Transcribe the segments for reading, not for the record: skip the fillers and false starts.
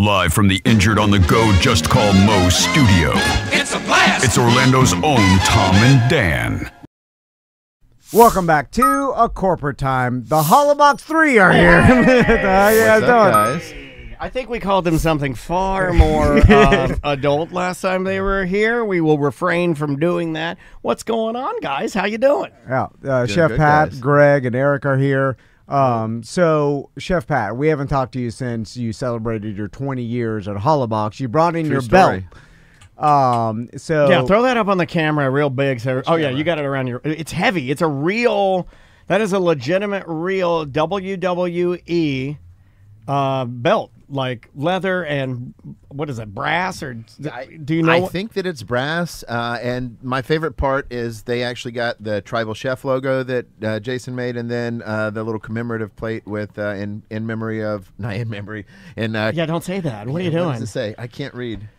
Live from the Injured on the Go Just Call Mo studio. It's a blast! It's Orlando's own Tom and Dan. Welcome back to A Corporate Time. The HollerBach 3 are here. How you guys doing? Guys? I think we called them something far more adult last time they were here. We will refrain from doing that. What's going on, guys? How you doing? Yeah, Chef good, Pat, guys. Greg, and Eric are here. So, Chef Pat, we haven't talked to you since you celebrated your 20 years at HollerBach. You brought in True your story. belt. So Yeah, throw that up on the camera real big. So, oh, yeah, you got it around your... It's heavy. It's a real... That is a legitimate, real WWE belt. Like leather and what is it, brass or do you know? I think that it's brass, and my favorite part is they actually got the Tribal Chef logo that Jason made, and then the little commemorative plate with in memory of Yeah, don't say that. What are you doing? What does it say? I can't read.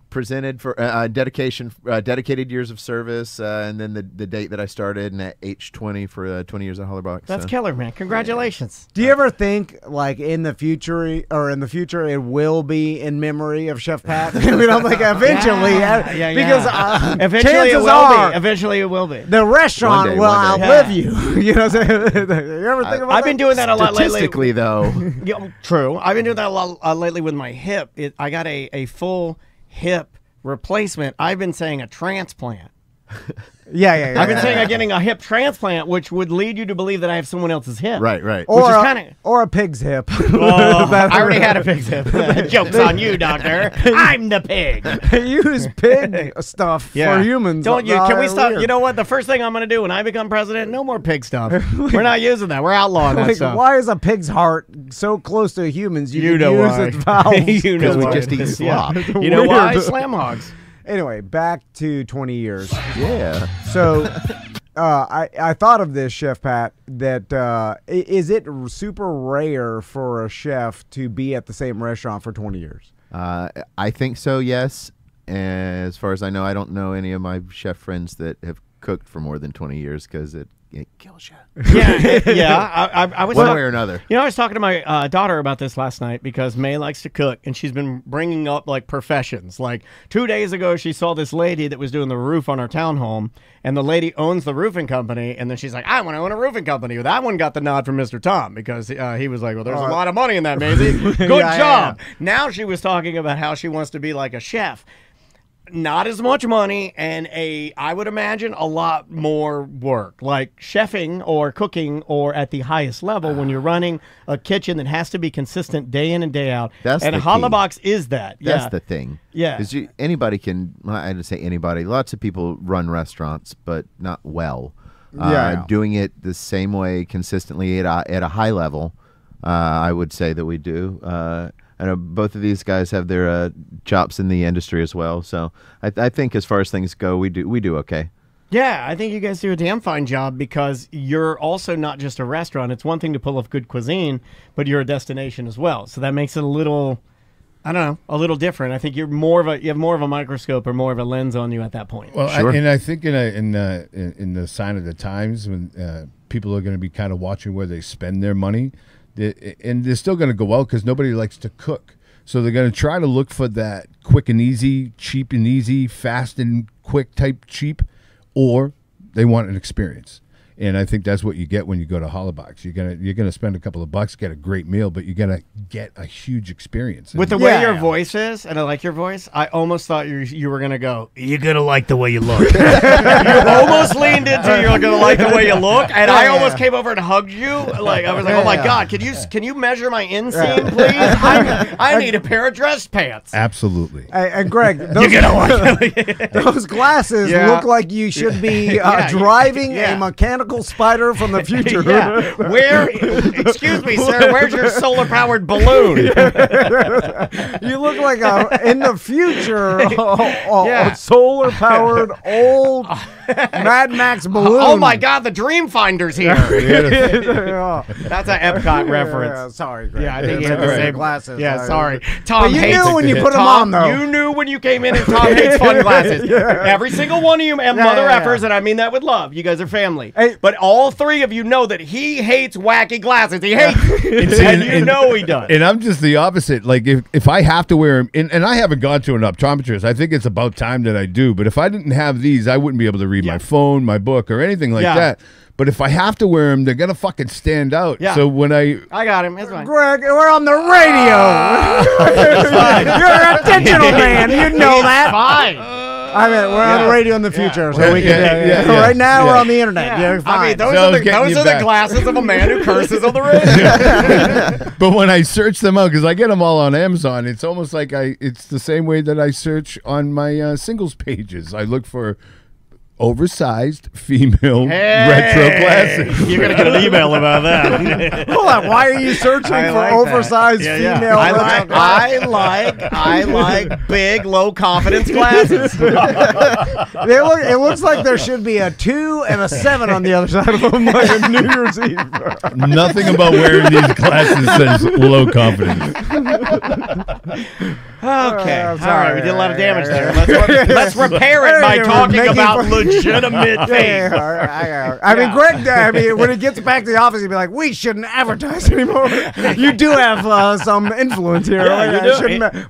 Presented for dedicated years of service, and then the date that I started, and at age 20 for 20 years at HollerBach. That's killer, man. Congratulations. do you ever think, like, in the future, it will be in memory of Chef Pat? I mean, I'm like, eventually, because eventually it chances will are be. Eventually it will be. the restaurant One day, will one day. outlive you. You know what I'm saying? You ever think about I've that? been doing that a lot lately. Statistically, though, Yeah, true. I've been doing that a lot lately with my hip. I got a full hip replacement. I've been saying a transplant. Yeah. I've been saying I'm getting a hip transplant, which would lead you to believe that I have someone else's hip. right. Or Which is a, kinda- or a pig's hip. I already had a pig's hip. Joke's on you, doctor. I'm the pig. They use pig stuff for humans. Don't you? Can we stop? Weird. You know what? The first thing I'm going to do when I become president, no more pig stuff. We're not using that. We're outlawing that Like, stuff. why is a pig's heart so close to a human's? You can know use why. its valves. You know because we why. just eat slop. Yeah. You know why? Weird. Slam hogs. Anyway, back to 20 years. Yeah. So, I thought of this, Chef Pat, that is it super rare for a chef to be at the same restaurant for 20 years? I think so, yes. As far as I know, I don't know any of my chef friends that have cooked for more than 20 years because it kills you. Yeah. I was One way or another. You know, I was talking to my daughter about this last night because May likes to cook, and she's been bringing up, like, professions. Like, 2 days ago, she saw this lady that was doing the roof on our townhome, and the lady owns the roofing company, and then she's like, I want to own a roofing company. Well, that one got the nod from Mr. Tom because he was like, well, there's a lot of money in that, Maisie. Good job. Yeah. Now she was talking about how she wants to be like a chef. Not as much money and I would imagine a lot more work, like chefing or cooking or at the highest level when you're running a kitchen that has to be consistent day in and day out. That's and the key. HollerBach is that. That's the thing. Yeah. Because anybody can, I didn't say anybody, lots of people run restaurants, but not well. Yeah. Doing it the same way consistently at a high level, I would say that we do. I know both of these guys have their chops in the industry as well. So I think as far as things go, we do okay. Yeah, I think you guys do a damn fine job because you're also not just a restaurant. It's one thing to pull off good cuisine, but you're a destination as well. So that makes it a little, I don't know, a little different. I think you have more of a microscope or more of a lens on you at that point. Well, Sure. I think in the sign of the times when people are going to be kind of watching where they spend their money, and they're still going to go out because nobody likes to cook. So they're going to try to look for that quick and easy, cheap and easy, fast and quick type cheap, or they want an experience. And I think that's what you get when you go to HollerBach. You're gonna spend a couple of bucks, get a great meal, but you're gonna get a huge experience. With the way your voice is, and I like your voice, I almost thought you were going to go, you're going to like the way you look. You almost leaned into you're going to like the way you look, and I almost came over and hugged you. Like I was like, oh my God, can you measure my inseam, please? I need a pair of dress pants. Absolutely. And Greg, those glasses look like you should be driving a mechanical spider from the future. Excuse me, sir, where's your solar-powered balloon? You look like in the future a solar-powered old Mad Max balloon. Oh my God, the Dreamfinder's here. Yeah. That's an Epcot reference. Yeah, sorry, Greg. Yeah, I think he had the same glasses. Yeah, sorry. Tom But you hates knew when you put them Tom, on, though. You knew when you came in and Tom hates fun glasses. Every single one of you have mother effers, and I mean that with love. You guys are family. Hey, But all three of you know that he hates wacky glasses. He hates it. And you know he does. And I'm just the opposite. Like, if I have to wear them, and I haven't gone to an optometrist, I think it's about time that I do. But if I didn't have these, I wouldn't be able to read my phone, my book, or anything like that. But if I have to wear them, they're going to fucking stand out. Yeah. So when I got him. It's fine. Greg, we're on the radio. You're a digital man. You know that. Fine. I mean, we're on the radio in the future, so we can. Right now, we're on the internet. Yeah. You're fine. I mean, those are the glasses of a man who curses on the radio. But when I search them out, because I get them all on Amazon, it's almost like it's the same way that I search on my singles pages. I look for oversized female retro glasses. You're gonna get an email about that. Hold on, why are you searching for oversized female? I like big, low confidence glasses. It looks like there should be a 2 and a 7 on the other side of them, like a New Year's Eve. Nothing about wearing these glasses says low confidence. Okay, all right, we did a lot of damage there. Let's repair it by talking about legitimate things. I mean, Greg, when he gets back to the office, he'd be like, we shouldn't advertise anymore. You do have some influence here.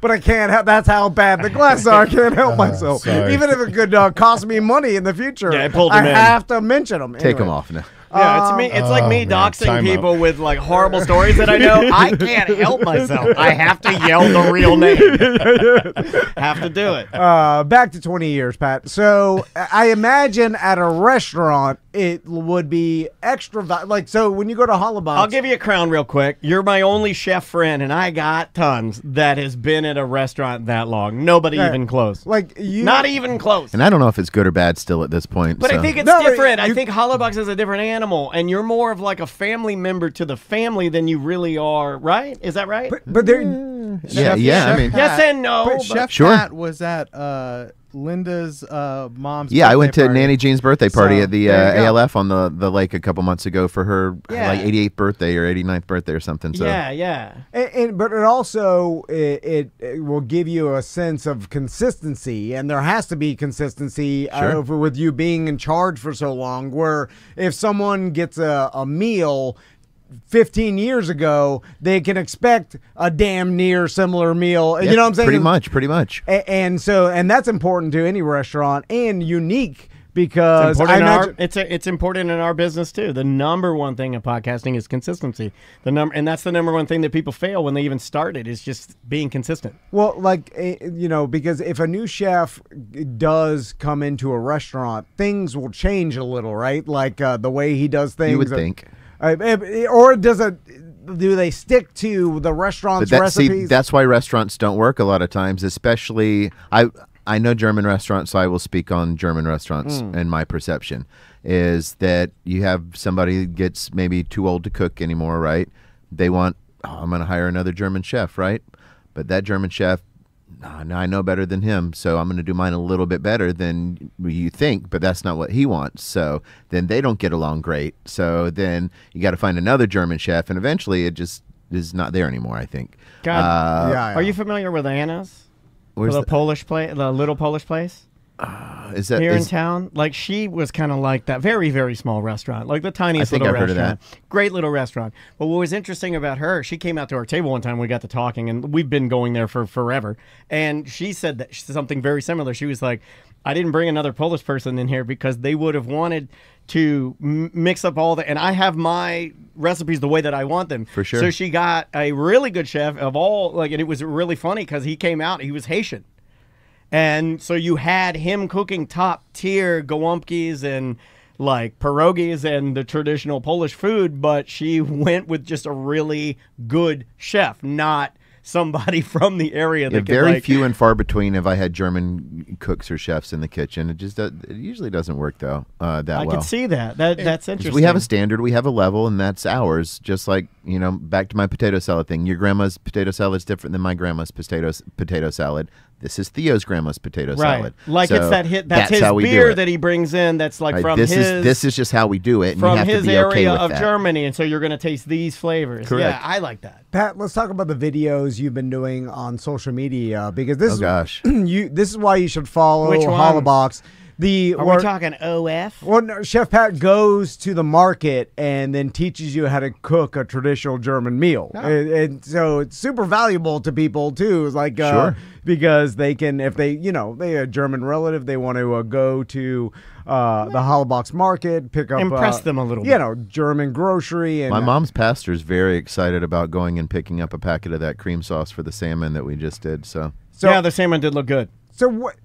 But I can't help. That's how bad the glasses are. I can't help myself. Sorry. Even if it could cost me money in the future, I pulled him in. have to mention them. Take them off now. Yeah, it's me. It's like me doxing people with like horrible stories that I know. I can't help myself. I have to yell the real name. Have to do it. Back to 20 years, Pat. So I imagine at a restaurant it would be extra like, so when you go to HollerBach, I'll give you a crown real quick. You're my only chef friend, and I got tons that has been at a restaurant that long. Nobody even close. Like you, not even close. And I don't know if it's good or bad still at this point. But so. I think it's different. I think HollerBach is a different animal, and you're more of like a family member to the family than you really are, right? Is that right? But they're I mean, yes and no. But Chef Pat was at Linda's mom's. Yeah, I went to party. Nanny Jean's birthday party So, at the there you go. ALF on the lake a couple months ago for her like 88th birthday or 89th birthday or something. So Yeah. but it also it will give you a sense of consistency, and there has to be consistency with you being in charge for so long. Where if someone gets a meal 15 years ago, they can expect a damn near similar meal. Yeah, you know what I'm saying? Pretty much. And that's important to any restaurant and unique. Because it's important in our business too. The number one thing in podcasting is consistency. And that's the number one thing that people fail when they even start it, is just being consistent. Well, like because if a new chef does come into a restaurant, things will change a little, right? Like the way he does things. You would think. Or do they stick to the restaurant's recipes? See, that's why restaurants don't work a lot of times, especially I know German restaurants, so I will speak on German restaurants. And my perception is that you have somebody gets maybe too old to cook anymore, right? They want, I'm going to hire another German chef, right? But that German chef, I know better than him, so I'm going to do mine a little bit better than you think, but that's not what he wants. So then they don't get along great. So then you got to find another German chef, and eventually it just is not there anymore, I think. Are you familiar with Anna's? Where's the Polish place, the little Polish place? Is that here in town? Like, she was kind of like that. Very, very small restaurant. Like the tiniest little restaurant. Heard of that. Great little restaurant. But what was interesting about her, she came out to our table one time. We got to talking, and we've been going there for forever. And she said that something very similar. She was like, I didn't bring another Polish person in here because they would have wanted to mix up all the, and I have my recipes the way that I want them. For sure. So she got a really good chef of all, and it was really funny because he came out, he was Haitian. And so you had him cooking top tier gołąbkis and like pierogies and the traditional Polish food, but she went with just a really good chef, not somebody from the area. That very few and far between have I had German cooks or chefs in the kitchen. It just it usually doesn't work though that well. I can see that. That's interesting. We have a standard, we have a level, and that's ours. Just like, back to my potato salad thing. Your grandma's potato salad is different than my grandma's potato salad. This is Theo's grandma's potato salad. Like, so that's his beer that he brings in. That's like from this is just how we do it. And from you have his to be area okay with of that. Germany, and so you're going to taste these flavors. Correct. Yeah, I like that. Pat, let's talk about the videos you've been doing on social media, because this gosh, this is why you should follow Which ones? HollerBach. Are we talking OF? Well, no, Chef Pat goes to the market and then teaches you how to cook a traditional German meal, and so it's super valuable to people too. It's like because they can, if they they a German relative, they want to go to the HollerBach market, pick up impress them a little bit. German grocery. And my mom's pastor is very excited about going and picking up a packet of that cream sauce for the salmon that we just did. So yeah, the salmon did look good. So what?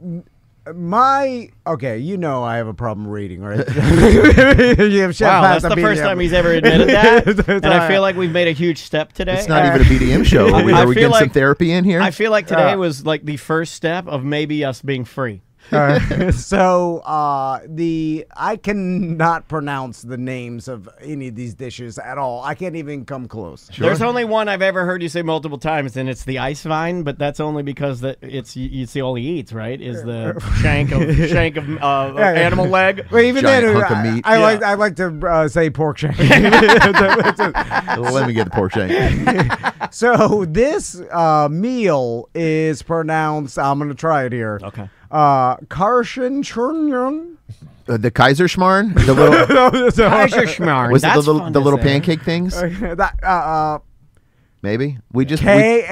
I have a problem reading, right? You have Chef Wow, Pat's that's the a first BDM. time he's ever admitted that, and I feel like we've made a huge step today. it's not even a BDM show. Are we I getting feel some like- therapy in here? I feel like today was like the first step of maybe us being free. So I cannot pronounce the names of any of these dishes at all. I can't even come close. There's only one I've ever heard you say multiple times, and it's the ice vine, but that's only because it's all he eats, right? Is the shank of animal leg. But even Giant then, hunk of meat. I like to say pork shank. Let me get the pork shank. So this meal is pronounced. I'm going to try it here. Okay. Karschen. The Kaiserschmarrn, the little Kaiserschmarrn. was it That's the fun little to say. pancake things? Maybe we just Kaiser.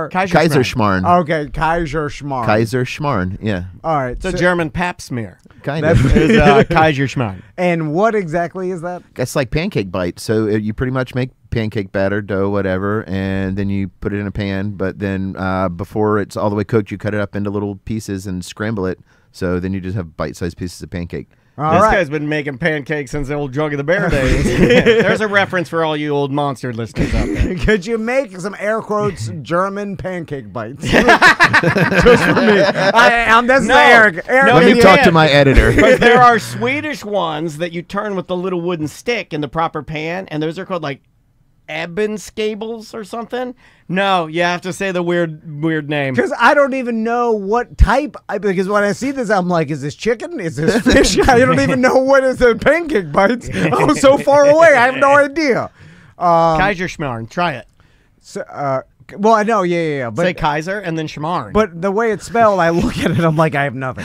Kaiserschmarrn. Okay, Kaiserschmarrn. Kaiserschmarrn. Yeah, All right. It's a German pap smear. kind of. Is Kaiserschmarrn. And what exactly is that? It's like pancake bites. So you pretty much make pancake batter, dough, whatever, and then you put it in a pan. But then before it's all the way cooked, you cut it up into little pieces and scramble it. So then you just have bite-sized pieces of pancake. All This right. guy's been making pancakes since the old Drug of the Bear days. There's a reference for all you old monster listeners out there. Could you make some air quotes German pancake bites? Just for me. This is No. Eric. No, Let me you talk can't. to my editor. Because there are Swedish ones that you turn with the little wooden stick in the proper pan, and those are called like Ebenskables or something. No, you have to say the weird name. Because I don't even know what type. Because when I see this, I'm like, is this chicken? Is this fish? I don't even know what is the pancake bites. I'm so far away. I have no idea. Kaiserschmarrn. Try it. So, well, I know. Yeah. But Say Kaiser and then Schmarn. But the way it's spelled, I look at it, I'm like, I have nothing.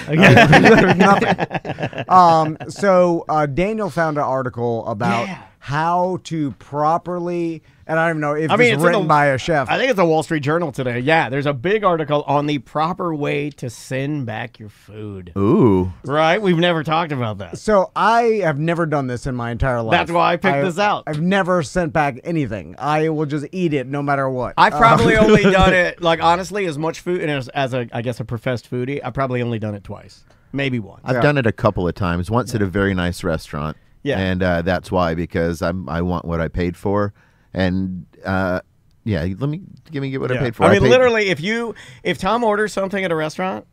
Nothing. So Daniel found an article about how to properly, and I don't even know if it's written by a chef. I think it's a Wall Street Journal today. Yeah, there's a big article on the proper way to send back your food. Ooh. Right? We've never talked about that. So I have never done this in my entire life. That's why I picked this out. I've never sent back anything. I will just eat it no matter what. I've probably only done it, like, honestly, as much food, and as a, I guess, a professed foodie, I've probably only done it twice. Maybe once. I've done it a couple of times. Once at a very nice restaurant. Yeah. And that's why, because I want what I paid for. And let me get what I paid for. I mean, paid- literally, if Tom orders something at a restaurant,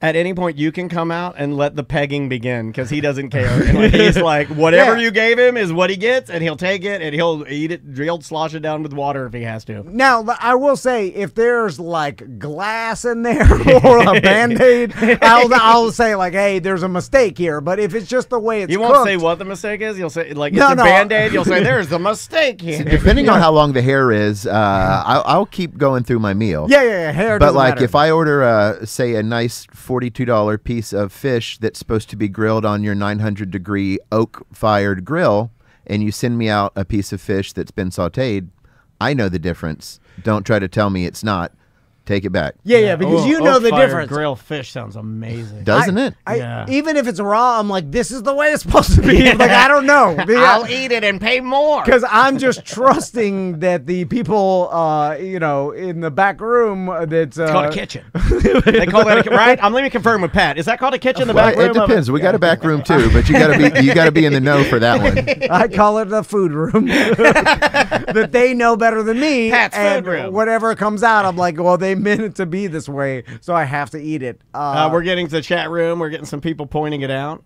at any point you can come out and let the pegging begin because he doesn't care. And like, he's like, whatever you gave him is what he gets, and he'll take it and he'll eat it. He'll slosh it down with water if he has to. Now, I will say, if there's like glass in there or a Band-Aid, I'll say like, hey, there's a mistake here. But if it's just the way it's You won't cooked, say what the mistake is. You'll say like No, it's a no. Band-Aid. You'll say there's a mistake here. Depending on how long the hair is, I'll keep going through my meal. Yeah, hair But doesn't like matter. if I order say a nice $42 piece of fish that's supposed to be grilled on your 900-degree oak-fired grill, and you send me out a piece of fish that's been sautéed, I know the difference. Don't try to tell me it's not. Take it back. Yeah, because you know the oak-fired difference. Grilled fish sounds amazing. Doesn't it? Yeah. Even if it's raw, I'm like, this is the way it's supposed to be. Like, I don't know. I'll eat it and pay more. Because I'm just trusting that the people, in the back room that's... It's called a kitchen. They call that right? Let me confirm with Pat. Is that called a kitchen in the back room? It depends. We got a back room too, but you gotta be in the know for that one. I call it the food room. That they know better than me. Pat's food and room. whatever comes out, I'm like, well, they meant it to be this way, so I have to eat it. We're getting to the chat room. We're getting some people pointing it out.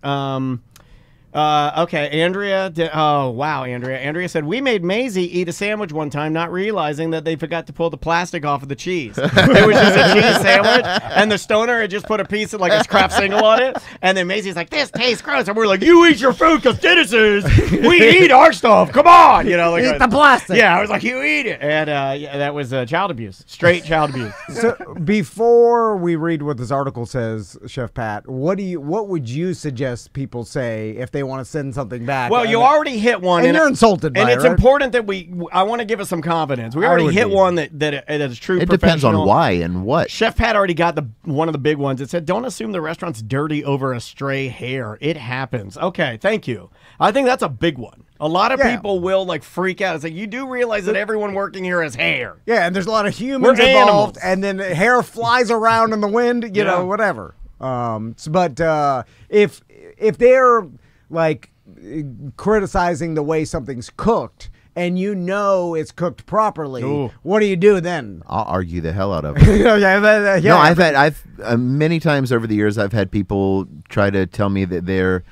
Okay, Andrea. Oh, wow, Andrea. Andrea said, we made Maisie eat a sandwich one time, not realizing that they forgot to pull the plastic off of the cheese. It was just a cheese sandwich, and the stoner had just put a piece of like a scrap single on it, and then Maisie's like, this tastes gross. And we're like, you eat your food because citizens, we eat our stuff. Come on. You know, like, Eat the plastic. Yeah, I was like, you eat it. And yeah, that was child abuse, straight child abuse. So before we read what this article says, Chef Pat, what would you suggest people say if they want to send something back? Well, you already hit one, and you're insulted by and it, it's right? important that I want to give us some confidence. We already hit one that is true. It depends on why and what. Chef Pat already got one of the big ones. It said, "Don't assume the restaurant's dirty over a stray hair. It happens." Okay, thank you. I think that's a big one. A lot of people will like freak out. It's like, you do realize that everyone working here has hair. Yeah, and there's a lot of humans We're involved, animals. and then hair flies around in the wind. You know, whatever. But if they're like criticizing the way something's cooked, and you know it's cooked properly, what do you do then? I'll argue the hell out of it. No, I've many times over the years I've had people try to tell me that their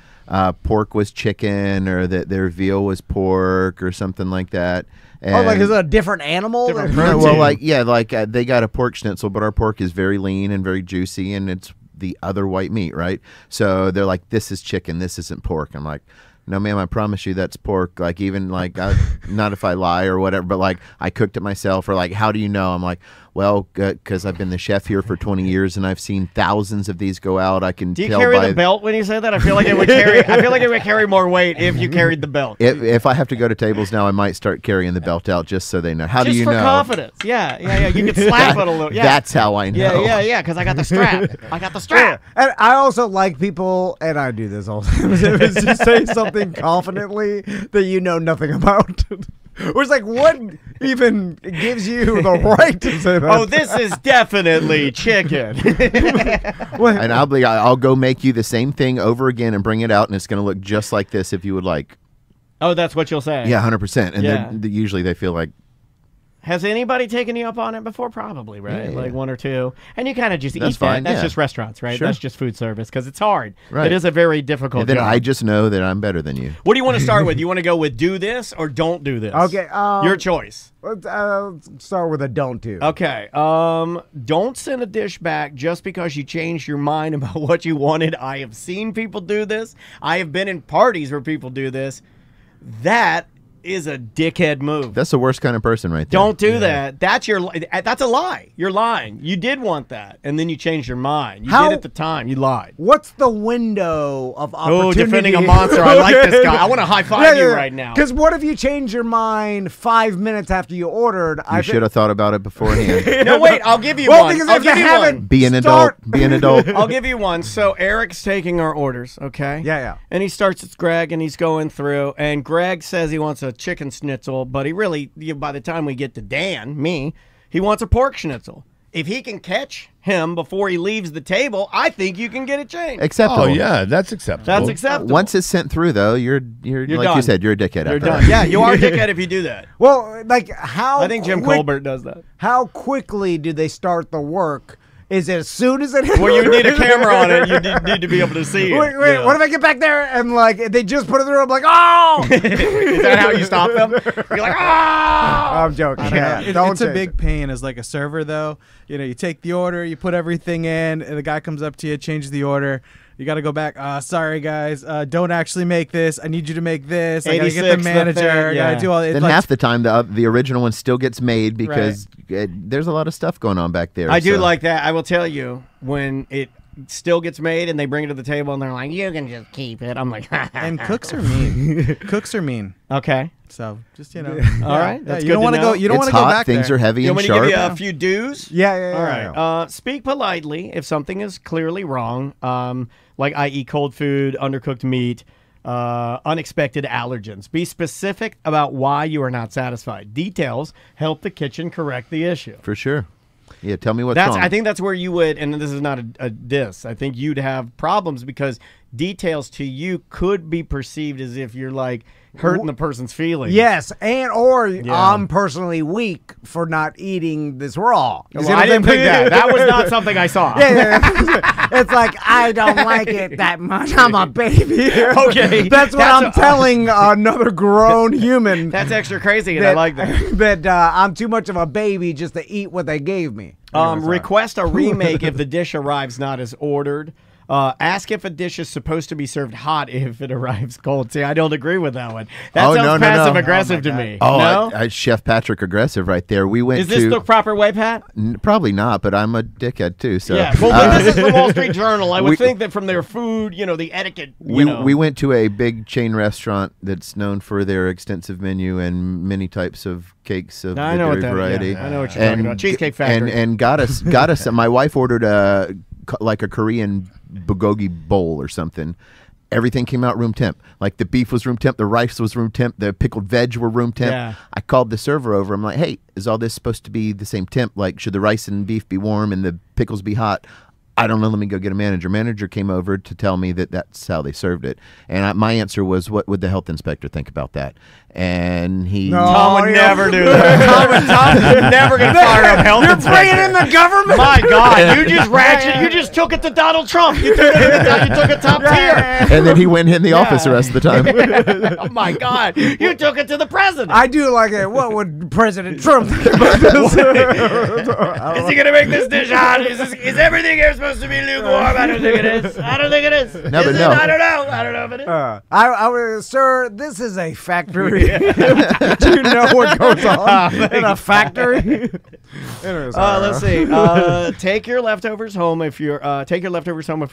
pork was chicken or that their veal was pork or something like that. And like is it a different animal? no, well, like they got a pork schnitzel, but our pork is very lean and very juicy, and it's the other white meat, right? So they're like, this is chicken, this isn't pork. I'm like, no, ma'am, I promise you that's pork. Like, even like, not if I lie or whatever, but like, I cooked it myself. Or like, how do you know? I'm like, well, because I've been the chef here for 20 years and I've seen thousands of these go out. I can Do you tell carry by the belt when you say that? I feel like it would carry. I feel like it would carry more weight if you carried the belt. If I have to go to tables now, I might start carrying the belt out just so they know. How just do you for know? confidence. Yeah. You can slap it a little. Yeah. That's how I know. Yeah. Because I got the strap. I got the strap. And I also like people, and I do this all the time, is to say something confidently that you know nothing about. Where it's like, what even gives you the right to say that? Oh, this is definitely chicken. And I'll go make you the same thing over again and bring it out, and it's going to look just like this if you would like. Oh, that's what you'll say. Yeah, 100%. And Yeah. usually they feel like, Has anybody taken you up on it before? Probably, right? Yeah. Like one or two. And you kind of just That's eat fine, that. That's yeah. just restaurants, right? Sure. That's just food service because it's hard. Right. It is a very difficult and then job. I just know that I'm better than you. What do you want to start with? You want to go with do this or don't do this? Okay. Your choice. Let's start with a don't do. Okay. Don't send a dish back just because you changed your mind about what you wanted. I have seen people do this. I have been in parties where people do this. That is a dickhead move. That's the worst kind of person right there. Don't do that. That's a lie. You're lying. You did want that, and then you changed your mind. You did at the time. You lied. What's the window of opportunity? Oh, defending a monster. I like this guy. I want to high five you right now. Because what if you change your mind 5 minutes after you ordered? You should have thought about it beforehand. No, wait. I'll give you Well, one. because I'll if give you you haven't- one. Be an adult. Be an adult. I'll give you one. So Eric's taking our orders, okay? Yeah. And he starts with Greg, and he's going through, and Greg says he wants a chicken schnitzel, but he really, by the time we get to Dan, me, he wants a pork schnitzel. If he can catch him before he leaves the table, I think you can get it changed. Acceptable. Oh yeah, that's acceptable. That's acceptable. Once it's sent through, though, you're like done. you said, you're a dickhead. You're after done. that. Yeah, you are a dickhead if you do that. Well, like how? I think Jim Colbert does that. How quickly do they start the work? Is it as soon as it? Well, you need a camera on it. You need to be able to see it. Wait, Yeah. what if I get back there and like they just put it through? I'm like, oh! Is that how you stop them? You're like, oh! I'm joking. Yeah, It's a change big it. pain as like a server, though. You know, you take the order, you put everything in, and the guy comes up to you, changes the order. You got to go back. Sorry, guys. Don't actually make this. I need you to make this. I got to get 86, the the manager. thing, I got to do all it. Then Like, half the time, the original one still gets made because there's a lot of stuff going on back there. I do so. like that. I will tell you, when it still gets made and they bring it to the table and they're like, you can just keep it. I'm like, and cooks are mean. Cooks are mean. okay. So just, you know. All right. Yeah, That's you good don't to want to know. go. You don't It's want to go hot. back Things there. are heavy You and want me to sharp. give you a few do's? Yeah. All right. Speak politely if something is clearly wrong, like i.e. cold food, undercooked meat, unexpected allergens. Be specific about why you are not satisfied. Details help the kitchen correct the issue. For sure. Yeah, tell me what's That's. wrong. I think that's where you would, and this is not a diss. I think you'd have problems because details to you could be perceived as if you're like hurting the person's feelings. Yes, or I'm personally weak for not eating this raw. Well, I didn't think that. That was not something I saw. Yeah. It's like, I don't like it that much. I'm a baby. Okay. That's what I'm telling another grown human. That's extra crazy, and I like that. That I'm too much of a baby just to eat what they gave me. Request a remake if the dish arrives not as ordered. Ask if a dish is supposed to be served hot if it arrives cold. See, I don't agree with that one. That sounds passive-aggressive to me. Oh, no? Chef Patrick aggressive right there. We went Is this the proper way, Pat? Probably not, but I'm a dickhead too. So yeah. Well, this is the Wall Street Journal. I would think that from their food, the etiquette. We went to a big chain restaurant that's known for their extensive menu and many types of cakes of every variety. Yeah, I know what you're talking about. Cheesecake Factory. And got us. My wife ordered like a Korean bulgogi bowl or something. Everything came out room temp. Like the beef was room temp, the rice was room temp, the pickled veg were room temp. Yeah. I called the server over. I'm like, hey, is all this supposed to be the same temp? Like, should the rice and beef be warm and the pickles be hot? I don't know. Let me go get a manager. Manager came over to tell me that that's how they served it. And my answer was, what would the health inspector think about that? And Tom would never do that. Tom's never going to fire a health inspector. You're bringing in the government? My God, you just ratchet. You just took it to Donald Trump. You took it top tier. And then he went in the office the rest of the time. Oh, my God. You took it to the president. I do like it. What would President Trump think about this? Is he going to make this dish hot? Is everything here supposed to be lukewarm? I don't think it is. I don't think it is. No, is but it? no. I don't know. I don't know if it is. Sir, this is a factory. Do you know what goes on in a factory? Let's see. Take your leftovers home if you're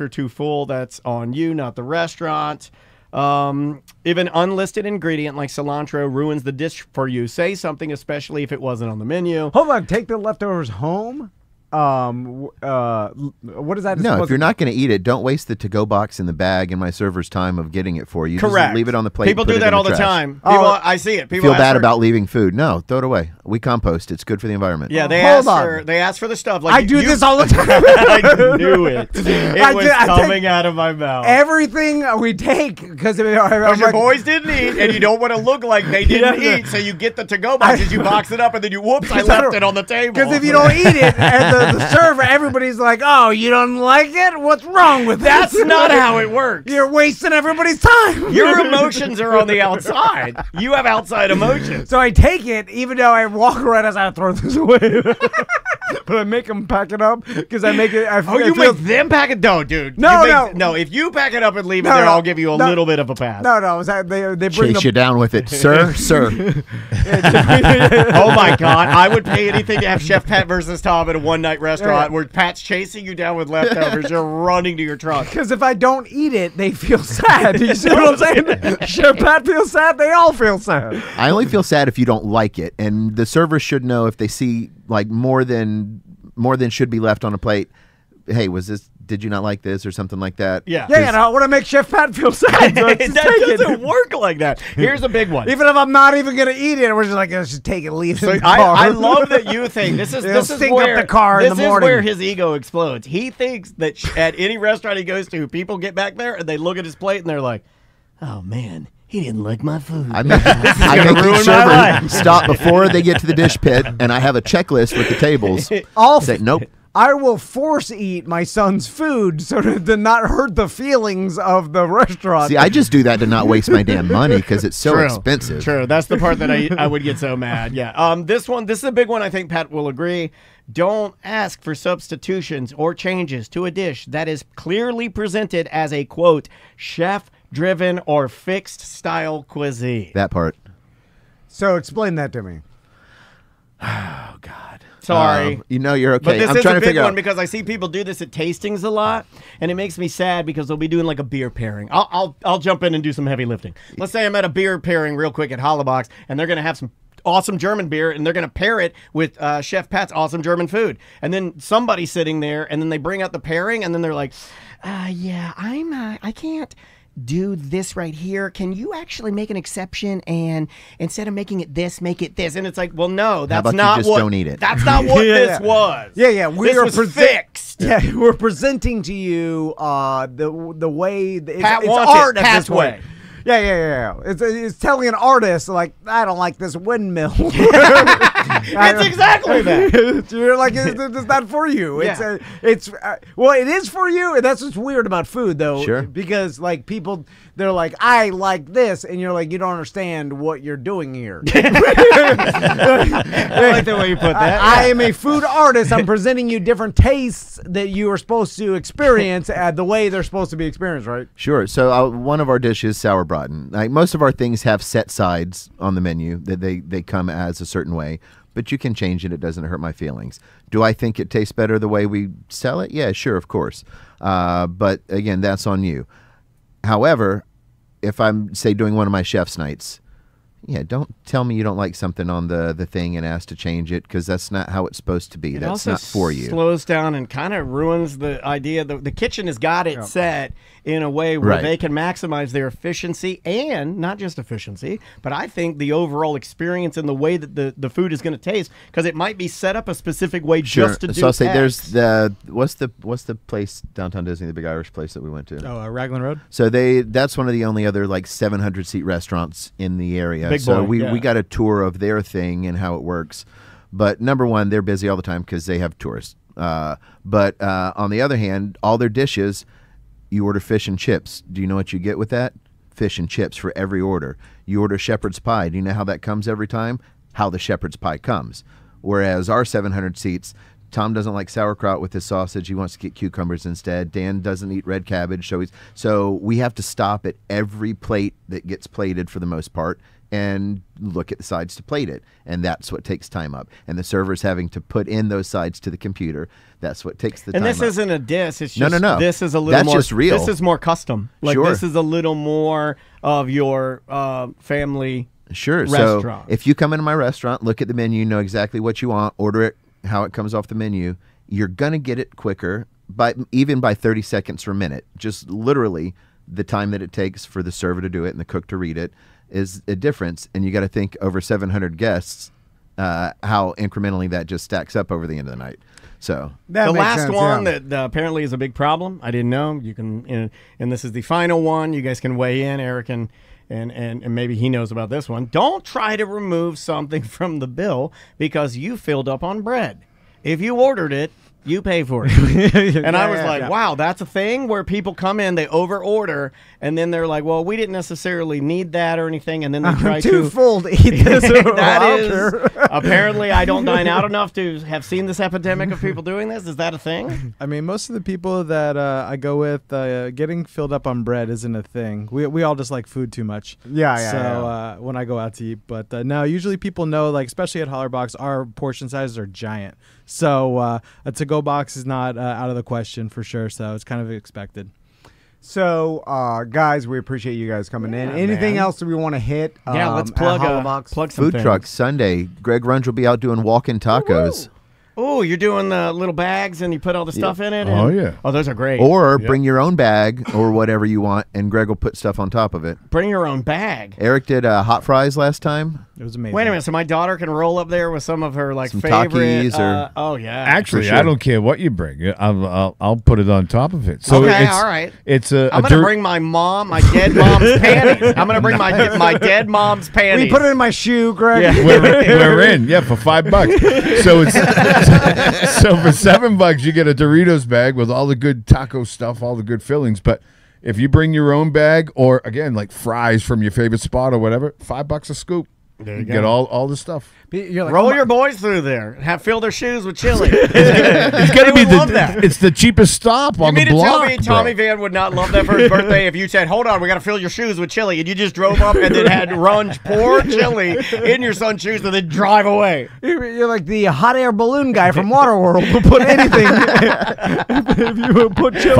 too full. That's on you, not the restaurant. If an unlisted ingredient like cilantro ruins the dish for you, say something, especially if it wasn't on the menu. Hold on, take the leftovers home? What is that? No, if you're not going to eat it, don't waste the to-go box in the bag and my server's time of getting it for you. Correct. Just leave it on the plate. People do that all the time. I see it. People feel bad about leaving food. No, throw it away. We compost. It's good for the environment. Yeah, they ask for the stuff. Like I do this all the time. I knew it. It was coming out of my mouth. Everything we take because your boys didn't eat, and you don't want to look like they didn't eat, so you get the to-go boxes, you box it up, and then you I left it on the table. Because if you don't eat it, and the server, everybody's like, "Oh, you don't like it? What's wrong with that?" That's this? not how it works. You're wasting everybody's time. Your emotions are on the outside. You have outside emotions. So I take it, even though I walk around as I throw this away. But I make them pack it up because I make it. You make them pack it? No, dude. No. If you pack it up and leave it there, I'll give you a little bit of a pass. No. They bring chase you down with it, sir. Oh my God! I would pay anything to have Chef Pat versus Tom at a one-night restaurant where Pat's chasing you down with leftovers. You're running to your truck. Because if I don't eat it, they feel sad. You see what I'm saying? Chef Pat feels sad. They all feel sad. I only feel sad if you don't like it, and the server should know if they see like more than should be left on a plate. Hey, did you not like this or something like that? Yeah. I want to make Chef Pat feel sad. So that doesn't work like that. Here's a big one. Even if I'm not even going to eat it, we're just like, let's just take it, leave it in the car. I love that you think this is where up the car in the morning. This is where his ego explodes. He thinks that at any restaurant he goes to, people get back there and they look at his plate and they're like, "Oh man, he didn't like my food." I make each server stop before they get to the dish pit, and I have a checklist with the tables. Say, nope. I will force eat my son's food so to not hurt the feelings of the restaurant. See, I just do that to not waste my damn money because it's so expensive. True. That's the part that I would get so mad. Yeah. This is a big one. I think Pat will agree. Don't ask for substitutions or changes to a dish that is clearly presented as a, quote, chef-driven or fixed-style cuisine. That part. So explain that to me. Oh, God. Sorry. You're okay. But this I'm is trying a to big figure one out because I see people do this at tastings a lot, and it makes me sad because they'll be doing like a beer pairing. I'll jump in and do some heavy lifting. Let's say I'm at a beer pairing real quick at HollerBach, and they're going to have some awesome German beer, and they're going to pair it with Chef Pat's awesome German food. And then somebody's sitting there, and then they bring out the pairing, and then they're like, I can't do this right here. Can you actually make an exception and instead of making it this, make it this? And it's like, well, no, that's not what. Don't eat it. That's not what this was. Yeah. This was fixed. Yeah, we're presenting to you the way Pat it's wants art it at Pat's this point. way. Yeah. It's telling an artist like, I don't like this windmill. It's exactly that. You're like, it's not for you. Yeah. Well, it is for you, and that's what's weird about food, though. Sure. Because like people, they're like, I like this, and you're like, you don't understand what you're doing here. I like the way you put that. I am a food artist. I'm presenting you different tastes that you are supposed to experience the way they're supposed to be experienced, right? Sure. So one of our dishes, sauerbraten. Like most of our things have set sides on the menu that they come as a certain way, but you can change it. It doesn't hurt my feelings. Do I think it tastes better the way we sell it? Yeah, sure, of course. But again, that's on you. However, if I'm, say, doing one of my chef's nights, yeah, don't tell me you don't like something on the thing and ask to change it, because that's not how it's supposed to be. It That's also not for you. slows down and kind of ruins the idea. The kitchen has got it set in a way where Right. they can maximize their efficiency, and not just efficiency, but I think the overall experience and the way that the food is going to taste, because it might be set up a specific way Sure. just to do So I'll say X. there's the what's the place downtown Disney, the big Irish place that we went to. Oh, Raglan Road. So that's one of the only other like 700 seat restaurants in the area. Big so boy, we yeah. got a tour of their thing and how it works. But number one, they're busy all the time because they have tourists. But on the other hand, all their dishes, you order fish and chips. Do you know what you get with that? Fish and chips for every order. You order shepherd's pie. Do you know how that comes every time? How the shepherd's pie comes. Whereas our 700 seats, Tom doesn't like sauerkraut with his sausage. He wants to get cucumbers instead. Dan doesn't eat red cabbage. So we have to stop at every plate that gets plated for the most part and look at the sides to plate it. And that's what takes time up. And the server's having to put in those sides to the computer. That's what takes the time And this up. isn't a diss. It's just, No. This is a little That's more. just real. This is more custom. Like Sure. this is a little more of your family. Sure. Restaurant. So if you come into my restaurant, look at the menu, know exactly what you want, order it, how it comes off the menu, you're going to get it quicker, even by 30 seconds or a minute. Just literally the time that it takes for the server to do it and the cook to read it is a difference. And you got to think over 700 guests, how incrementally that just stacks up over the end of the night. So That The makes last sense, one yeah. that apparently is a big problem. I didn't know. You can, and this is the final one. You guys can weigh in, Eric, and maybe he knows about this one. Don't try to remove something from the bill because you filled up on bread. If you ordered it, you pay for it. And I was like, wow, that's a thing where people come in, they over order, and then they're like, well, we didn't necessarily need that or anything, and then they try I'm too to full to eat this. that I is don't care. apparently I don't dine out enough to have seen this epidemic of people doing this. Is that a thing? I mean, most of the people that I go with, getting filled up on bread isn't a thing. We all just like food too much. Yeah. So when I go out to eat, but no, usually people know, like especially at HollerBach, our portion sizes are giant. So a to-go box is not out of the question for sure. So it's kind of expected. So, guys, we appreciate you guys coming in. Anything else that we want to hit? Yeah, let's at plug HollerBach? plug some food things. truck Sunday. Greg Runge will be out doing walk-in tacos. Oh, you're doing the little bags and you put all the stuff in it? Oh, and- yeah. Oh, those are great. Or bring your own bag or whatever you want, and Greg will put stuff on top of it. Bring your own bag. Eric did hot fries last time. It was amazing. Wait a minute, so my daughter can roll up there with some of her like Some favorite. Takis or- oh yeah. Actually, sure. I don't care what you bring. I'll put it on top of it. So Okay, it's, all right. It's a I'm a gonna dirt- bring my dead mom's panties. I'm gonna bring my dead mom's panties. We put it in my shoe, Greg. Yeah. we're in, yeah, for $5. So it's so for $7 you get a Doritos bag with all the good taco stuff, all the good fillings. But if you bring your own bag, or again like fries from your favorite spot or whatever, $5 a scoop. There you Get go. all the stuff. You're like, Roll oh your boys through there. Fill their shoes with chili. It's gonna be love that. it's the cheapest stop You on mean the to block. tell me Tommy bro. Van would not love that for his birthday if you said, hold on, we got to fill your shoes with chili, and you just drove up and then had Runge pour chili in your son's shoes and then drive away? You're like the hot air balloon guy from Waterworld who put anything. If you would put chili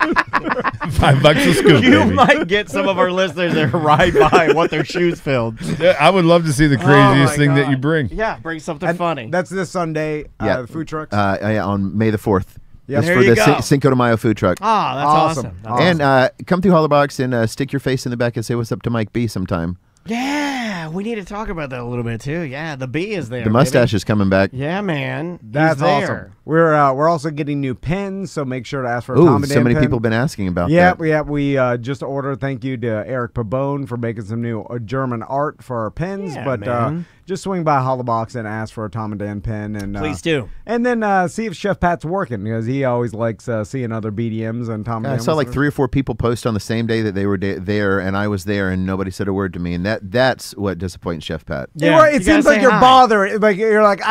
$5 a scoop. You baby. might get some of our listeners that ride by and want their shoes filled. Yeah, I would love to see the Oh, craziest my thing that God. you bring. Yeah, bring something funny. That's this Sunday. Yeah. The food trucks. Yeah, on May the 4th. Yep. It's There for you the go. Cinco de Mayo food truck. Ah, that's Awesome. awesome. Awesome. And come through HollerBach and stick your face in the back and say what's up to Mike B sometime. Yeah, we need to talk about that a little bit too. Yeah, the bee is there. The mustache is coming back. Yeah, man. That's He's awesome. there. We're also getting new pens, so make sure to ask for a Ooh, Tom and Dan so many pen. people have been asking about Yeah, that. we just ordered. Thank you to Eric Pabone for making some new German art for our pens. Yeah, but man. just swing by HollerBach and ask for a Tom and Dan pen, and Please do. And then see if Chef Pat's working, because he always likes seeing other BDMs and Tom and Yeah, I Dan. saw like listeners. 3 or 4 people post on the same day that they were there, and I was there, and nobody said a word to me, and that's what disappoints Chef Pat. Yeah, It you seems gotta like say you're hi. bothered. Like you're like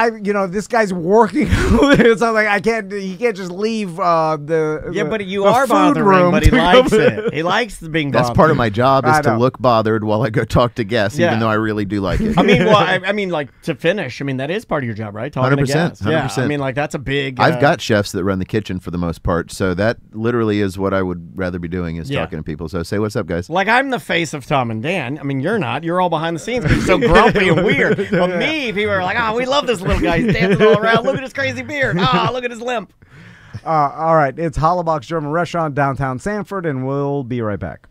this guy's working. It's not like I can't. He can't just leave the. Yeah, but you the are food bothering, room but he to likes go- it. He likes being bothered. That's part of my job I is to know. look bothered while I go talk to guests, Yeah. even though I really do like it. I mean, well, I mean, like to finish. I mean, that is part of your job, right? Talking to 100%, guests. Yeah, I 100%. mean, like that's a big. I've got chefs that run the kitchen for the most part, so that literally is what I would rather be doing is Yeah. talking to people. So say what's up, guys. Like I'm the face of Tom and Dan. I mean, you're not. You're all behind the scenes, but you're so grumpy and weird. But me, people are like, "Oh, we love this little guy. He's dancing all around. Look at his crazy beard. Oh, look at his limp." All right, it's HollerBach's German Restaurant, downtown Sanford, and we'll be right back.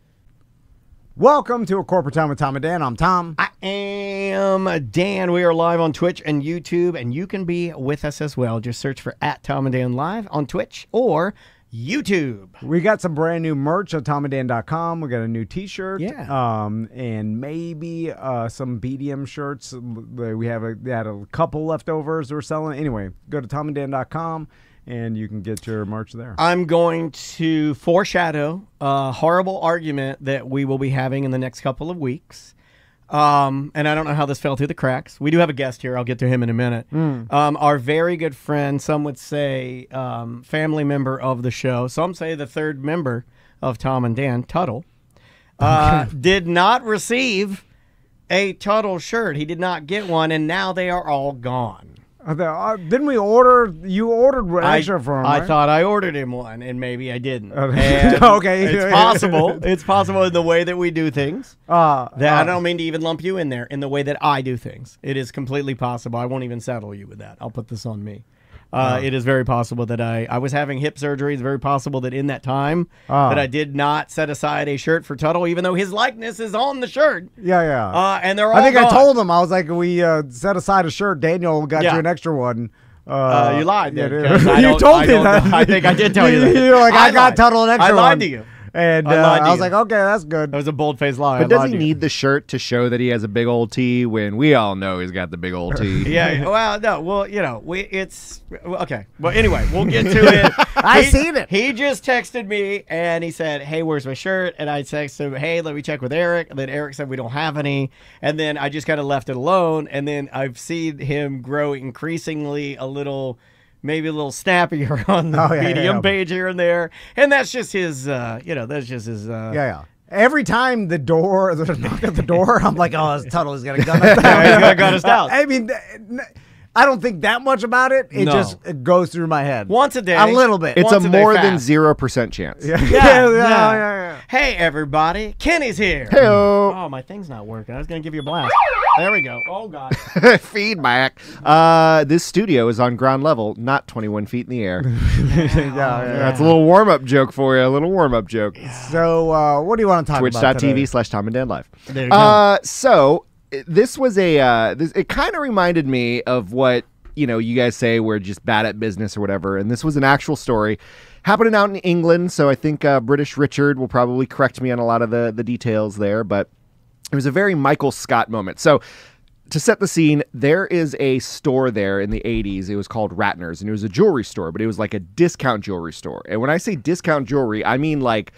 Welcome to A Corporate Time with Tom and Dan. I'm Tom. I am Dan. We are live on Twitch and YouTube, and you can be with us as well. Just search for @Tom and Dan Live on Twitch or YouTube. We got some brand new merch at tomandan.com. We got a new T-shirt, Yeah. and maybe some BDM shirts. We had a couple leftovers we're selling. Anyway, go to tomandan.com and you can get your merch there. I'm going to foreshadow a horrible argument that we will be having in the next couple of weeks. And I don't know how this fell through the cracks. We do have a guest here. I'll get to him in a minute. Our very good friend, some would say family member of the show, some say the third member of Tom and Dan, Tuttle, did not receive a Tuttle shirt. He did not get one, and now they are all gone. Didn't we order? You ordered extra for him, I right? thought I ordered him one, and maybe I didn't. Okay. And Okay. It's possible. It's possible in the way that we do things. I I don't mean to even lump you in there. In the way that I do things, it is completely possible. I won't even saddle you with that. I'll put this on me. It is very possible that I was having hip surgery. It's very possible that in that time that I did not set aside a shirt for Tuttle, even though his likeness is on the shirt. Yeah. And they're all I think gone. I told him, I was like, we set aside a shirt. Daniel got Yeah. you an extra one. You lied. Yeah, then, 'cause I you don't- told I me don't that. know. I think I did tell you that. You're like, I got lied. Tuttle an extra I lied one. to you. And I lied to I was you. like, okay, that's good. That was a bold-faced lie. But I does lied he to you. need the shirt to show that he has a big old T when we all know he's got the big old T? Yeah. Well, no. Well, it's okay. Well, anyway, we'll get to it. I seen it. He just texted me and he said, "Hey, where's my shirt?" And I texted him, "Hey, let me check with Eric." And then Eric said, "We don't have any." And then I just kind of left it alone. And then I've seen him grow increasingly maybe a little snappier on the BDM page here and there. And that's just his, that's just his. Yeah. Every time there's a knock at the door, I'm like, oh, Tuttle is going to gun us down. Yeah, he's gonna gun us down. I mean, I don't think that much about it. It No. just it goes through my head. Once a day. A little bit. It's a Once a day more than fast. 0% chance. Yeah. Hey, everybody. Kenny's here. Heyo. Oh, my thing's not working. I was going to give you a blast. There we go. Oh, God. Feedback. This studio is on ground level, not 21 feet in the air. That's a little warm-up joke for you. A little warm-up joke. So, what do you want to talk about today? Twitch.tv/Tom and Dan Live. There you go. So this was it kind of reminded me of what, you guys say we're just bad at business or whatever. And this was an actual story happening out in England. So I think British Richard will probably correct me on a lot of the details there, but it was a very Michael Scott moment. So to set the scene, there is a store there in the 80s. It was called Ratner's, and it was a jewelry store, but it was like a discount jewelry store. And when I say discount jewelry, I mean like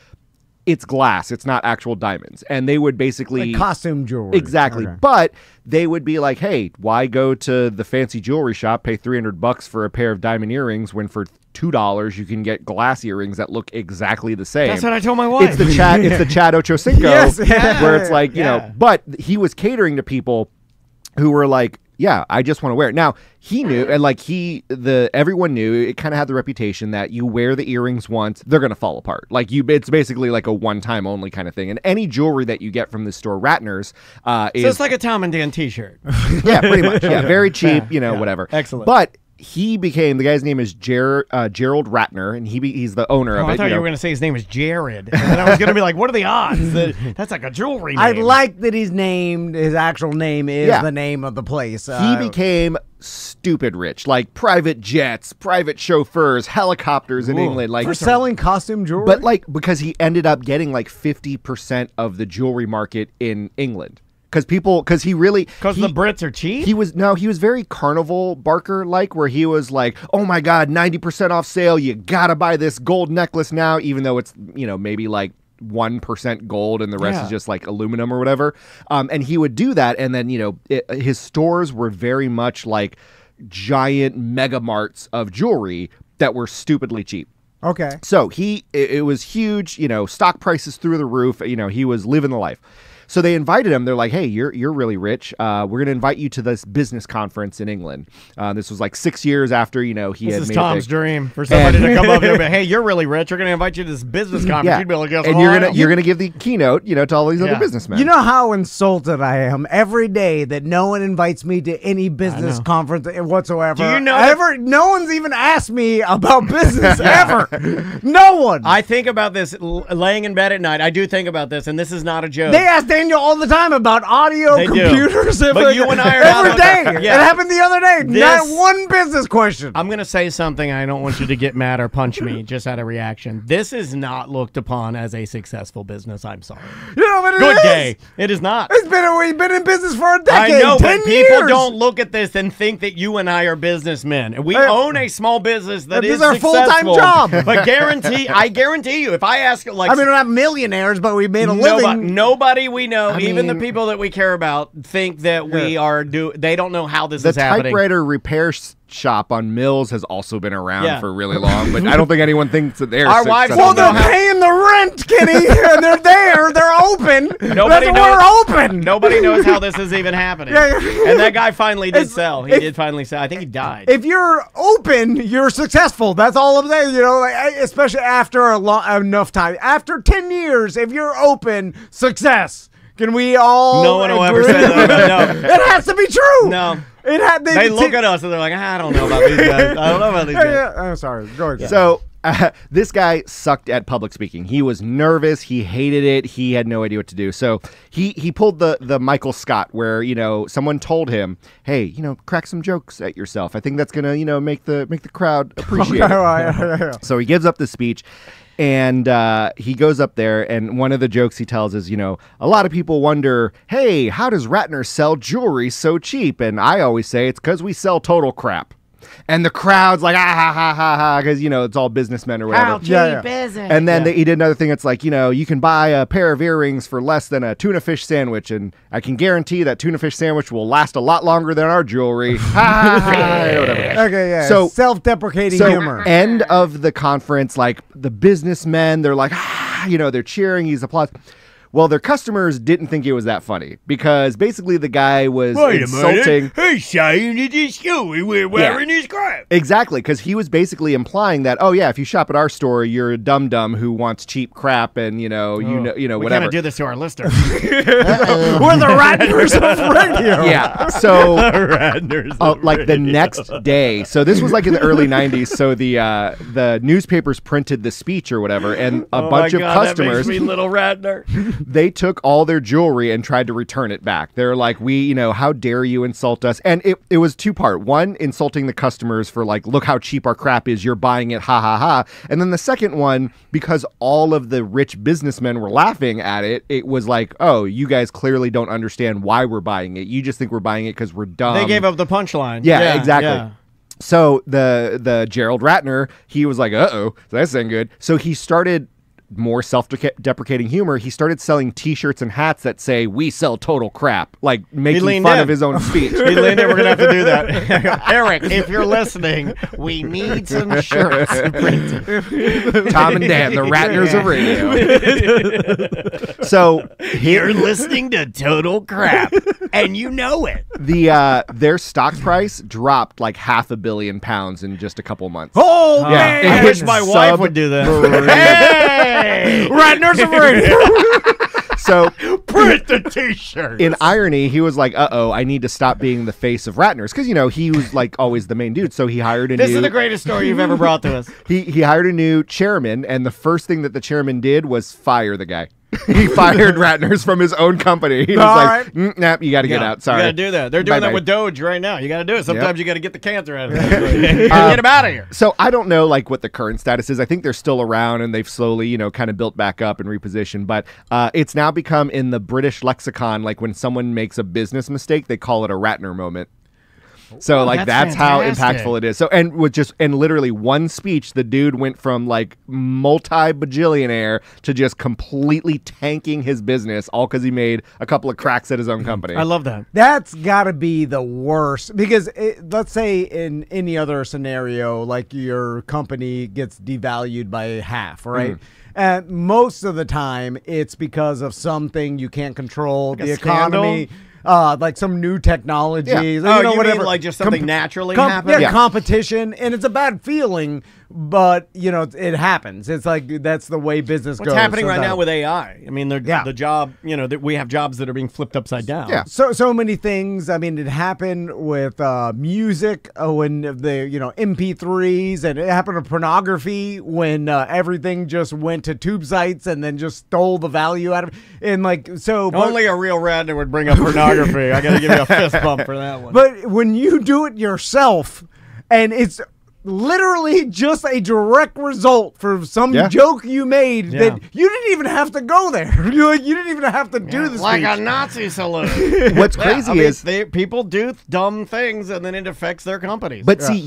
it's glass. It's not actual diamonds. And they would basically... Like costume jewelry. Exactly. Okay. But they would be like, hey, why go to the fancy jewelry shop, pay $300 for a pair of diamond earrings when for $2 you can get glass earrings that look exactly the same? That's what I told my wife. It's the Chad Ochocinco, Yes. where it's like, Yeah. but he was catering to people who were like, yeah, I just want to wear it. Now, he knew, and like everyone knew, it kind of had the reputation that you wear the earrings once, they're going to fall apart. Like it's basically like a one-time only kind of thing. And any jewelry that you get from the store Ratner's So is it's like a Tom and Dan t-shirt. yeah, pretty much. Yeah, very cheap, whatever. Excellent. But he became, the guy's name is Gerald Ratner, and he's the owner of it. I thought you were going to say his name was Jared. And then I was going to be like, what are the odds? That's like a jewelry name. I like that he's named, his actual name is the name of the place. He became stupid rich, like private jets, private chauffeurs, helicopters in England. Like for selling costume jewelry? But like, because he ended up getting like 50% of the jewelry market in England. Because the Brits are cheap. He was very Carnival Barker like, where he was like, oh my god, 90% off sale. You gotta buy this gold necklace now, even though it's maybe like 1% gold and the rest is just like aluminum or whatever. And he would do that, and then his stores were very much like giant mega marts of jewelry that were stupidly cheap. Okay. So it was huge. Stock prices through the roof. He was living the life. So they invited him. They're like, hey, you're really rich. We're going to invite you to this business conference in England. This was like 6 years after, he had made This is Tom's dream for somebody to come up here and be, hey, you're really rich. We're going to invite you to this business conference. You'd be like, and you're going to give the keynote, to all these other businessmen. You know how insulted I am every day that no one invites me to any business conference whatsoever. Do you know no one's even asked me about business ever. No one. I think about this laying in bed at night. I do think about this, and this is not a joke. They ask Daniel all the time about audio, computers. But you and I are every day. It happened the other day. Not one business question. I'm going to say something. I don't want you to get mad or punch me just out of reaction. This is not looked upon as a successful business. I'm sorry. But Good day. It is not. We've been in business for a decade. I know, 10 but years. people don't look at this and think that you and I are businessmen. And we own a small business that is our full-time job. But I guarantee you, if I ask, like, we're not millionaires, but we made a living. Nobody we know, even the people that we care about, think that we are they don't know how this is happening. The typewriter repair shop on Mills has also been around for really long, but I don't think anyone thinks that they're our wives. Well, they're paying the rent, Kenny, and they're there. They're open. We're open. Nobody knows how this is even happening. And that guy finally did sell. He did finally sell. I think he died. If you're open, you're successful. That's all I'm saying. Especially after enough time. After 10 years, if you're open, success. Can we all? No one will ever say that. No. It has to be true. No. They look at us and they're like, I don't know about these guys. I don't know about these guys. Yeah. I'm sorry. Go ahead. So this guy sucked at public speaking. He was nervous. He hated it. He had no idea what to do. So he pulled the Michael Scott, where someone told him, hey, crack some jokes at yourself. I think that's gonna make the crowd appreciate it. So he gives up the speech. And he goes up there, and one of the jokes he tells is, a lot of people wonder, hey, how does Ratner sell jewelry so cheap? And I always say it's because we sell total crap. And the crowd's like, because, it's all businessmen or whatever. How cheap is it? And then he did another thing. It's like, you can buy a pair of earrings for less than a tuna fish sandwich. And I can guarantee that tuna fish sandwich will last a lot longer than our jewelry. Okay, yeah. So self-deprecating humor. End of the conference, like the businessmen, they're like, they're cheering. He's applauding. Well, their customers didn't think it was that funny, because basically the guy was insulting. He's saying it is jewelry we're wearing his crap. Exactly, because he was basically implying that, if you shop at our store, you're a dum-dum who wants cheap crap, and we whatever. We're gonna do this to our listeners. We're the Ratners of radio. Yeah. So like the next day. So this was like in the early '90s. So the newspapers printed the speech or whatever, and a bunch of customers. That makes me little Ratner. They took all their jewelry and tried to return it back. They're like, how dare you insult us? And it was two-part. One, insulting the customers for like, look how cheap our crap is. You're buying it, ha, ha, ha. And then the second one, because all of the rich businessmen were laughing at it, it was like, oh, you guys clearly don't understand why we're buying it. You just think we're buying it because we're dumb. They gave up the punchline. Yeah, exactly. Yeah. So the Gerald Ratner, he was like, so that's ain't good. So he started more self-deprecating humor. He started selling T-shirts and hats that say, we sell total crap, like making fun of his own speech. He leaned in. We're going to have to do that. Eric, if you're listening, we need some shirts printed. Tom and Dan, the Ratners of radio. So you're listening to Total Crap, and you know it. Their stock price dropped like £500 million in just a couple months. Oh, man. I wish my wife would do that. Hey! Ratners of radio. So Print the T-shirt. in irony, he was like, "Uh-oh, I need to stop being the face of Ratner's," because he was like always the main dude. So he hired a This new. is the greatest story you've ever brought to us. He hired a new chairman, and the first thing that the chairman did was fire the guy. He fired Ratner's from his own company. He was like, "Nah, you got to get out. Sorry, You got to do that. They're doing Bye-bye. that with Doge right now. You got to do it. Sometimes you got to get the cancer out of it. Get him out of here. So I don't know like what the current status is. I think they're still around and they've slowly, kind of built back up and repositioned. But it's now become in the British lexicon, like when someone makes a business mistake, they call it a Ratner moment. So that's how fantastic. impactful it is. So and literally one speech, the dude went from like multi-bajillionaire to just completely tanking his business, all because he made a couple of cracks at his own company. I love that. That's got to be the worst because let's say in any other scenario, like your company gets devalued by half, right? And most of the time, it's because of something you can't control, the economy. Like some new technology, Yeah. whatever. Mean like just something naturally happens? Yeah, competition, and it's a bad feeling, but it happens. It's like that's the way business goes. What's happening So right that- now with AI? I mean, the job, that we have jobs that are being flipped upside down. Yeah. So many things. I mean, it happened with music when the MP3s, and it happened with pornography when everything just went to tube sites and then just stole the value out of it. And Only a real Radner would bring up pornography. I got to give you a fist bump for that one. But when you do it yourself, and it's literally just a direct result for some joke you made that you didn't even have to go there. You didn't even have to do the like speech. a Nazi salute. What's crazy is people do dumb things and then it affects their companies. But see,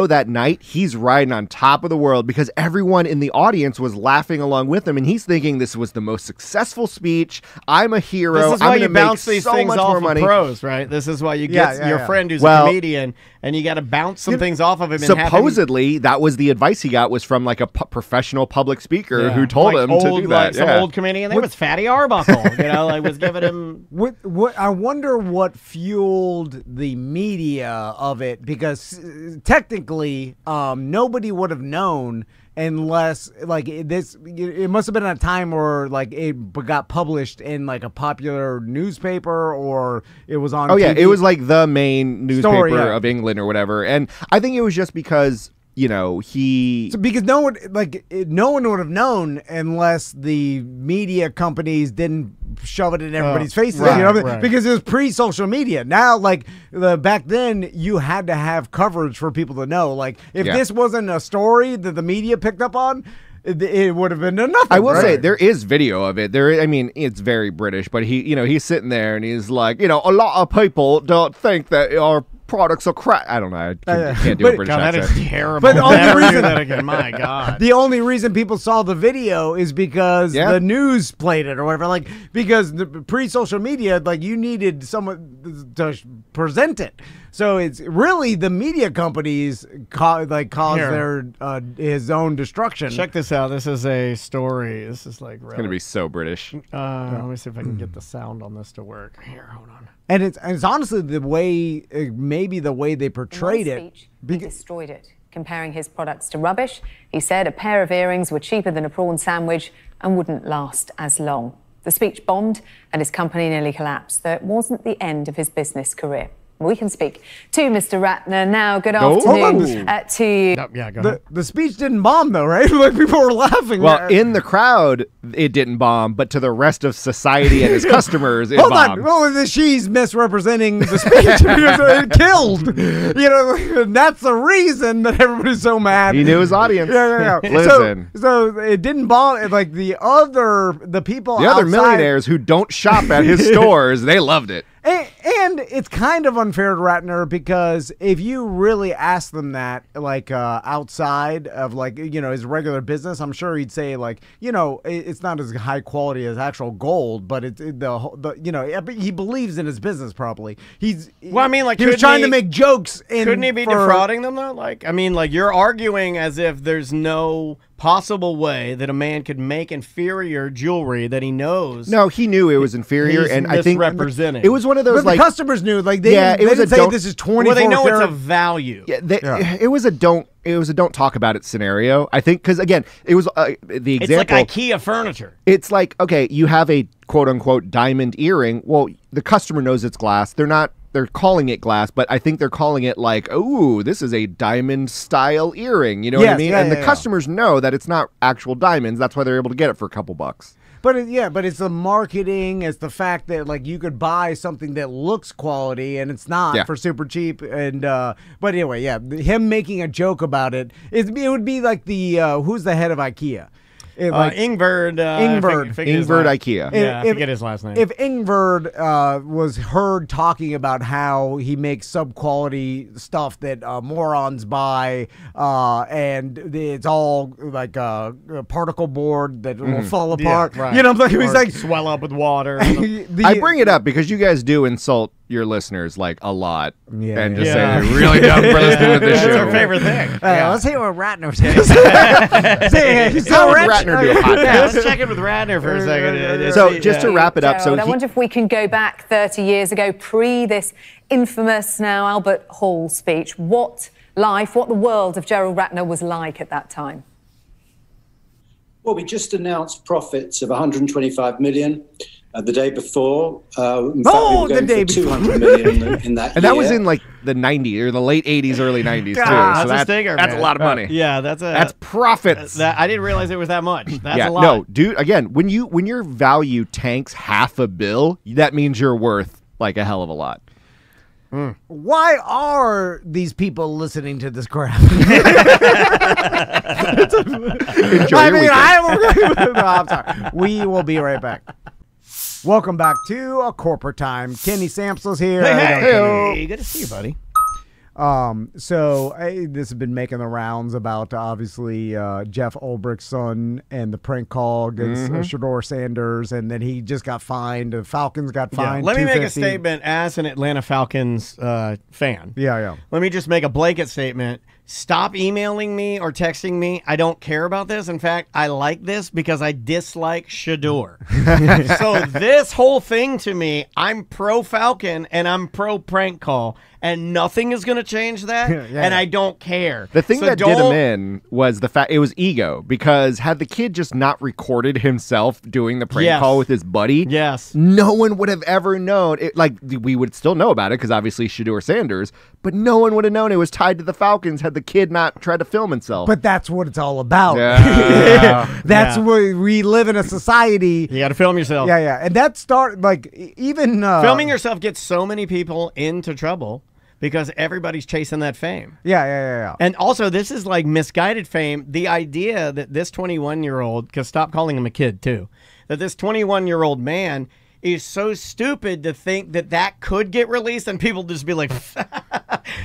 that night he's riding on top of the world because everyone in the audience was laughing along with him, and he's thinking this was the most successful speech. I'm a hero. This is why I'm you gonna make bounce these so things much off more of money. pros, right? This is why you get your friend who's a comedian, and you got to bounce some things off of him. Supposedly, that was the advice he got was from like a professional public speaker who told him to do that. Some old comedian. There was Fatty Arbuckle. Was giving him. What I wonder what fueled the media of it, because technically nobody would have known unless it must have been a time where it got published in like a popular newspaper or it was on TV. It was like the main newspaper Story, of England or whatever. And I think it was just because because no one would have known unless the media companies didn't shove it in everybody's faces, because it was pre-social media. Now, back then, you had to have coverage for people to know. Like, if this wasn't a story that the media picked up on, it would have been nothing. I will say there is video of it. It's very British, but he's sitting there and he's like, a lot of people don't think that our products are crap. I don't know. I can't do a British accent. That is terrible. But the only reason that again, my God. The only reason people saw the video is because the news played it or whatever. Because the pre-social media, you needed someone to present it. So it's really the media companies caused his own destruction. Check this out. This is a story. This is it's gonna be so British. Let me see if I can get the sound on this to work. Here, hold on. And it's honestly the way they portrayed it. He destroyed it, comparing his products to rubbish. He said a pair of earrings were cheaper than a prawn sandwich and wouldn't last as long. The speech bombed and his company nearly collapsed, though it wasn't the end of his business career. We can speak to Mr. Ratner now. Good afternoon to you. Yeah, go ahead. The speech didn't bomb, though, right? People were laughing. Well, in the crowd, it didn't bomb, but to the rest of society and his customers, it bombed. Hold on. Well, she's misrepresenting the speech because it killed. And that's the reason that everybody's so mad. He knew his audience. Yeah. Listen. So it didn't bomb. The people the other outside, millionaires who don't shop at his stores, they loved it. And it's kind of unfair to Ratner because if you really ask them that, outside of his regular business, I'm sure he'd say it's not as high quality as actual gold, but he believes in his business probably. He was trying to make jokes. Couldn't he be defrauding them though? You're arguing as if there's no possible way that a man could make inferior jewelry that he knows. No, he knew it was inferior, He's and I think misrepresenting. it was one of those But like the customers knew, like they Yeah, didn't, it was they a didn't say don't- this is 24 well, they know karat. it's a value. It was a don't talk about it scenario. I think because again, it was the It's example. like IKEA furniture. It's like, okay, you have a quote unquote diamond earring. Well, the customer knows it's glass. They're calling it glass, but I think they're calling it like, oh, this is a diamond style earring. You know what I Yes, mean? yeah, And yeah, the yeah. customers know that it's not actual diamonds. That's why they're able to get it for a couple bucks. But but it's the marketing, it's the fact that like you could buy something that looks quality and it's not Yeah. for super cheap. And but anyway, yeah, him making a joke about it would be like the who's the head of IKEA? Ingvard. Ingvard. Ingvard IKEA. Yeah, I forget his last name. If Ingvard was heard talking about how he makes sub-quality stuff that morons buy, and it's all like a particle board that will fall apart, right. you know, I'm like, he's Or like, swell up with water. I bring it up because you guys do insult your listeners like a lot, Yeah, and just yeah. say they're really dumb for listening to this That's show. our favorite thing. let's hear what Ratner says. He's How so would rich. Ratner do a Yeah, podcast? let's check in with Radner for a second. So just to wrap it up, Gerald, I wonder if we can go back 30 years ago, pre this infamous now Albert Hall speech. What the world of Gerald Ratner was like at that time? Well, we just announced profits of 125 million the day before. In fact, we were the going day for 200 million in that And year. that was in like the 90s or the late 80s, early 90s too. That's So a stinger, that's man. a lot of money. Yeah, that's profits. I didn't realize it was that much. That's yeah, a lot. no, dude. Again, when your value tanks half a bill, that means you're worth like a hell of a lot. Why are these people listening to this crap? Enjoy I your mean, weekend. no, I'm sorry. We will be right back. Welcome back to A Corporate Time. Kenny Samsel's here. Hey, good to see you, buddy. So this has been making the rounds about obviously Jeff Ulbricht's son and the prank call against Shedeur Sanders, and then he just got fined. The Falcons got fined. Let me make a $250. statement as an Atlanta Falcons fan. Yeah. Let me just make a blanket statement. Stop emailing me or texting me. I don't care about this. In fact, I like this because I dislike Shedeur. So this whole thing to me, I'm pro Falcon and I'm pro prank call, and nothing is going to change that. And I don't care. The thing So that did him don't- in was the fact it was ego, because had the kid just not recorded himself doing the prank Yes. call with his buddy, Yes. no one would have ever known. Like we would still know about it because obviously Shedeur Sanders, but no one would have known it was tied to the Falcons had the kid not tried to film himself. But that's what it's all about. Yeah. That's Yeah. where we live in a society. You got to film yourself. Yeah. And that start like even Filming yourself gets so many people into trouble because everybody's chasing that fame. Yeah. And also, this is like misguided fame. The idea that this 21-year-old, because stop calling him a kid too, that this 21-year-old man is so stupid to think that that could get released and people just be like,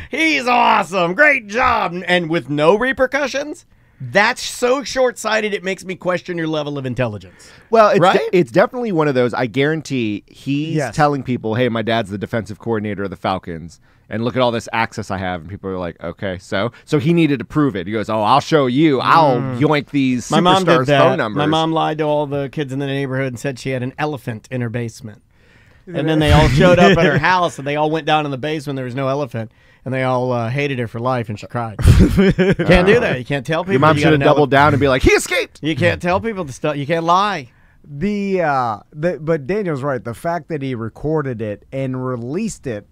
he's awesome, great job, and with no repercussions. That's so short-sighted, it makes me question your level of intelligence. Well, it's, Right? it's definitely one of those. I guarantee he's Yes. telling people, hey, my dad's the defensive coordinator of the Falcons, and look at all this access I have. And people are like, okay, so he needed to prove it. He goes, oh, I'll show you. I'll yoink these My mom did superstars' that. phone numbers. My mom lied to all the kids in the neighborhood and said she had an elephant in her basement. And then they all showed up at her house, and they all went down in the basement. There was no elephant, and they all hated her for life, and she cried. Can't do that. You can't tell people. Your mom you should gotta have know doubled down and be like, he escaped. You can't tell people the stuff. You can't lie. But Daniel's right. The fact that he recorded it and released it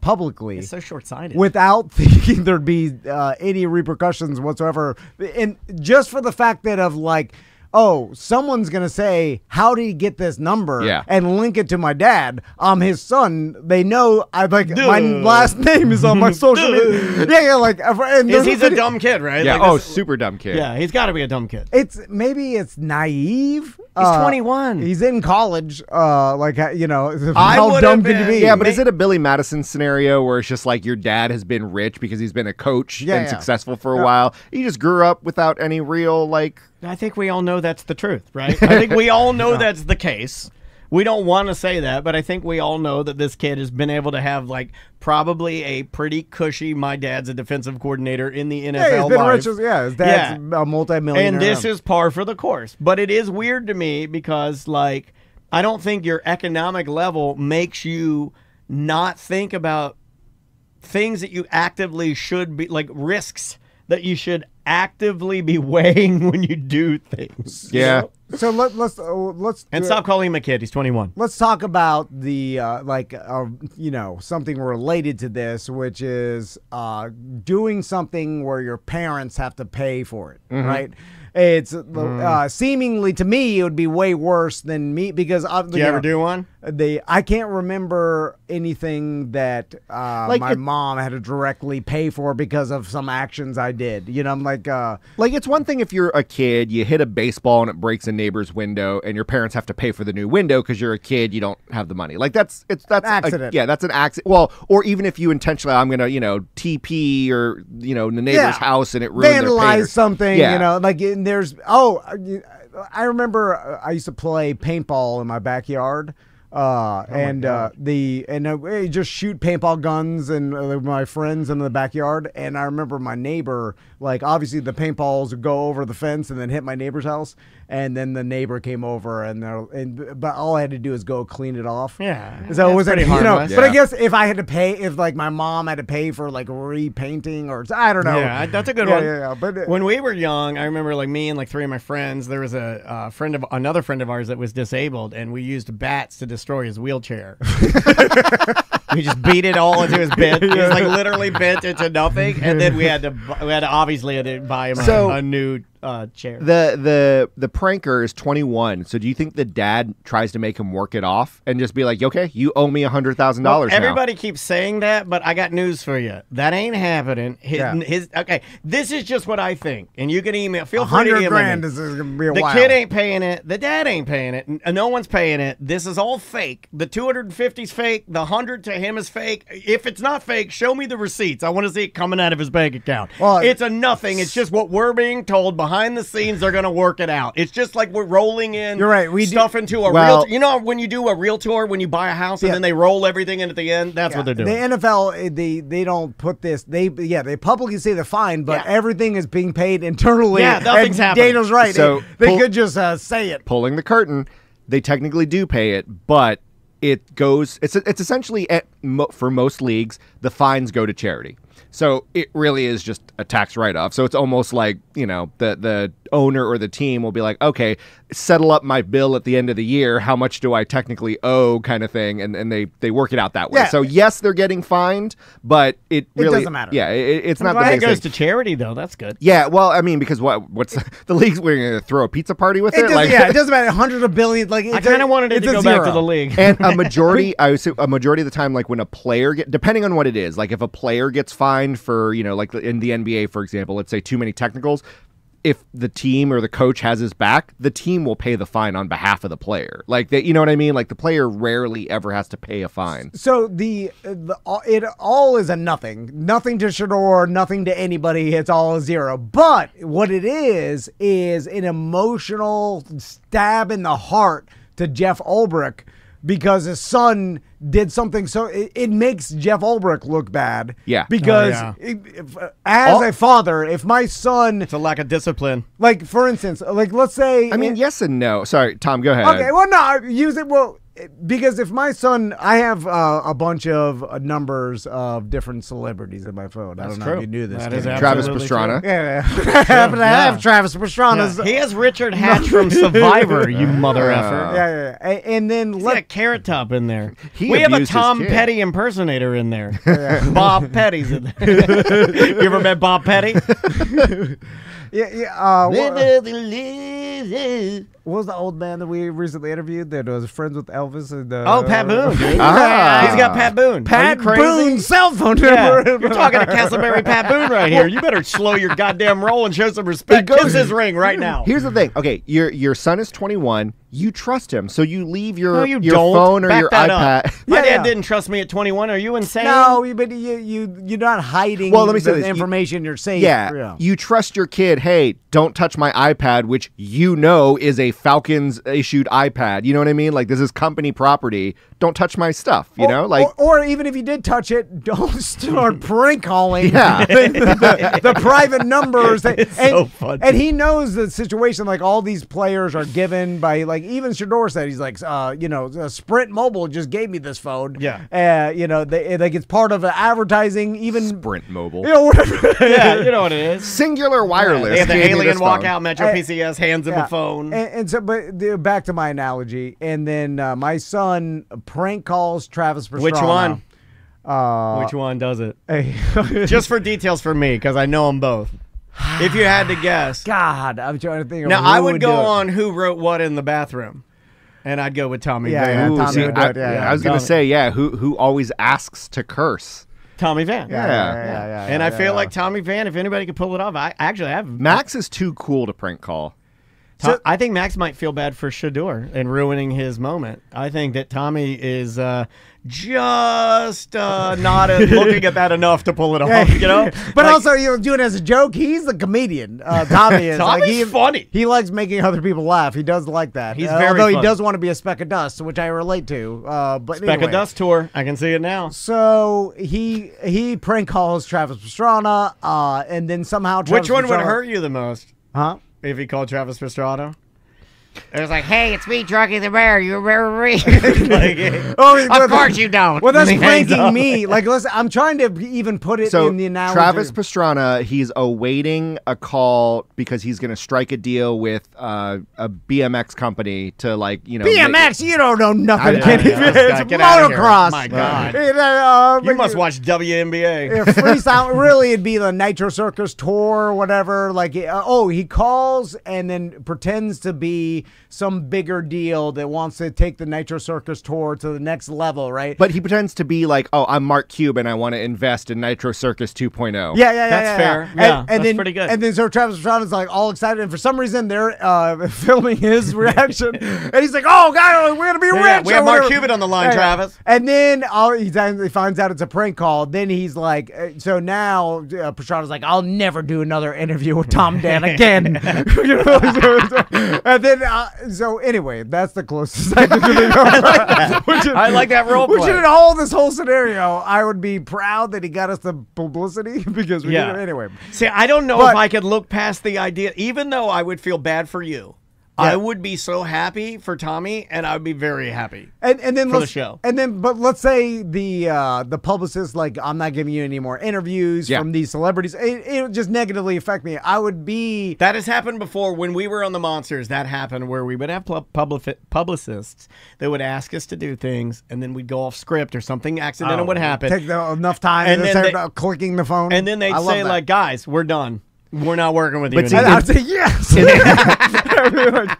publicly It's so short-sighted. without thinking there'd be any repercussions whatsoever, and just for the fact that of like, oh, someone's gonna say, how did he get this number? Yeah. And link it to my dad. I'm his son. They know I like my last name is on my social media. Yeah, like, and He's a dumb kid, right? Yeah, Like this- super dumb kid. Yeah, he's got to be a dumb kid. Maybe it's naive. He's 21. He's in college. Like, you know, I how would've dumb can you been- be? Yeah, but is it a Billy Madison scenario where it's just like your dad has been rich because he's been a coach Yeah, and yeah. successful for a while? He just grew up without any real, like... I think we all know that's the truth, right? I think we all know that's the case. we don't want to say that, but I think we all know that this kid has been able to have like probably a pretty cushy. My dad's a defensive coordinator in the NFL. Yeah, he's been life. rich. His dad's a multi-millionaire. And this is par for the course. But it is weird to me because, like, I don't think your economic level makes you not think about things that you actively should be, like risks that you should actively be weighing when you do things. Yeah. So let's And stop calling him a kid. He's 21. Let's talk about the something related to this, which is doing something where your parents have to pay for it, right? It's seemingly to me it would be way worse than me because Did you ever do one? I can't remember anything that my mom had to directly pay for because of some actions I did. You know, I'm like it's one thing if you're a kid, you hit a baseball and it breaks a neighbor's window, and your parents have to pay for the new window because you're a kid, you don't have the money. Like that's accident. That's an accident. Well, or even if you intentionally, I'm gonna TP or in the neighbor's house and it ruined vandalize their something. Yeah. You know, like there's I remember I used to play paintball in my backyard. We just shoot paintball guns and my friends in the backyard. And I remember my neighbor, like obviously the paintballs would go over the fence and then hit my neighbor's house. And then the neighbor came over but all I had to do is go clean it off. Yeah. So it was pretty harmless. But I guess if I had to pay, if like my mom had to pay for like repainting or I don't know. Yeah, that's a good one. Yeah. But when we were young, I remember like me and like three of my friends, there was another friend of ours that was disabled, and we used bats to destroy his wheelchair. We just beat it all into his bent. He was like literally bent into nothing, and then we had to obviously buy him a new chair. The pranker is 21. So do you think the dad tries to make him work it off and just be like, okay, you owe me $100,000 now? Everybody keeps saying that, but I got news for you. That ain't happening. Okay, this is just what I think, and you can email. Feel free to email $100,000 me. is gonna be a The while. kid ain't paying it. The dad ain't paying it. No one's paying it. This is all fake. The 250 is fake. The 100 to him is fake. If it's not fake, show me the receipts. I want to see it coming out of his bank account. Well, it's a nothing. It's just what we're being told behind the scenes. They're going to work it out. It's just like we're rolling in You're right. We stuff into a real. You know when you do a realtor, when you buy a house and then they roll everything in at the end. That's what they're doing. The NFL, they don't put this. They publicly say they're fine, but everything is being paid internally. Yeah, nothing's happening. Daniel's right. So they could just say it. Pulling the curtain, they technically do pay it, but it goes. It's essentially for most leagues, the fines go to charity. So it really is just a tax write-off. So it's almost like, the owner or the team will be like, okay, settle up my bill at the end of the year. How much do I technically owe kind of thing? And they work it out that way. Yeah. So yes, they're getting fined, but it really doesn't matter. Yeah, it's not the It biggest goes thing. to charity, though. That's good. Yeah, well, I mean, because what's the league's we're going to throw a pizza party with it? It doesn't matter. Hundreds of billions. Like I kind of wanted it to go back to the league. And a majority of the time, like when a player depending on what it is, like if a player gets fined for, like in the NBA, for example, let's say too many technicals, if the team or the coach has his back, the team will pay the fine on behalf of the player. Like you know what I mean? Like the player rarely ever has to pay a fine. So it all is a nothing to Shador, nothing to anybody. It's all a zero. But what it is an emotional stab in the heart to Jeff Ulbrich because his son did something. So it makes Jeff Ulbrich look bad. Yeah. Because as a father, if my son, It's a lack of discipline. like for instance, like let's say, I mean, yes and no. Sorry, Tom, go ahead. okay, well, no, use it. Well, because if my son, I have a bunch of numbers of different celebrities in my phone. I don't know if you knew this. That is Tim. Travis absolutely Pastrana. true. Yeah, I happen to have Travis Pastrana's. He has Richard Hatch from Survivor, you mother effer. Yeah. And then He's got a Carrot Top in there. He We have a abused his Tom kid. Petty impersonator in there. Bob Petty's in there. You ever met Bob Petty? What was the old man that we recently interviewed that was friends with Elvis? And, Oh, Pat Boone. Dude. Ah. He's got Pat Boone. Pat Are you crazy? Boone's cell phone Yeah, number. you're talking to Castleberry Pat Boone right here. You better slow your goddamn roll and show some respect. It goes- Kiss his ring right now. Here's the thing. Okay, your son is 21. you trust him, so you leave your No, you your don't. phone or Back your that iPad. up. My Yeah, dad yeah. didn't trust me at 21. Are you insane? No, but you're not hiding Well, let me say the this. information. You're safe. Yeah, you trust your kid. Hey, don't touch my iPad, which you know is a Falcons issued iPad. You know what I mean? Like, this is company property. Don't touch my stuff. You know, like, or even if you did touch it, don't start prank calling. Yeah. the private numbers. so funny. And he knows the situation. Like all these players are given by, like even Shador said, he's like, Sprint Mobile just gave me this phone. Yeah. Like it's part of advertising. Even Sprint Mobile. Whatever. Yeah, you know what it is. Singular Wireless. They have the gave me alien this phone. walkout. Metro PCS hands him a phone. And so, but back to my analogy. And then my son prank calls Travis Pastrana. Which one? Which one does it? Just for details for me, because I know them both. If you had to guess. God, I'm trying to think of Now, who I would go do it. on who wrote what in the bathroom. And I'd go with Tommy Yeah, Van. yeah, Tommy See, would do it, yeah. I was gonna say, who always asks to curse? Tommy Van. Yeah. And I feel like Tommy Van, if anybody could pull it off, I actually have. Max is too cool to prank call. I think Max might feel bad for Shador and ruining his moment. I think that Tommy is just not looking at that enough to pull it off, you know? But also, do it as a joke. He's the comedian. Tommy is. Tommy's funny. He likes making other people laugh. He does like that. He's very although funny. he does want to be a speck of dust, which I relate to. But Speck anyway. of Dust tour. I can see it now. So he prank calls Travis Pastrana, and then somehow Travis Which one would Pastrana- hurt you the most? Huh? If he called Travis Pastrana? It was like, hey, it's me, Druggy the Bear. You remember me? Of course you don't. Well, that's And he hangs pranking up. me. Like, listen, I'm trying to even put it So in the analogy. Travis Pastrana, he's awaiting a call because he's going to strike a deal with a BMX company to BMX, you don't know nothing, I- kid. I- It's Get outta here. motocross. My God. You You must watch WNBA. freestyle. Really, it'd be the Nitro Circus tour or whatever. Like, he calls and then pretends to be some bigger deal that wants to take the Nitro Circus tour to the next level, right? But he pretends to be like, oh, I'm Mark Cuban. I want to invest in Nitro Circus 2.0. Yeah. That's fair. Yeah, And that's then, pretty good. And then so Travis Pastrana's like all excited, and for some reason they're filming his reaction, and he's like, "Oh God, we're gonna be rich." Yeah, we have or Mark whatever. Cuban on the line, Travis. And then he finds out it's a prank call. Then he's like, so now Pastrana's like, "I'll never do another interview with Tom Dan again." And then so anyway, that's the closest I can think of. I like that role Which play. in all this whole scenario, I would be proud that he got us the publicity because we did it anyway. See, I don't know But- if I could look past the idea, even though I would feel bad for you. I would be so happy for Tommy, and I would be very happy. And then for the let's- show. And then, but let's say the publicist, like, I'm not giving you any more interviews from these celebrities. It would just negatively affect me. I would be. That has happened before when we were on the Monsters. That happened where we would have publicists that would ask us to do things, and then we'd go off script or something accidental would happen. Take enough time And and then start clicking the phone. And then they'd I love say, that. like, guys, we're done. We're not working with you But see, anymore. I'd say yes.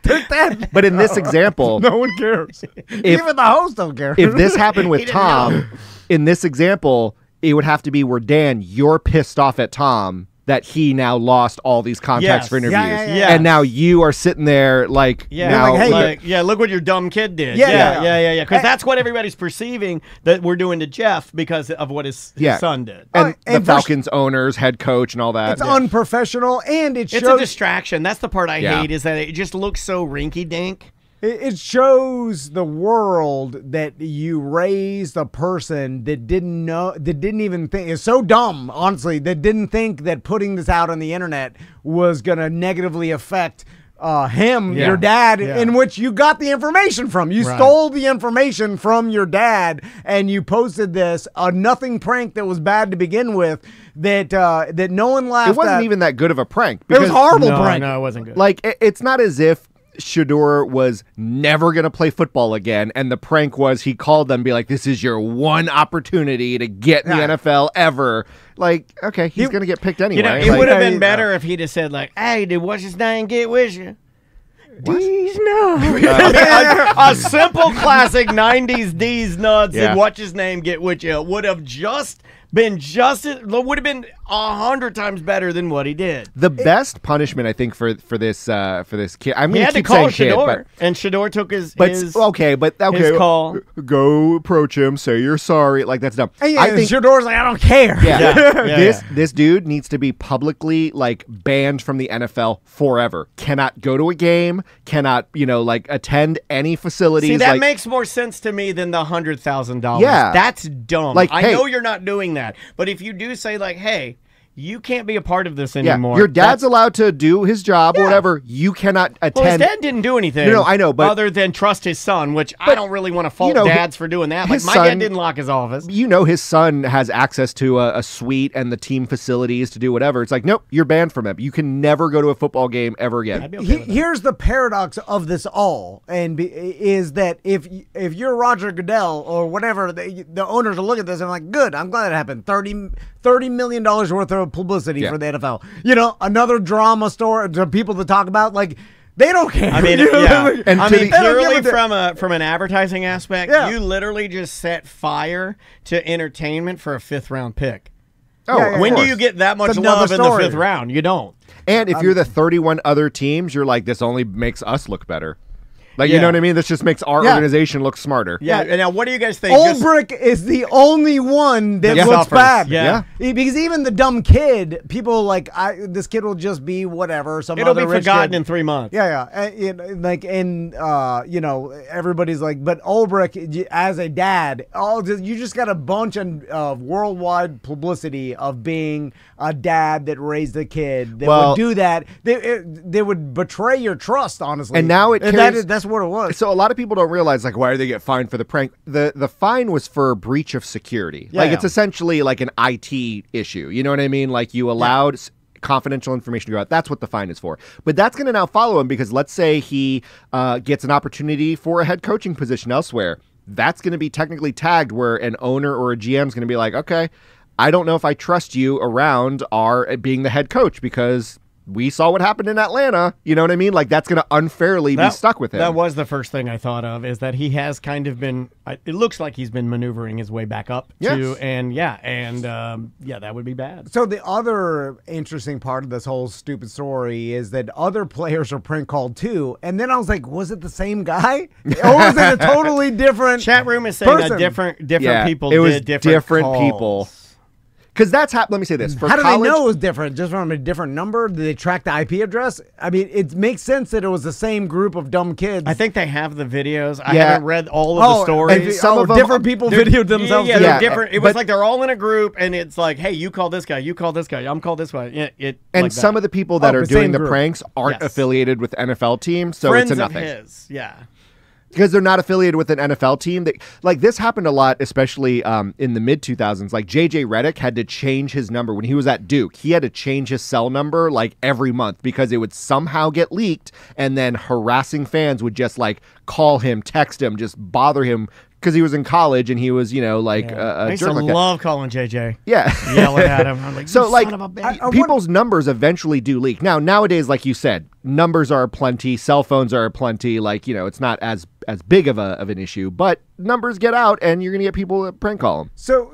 Take that. But in this example, No one cares. Even the host don't care. if this happened with Tom, in this example, it would have to be where, Dan, you're pissed off at Tom that he now lost all these contacts Yes. for interviews. Yeah. And now you are sitting there like, now, like, hey, look what your dumb kid did. Yeah. Because that's what everybody's perceiving that we're doing to Jeff because of what his son did. And and the Falcons owners, head coach, and all that. it's unprofessional, and it It's shows. a distraction. That's the part I Yeah. hate is that it just looks so rinky-dink. It shows the world that you raised a person that didn't know, that didn't even think. It's so dumb, honestly, that didn't think that putting this out on the internet was going to negatively affect him, your dad, in which you got the information from. You stole the information from your dad, and you posted this, a nothing prank that was bad to begin with, that no one laughed It wasn't at. even that good of a prank. It was a horrible prank. No, it wasn't good. Like, it's not as if Shador was never going to play football again, and the prank was he called them and be like, this is your one opportunity to get in the NFL ever. Like, okay, he's going to get picked anyway. You know, it Like, would have been better if he'd have said, like, hey, did what's his name get with you? These nuts. A simple classic 90s D's nuts Yeah. and what's his name get with you would have just been would have been 100 times better than what he did. The best punishment, I think, for this kid. I'm He going had to keep call saying Shador, kid, and Shador took his his call. Go approach him, say you're sorry. Like that's dumb. Yeah, I think Shador's like, I don't care. This dude needs to be publicly like banned from the NFL forever. Cannot go to a game. Cannot like attend any facilities. See, that like, makes more sense to me than the $100,000. Yeah. That's dumb. Like, I hey- know you're not doing that, but if you do say like, hey, you can't be a part of this anymore. Your dad's allowed to do his job or whatever. You cannot attend. Well, his dad didn't do anything. No, I know, but other than trust his son, which I don't really want to fault dads for doing that. Like his my son- dad didn't lock his office. His son has access to a suite and the team facilities to do whatever. It's like, nope, you're banned from it. You can never go to a football game ever again. I'd be okay with that. Here's the paradox of this all, is that if you're Roger Goodell or whatever, the owners will look at this and like, good, I'm glad it happened. $30 million worth of publicity for the NFL. Another drama story to people to talk about. Like, they don't care. I mean, yeah. And They don't purely give from an advertising aspect, you literally just set fire to entertainment for a 5th round pick. When do you get that much love in the 5th round? You don't. And if you're the 31 other teams, you're like, this only makes us look better. Like, you know what I mean? This just makes our organization look smarter. Yeah. And now, what do you guys think? Olbrich is the only one that looks suffers. bad. Yeah. Because even the dumb kid, people like, this kid will just be whatever. It'll be forgotten in 3 months. Yeah. Everybody's like, but Olbrich, as a dad, you just got a bunch of worldwide publicity of being a dad that raised a kid that would do that. They would betray your trust, honestly. And now that's what it was. So a lot of people don't realize, like, why do they get fined for the prank? The fine was for breach of security. It's essentially like an IT issue. You know what I mean? Like, you allowed confidential information to go out. That's what the fine is for. But that's going to now follow him because let's say he gets an opportunity for a head coaching position elsewhere. That's going to be technically tagged where an owner or a GM is going to be like, okay, I don't know if I trust you around being the head coach because we saw what happened in Atlanta. You know what I mean? Like, that's going to unfairly be stuck with him. That was the first thing I thought of, is that he has kind of been, it looks like he's been maneuvering his way back up. Yes. That would be bad. So the other interesting part of this whole stupid story is that other players are prank called too. And then I was like, was it the same guy? Or was it a totally different Chat room is saying person? that different people it was did different calls. people. Because that's let me say this. For How do college, they know it was different? Just from a different number? Did they track the IP address? I mean, it makes sense that it was the same group of dumb kids. I think they have the videos. I haven't read all of the and stories. some of them- different people videoed themselves. Yeah, too. they're different. It was like they're all in a group, and it's like, hey, you call this guy, you call this guy, I'm called this way. and like some that. of the people that are the doing same the group. pranks aren't Yes. affiliated with NFL teams, so friends it's a of nothing. his. Yeah. Because they're not affiliated with an NFL team. Like, this happened a lot, especially in the mid-2000s. Like, J.J. Redick had to change his number. When he was at Duke, he had to change his cell number, like, every month because it would somehow get leaked, and then harassing fans would just, like, call him, text him, just bother him because he was in college and he was, a I used jerk to like that. love calling JJ. Yeah. Yelling at him. I'm like, So, you like, son of a bitch. people's numbers eventually do leak. Now, nowadays, like you said, numbers are plenty, cell phones are plenty. Like, it's not as big of an issue, but numbers get out, and you're gonna get people that prank call them. So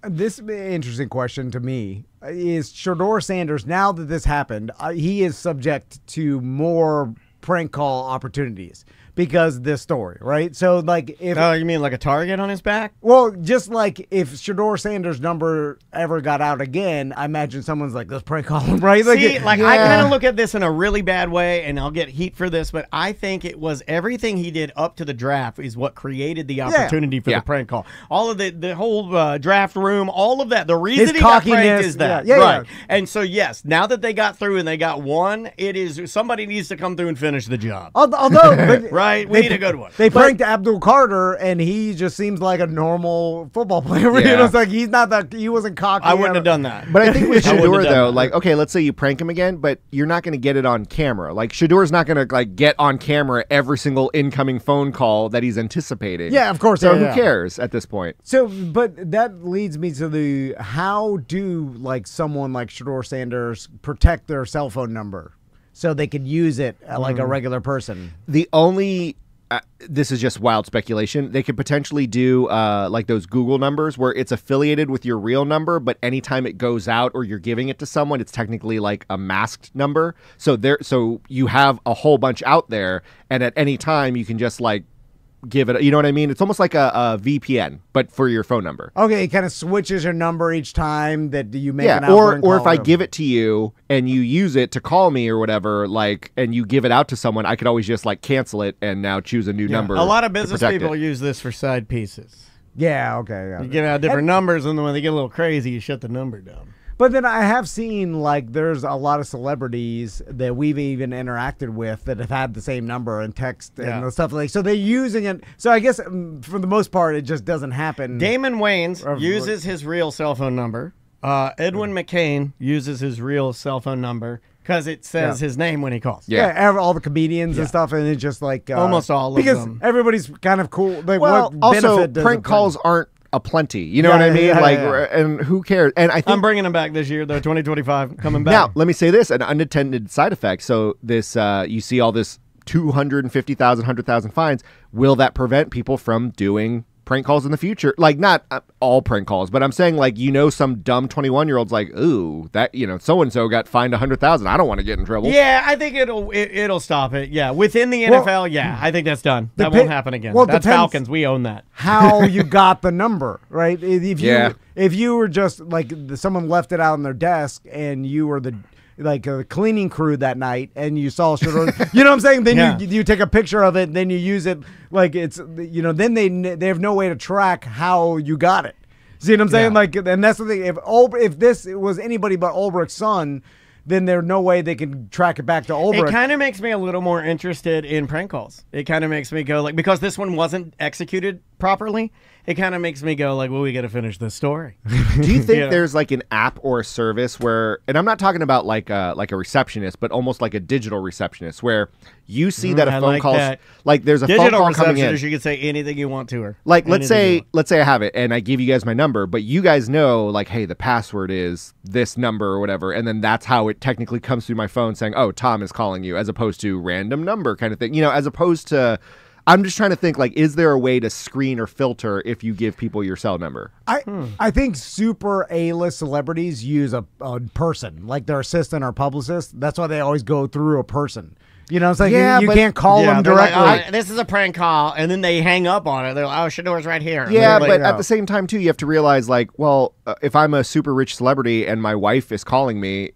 this interesting question to me is Shador Sanders, now that this happened, he is subject to more prank call opportunities because of this story, right? So, like, if you mean like a target on his back? well, just like if Shador Sanders' number ever got out again, I imagine someone's like, let's prank call him, right? See, I kind of look at this in a really bad way, and I'll get heat for this, but I think it was everything he did up to the draft is what created the opportunity for the prank call. All of the whole draft room, all of that. The reason His he got cockiness, pranked is that. yeah, right. yeah. And so, yes, now that they got through and they got one, it is somebody needs to come through and finish the job. Although, but Right? We need a good one. They pranked Abdul Carter, and he just seems like a normal football player. Yeah. It's like he wasn't cocky. I wouldn't have done that. But I think with I wouldn't Shador, have done though, that. like, okay, let's say you prank him again, but you're not going to get it on camera. Like, Shador's not going to, like, get on camera every single incoming phone call that he's anticipating. Yeah, of course. So yeah. who cares at this point? So, but that leads me to how do, like, someone like Shador Sanders protect their cell phone number so they could use it like a regular person? The only this is just wild speculation. They could potentially do like those Google numbers where it's affiliated with your real number, but anytime it goes out or you're giving it to someone, it's technically like a masked number. So you have a whole bunch out there, and at any time you can just like give it. You know what I mean? It's almost like a VPN, but for your phone number. Okay, it kind of switches your number each time that you make an or outgoing call if I give it to you and you use it to call me or whatever, like, and you give it out to someone, I could always just like cancel it and now choose a new number. A lot of business protect people it. use this for side pieces. Yeah, okay. Yeah. You give out different numbers, and then when they get a little crazy, you shut the number down. But then I have seen, like, there's a lot of celebrities that we've even interacted with that have had the same number and text and stuff like. So they're using it. So I guess for the most part, it just doesn't happen. Damon Wayans uses his real cell phone number. Edwin McCain uses his real cell phone number because it says his name when he calls. Yeah, all the comedians and stuff, and it's just like almost all of because them. Everybody's kind of cool. Like, Well, what also benefit does prank a calls aren't aplenty. You know what I mean? And who cares? And I think I'm bringing them back this year, though. 2025 coming back. now. Let me say this: an unintended side effect. So this, you see all this 250,000, 100,000 fines. Will that prevent people from doing prank calls in the future? Like, not all prank calls, but I'm saying, like, some dumb 21-year-old's like, ooh, that, so-and-so got fined 100,000. I don't want to get in trouble. Yeah, I think it'll stop it. Yeah, within the NFL, I think that's done. That won't happen again. Well, that's Falcons. We own that. How you got the number, right? If you were just like someone left it out on their desk and you were the a cleaning crew that night and you saw you know what I'm saying, then you take a picture of it and then you use it like it's then they have no way to track how you got it. See what I'm saying? Like, and that's the thing, if this was anybody but Ulbricht's son, then there's no way they can track it back to Ulbricht. It kind of makes me a little more interested in prank calls. It kind of makes me go like, because this one wasn't executed properly, it kind of makes me go like, well, we got to finish this story. Do you think there's like an app or a service where, and I'm not talking about like a receptionist, but almost like a digital receptionist where you see that a phone call, like there's a phone call coming in. You can say anything you want to her. Like let's say I have it and I give you guys my number, but you guys know like, hey, the password is this number or whatever, and then that's how it technically comes through my phone saying, oh, Tom is calling you, as opposed to random number kind of thing. As opposed to. I'm just trying to think, like, is there a way to screen or filter if you give people your cell number? I think super A-list celebrities use a person, like their assistant or publicist. That's why they always go through a person. You know what I'm saying? You can't call them directly. Like, this is a prank call, and then they hang up on it. They're like, oh, Shador's right here. Yeah, but at the same time, too, you have to realize, like, well, if I'm a super rich celebrity and my wife is calling me,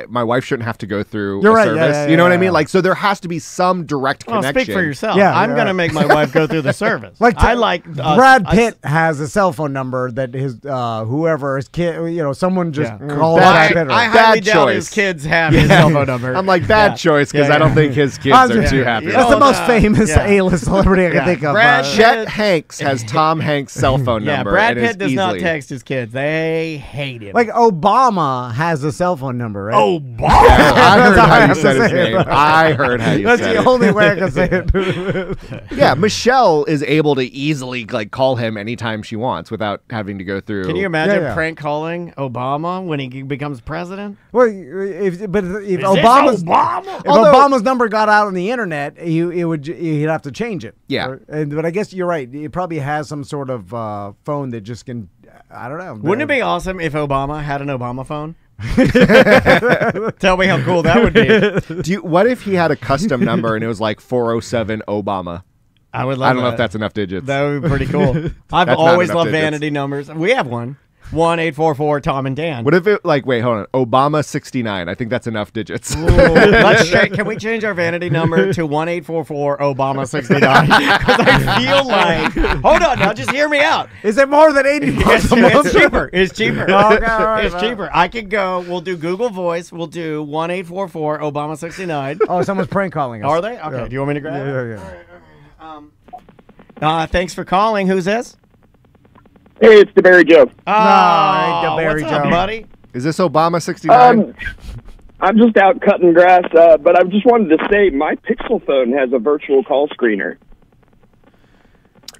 my wife shouldn't have to go through a service. You know what I mean? Like, so there has to be some direct connection. Speak for yourself. Yeah, I'm going to make my wife go through the service. Brad Pitt has a cell phone number that his whoever his kid, someone just called Brad Pitt. I highly doubt his kids have his cell phone number. I'm like, bad choice, because I don't think his kids are too happy. That's the most famous A-list celebrity I can think of. Chet Hanks has Tom Hanks' cell phone number. Brad Pitt does not text his kids. They hate him. Like Obama has a cell phone number, right? Obama. I heard how you said his name. I heard how you said it. That's the only way I can say it. Yeah, Michelle is able to easily like call him anytime she wants without having to go through. Can you imagine prank calling Obama when he becomes president? Well, if Obama's number got out on the internet, he'd have to change it. Yeah, but I guess you're right. It probably has some sort of phone that just can. I don't know. Wouldn't it be awesome if Obama had an Obama phone? Tell me how cool that would be. What if he had a custom number and it was like 407 Obama? I would love I don't know if that's enough digits. That would be pretty cool. I've always loved vanity numbers. We have one. 1-844 Tom and Dan. What if it wait, hold on. Obama 69. I think that's enough digits. Can we change our vanity number to 1-844 Obama 69? Because I feel like, hold on now, just hear me out. Is it more than $80 a month? It's cheaper. It's cheaper. Okay, it's cheaper. I could go. We'll do Google Voice. We'll do 1-844 Obama 69. Oh, someone's prank calling us. Are they? Okay. Yeah. Do you want me to grab it? Yeah. Thanks for calling. Who's this? Hey, it's DeBerry Joe. What's up, buddy? Is this Obama 69? I'm just out cutting grass, but I just wanted to say my Pixel phone has a virtual call screener.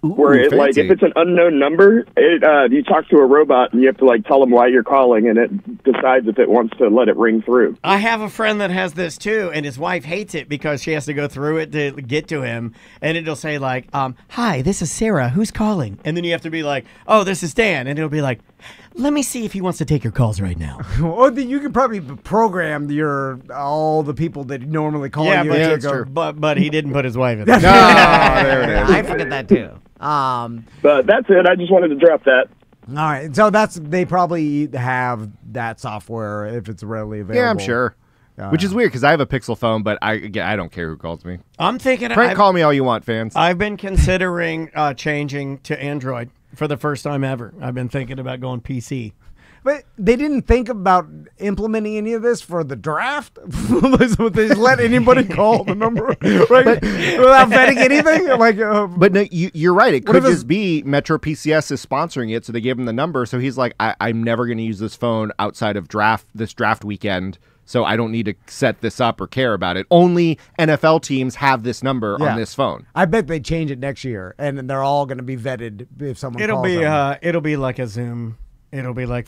where it, like, if it's an unknown number, you talk to a robot and you have to like tell them why you're calling, and it decides if it wants to let it ring through. I have a friend that has this too, and his wife hates it because she has to go through it to get to him, and it'll say like, "Hi, this is Sarah. Who's calling?" And then you have to be like, "Oh, this is Dan," and it'll be like, "Let me see if he wants to take your calls right now." Or you can probably program all the people that normally call you. That's true. But he didn't put his wife in there. there. There it is. I forget that too. But that's it. I just wanted to drop that. All right. So they probably have that software if it's readily available. Yeah, I'm sure. Which is weird because I have a Pixel phone, but I don't care who calls me. I'm thinking. Call me all you want, fans. I've been considering changing to Android for the first time ever. I've been thinking about going PC. But they didn't think about implementing any of this for the draft? So they just let anybody call the number without vetting anything? But no, you're right. It could just be Metro PCS is sponsoring it, so they gave him the number. So he's like, I'm never going to use this phone outside of this draft weekend, so I don't need to set this up or care about it. Only NFL teams have this number on this phone. I bet they change it next year, and they're all going to be vetted if someone calls them. It'll be like a Zoom. It'll be like,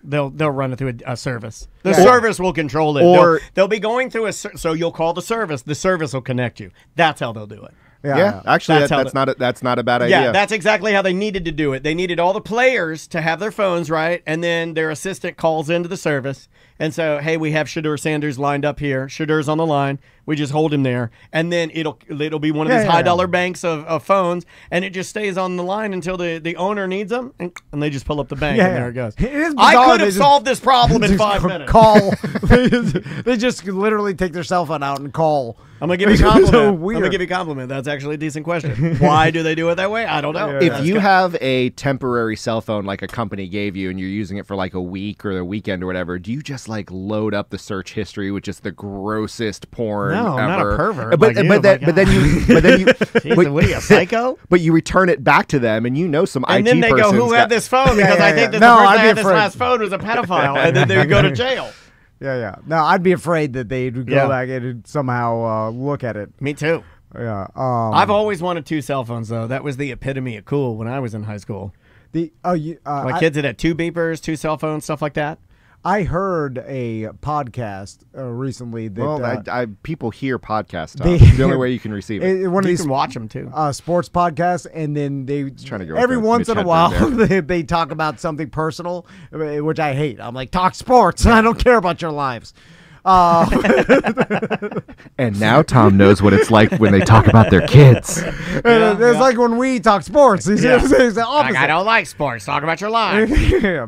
they'll run it through a service. The service will control it. Or they'll be going through so you'll call the service will connect you. That's how they'll do it. Yeah, actually, that's not a bad idea. Yeah, that's exactly how they needed to do it. They needed all the players to have their phones right, and then their assistant calls into the service and so, hey, we have Shedeur Sanders lined up here. Shedeur's on the line. We just hold him there, and then it'll be one of these high-dollar banks of phones, and it just stays on the line until the owner needs them, and they just pull up the bank, and there it goes. I could have solved this problem in 5 minutes. Call. They just literally take their cell phone out and call. I'm going to give you a compliment. I'm going to give you a compliment. That's actually a decent question. Why do they do it that way? I don't know. If you have a temporary cell phone like a company gave you and you're using it for like a week or a weekend or whatever, do you just like load up the search history with just the grossest porn ever? I'm not a pervert. But then you Jeez, what are you, a psycho? But you return it back to them and you know some IT person. And then they go, who had this phone? Because I think that the person that had this last phone was a pedophile. And then they would go to jail. Yeah. No, I'd be afraid that they'd go back and somehow look at it. Me too. Yeah. I've always wanted 2 cell phones, though. That was the epitome of cool when I was in high school. My kids had 2 beepers, 2 cell phones, stuff like that. I heard a podcast recently that people hear podcasts. It's the only way you can receive it. You can watch them too. Sports podcasts, and then they trying to go every once in a while they talk about something personal, which I hate. I'm like, talk sports. I don't care about your lives. And now Tom knows what it's like when they talk about their kids. It's like when we talk sports. It's the opposite. I don't like sports. Talk about your life.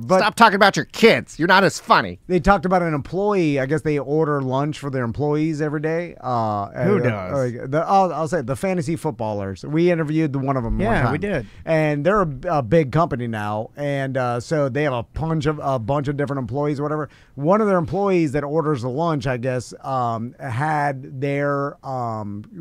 But stop talking about your kids. You're not as funny. They talked about an employee. I guess they order lunch for their employees every day. Who does? I'll say the fantasy footballers. We interviewed one of them. Yeah, one time. we did. And they're a big company now, and so they have a bunch of different employees or whatever. One of their employees that orders the lunch, I guess, had their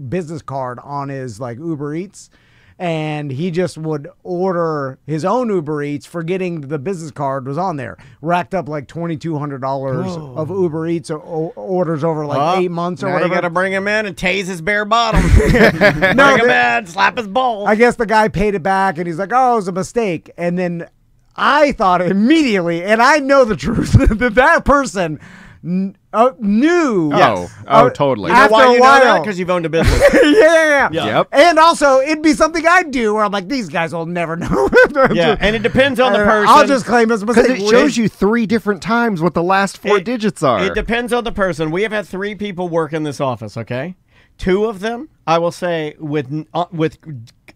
business card on his like Uber Eats, and he just would order his own Uber Eats, forgetting the business card was on there. Racked up like $2,200 of Uber Eats orders over like 8 months or whatever. You got to bring him in and tase his bare bottom. Bring him in, slap his balls. I guess the guy paid it back, and he's like, "Oh, it was a mistake." And then I thought immediately, and I know the truth, that person knew. Yes. Totally. You know why you know that? Because you've owned a business. Yeah. Yep. And also, it'd be something I'd do where I'm like, these guys will never know. Yeah, and it depends on the person. I'll just claim it's a mistake. Because it shows you 3 different times what the last 4 digits are. It depends on the person. We have had 3 people work in this office, okay? 2 of them, I will say, with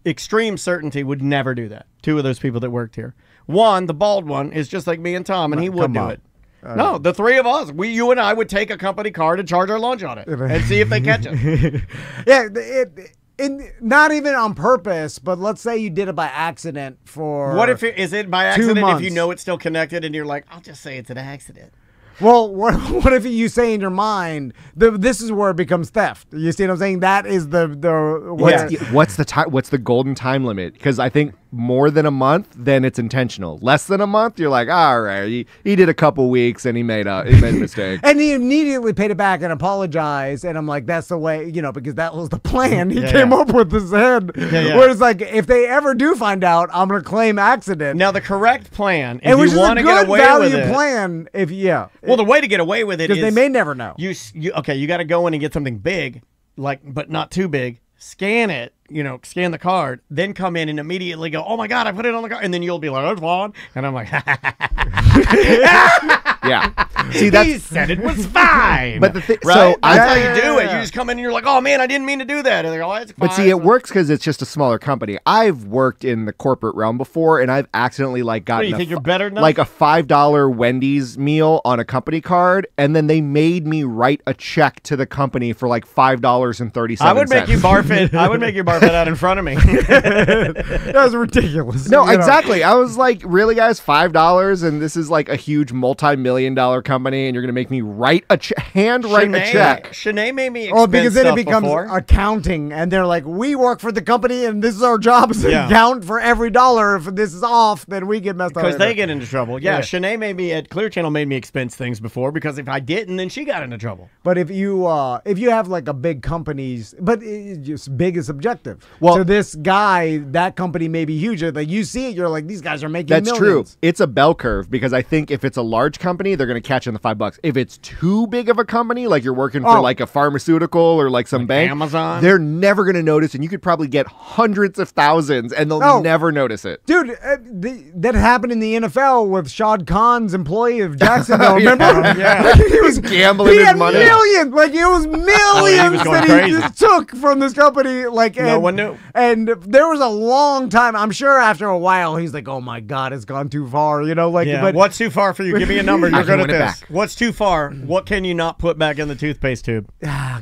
extreme certainty, would never do that. 2 of those people that worked here. One, the bald one, is just like me and Tom, and he would do it. No, the 3 of us, you and I would take a company card and charge our lunch on it and see if they catch it. Yeah, not even on purpose, but let's say you did it by accident for What if is it by accident 2 months? If you know it's still connected and you're like, I'll just say it's an accident. Well, what if you say in your mind, this is where it becomes theft? You see what I'm saying? That is what's the golden time limit? Because I think more than a month, then it's intentional. Less than a month, you're like, all right, he did a couple weeks and he made a mistake. And he immediately paid it back and apologized. And I'm like, that's the way, because that was the plan he came up with his head. Whereas, like, if they ever do find out, I'm going to claim accident. Now, the correct plan, if it was you want to get away with it. Plan, well, the way to get away with it is. Because they may never know. You got to go in and get something big, but not too big. Scan it, scan the card, then come in and immediately go, oh my God, I put it on the card. And then you'll be like, oh, it's fine. And I'm like, yeah. See, he said it was fine. But right? So that's how you do it. You just come in and you're like, oh man, I didn't mean to do that. And they're like, oh, it's fine. But see, it works because it's just a smaller company. I've worked in the corporate realm before, and I've accidentally gotten you think you're better than like a $5 Wendy's meal on a company card, and then they made me write a check to the company for like $5.37. I would make you barf it. I would make you barf it out in front of me. That was ridiculous. No, exactly. I was like, really, guys, $5, and this is like a huge multi-million-dollar company, and you're gonna make me write a handwrite a check. Shanae made me expense because then it becomes before. accounting, and they're like, we work for the company, and this is our job is to account for every dollar. If this is off, then we get messed up. Because they get into trouble. Yeah, Shanae made me at Clear Channel made me expense things before because if I didn't, then she got into trouble. But if you have like a big company's, but it's just big is subjective. Well, so this guy, that company may be huge. Like you see it, you're like, these guys are making that's millions. True. It's a bell curve because I think if it's a large company, they're going to catch in the $5. If it's too big of a company, like you're working for like a pharmaceutical or like some bank, Amazon, they're never going to notice, and you could probably get hundreds of thousands, and they'll never notice it. Dude, that happened in the NFL with Shad Khan's employee of Jacksonville. Remember? Yeah. He was gambling his money. Millions, like it was millions that he just took from this company. Like no one knew. And there was a long time. I'm sure after a while, he's like, "Oh my God, it's gone too far." But what's too far for you? Give me a number. You're good at this. What's too far? What can you not put back in the toothpaste tube?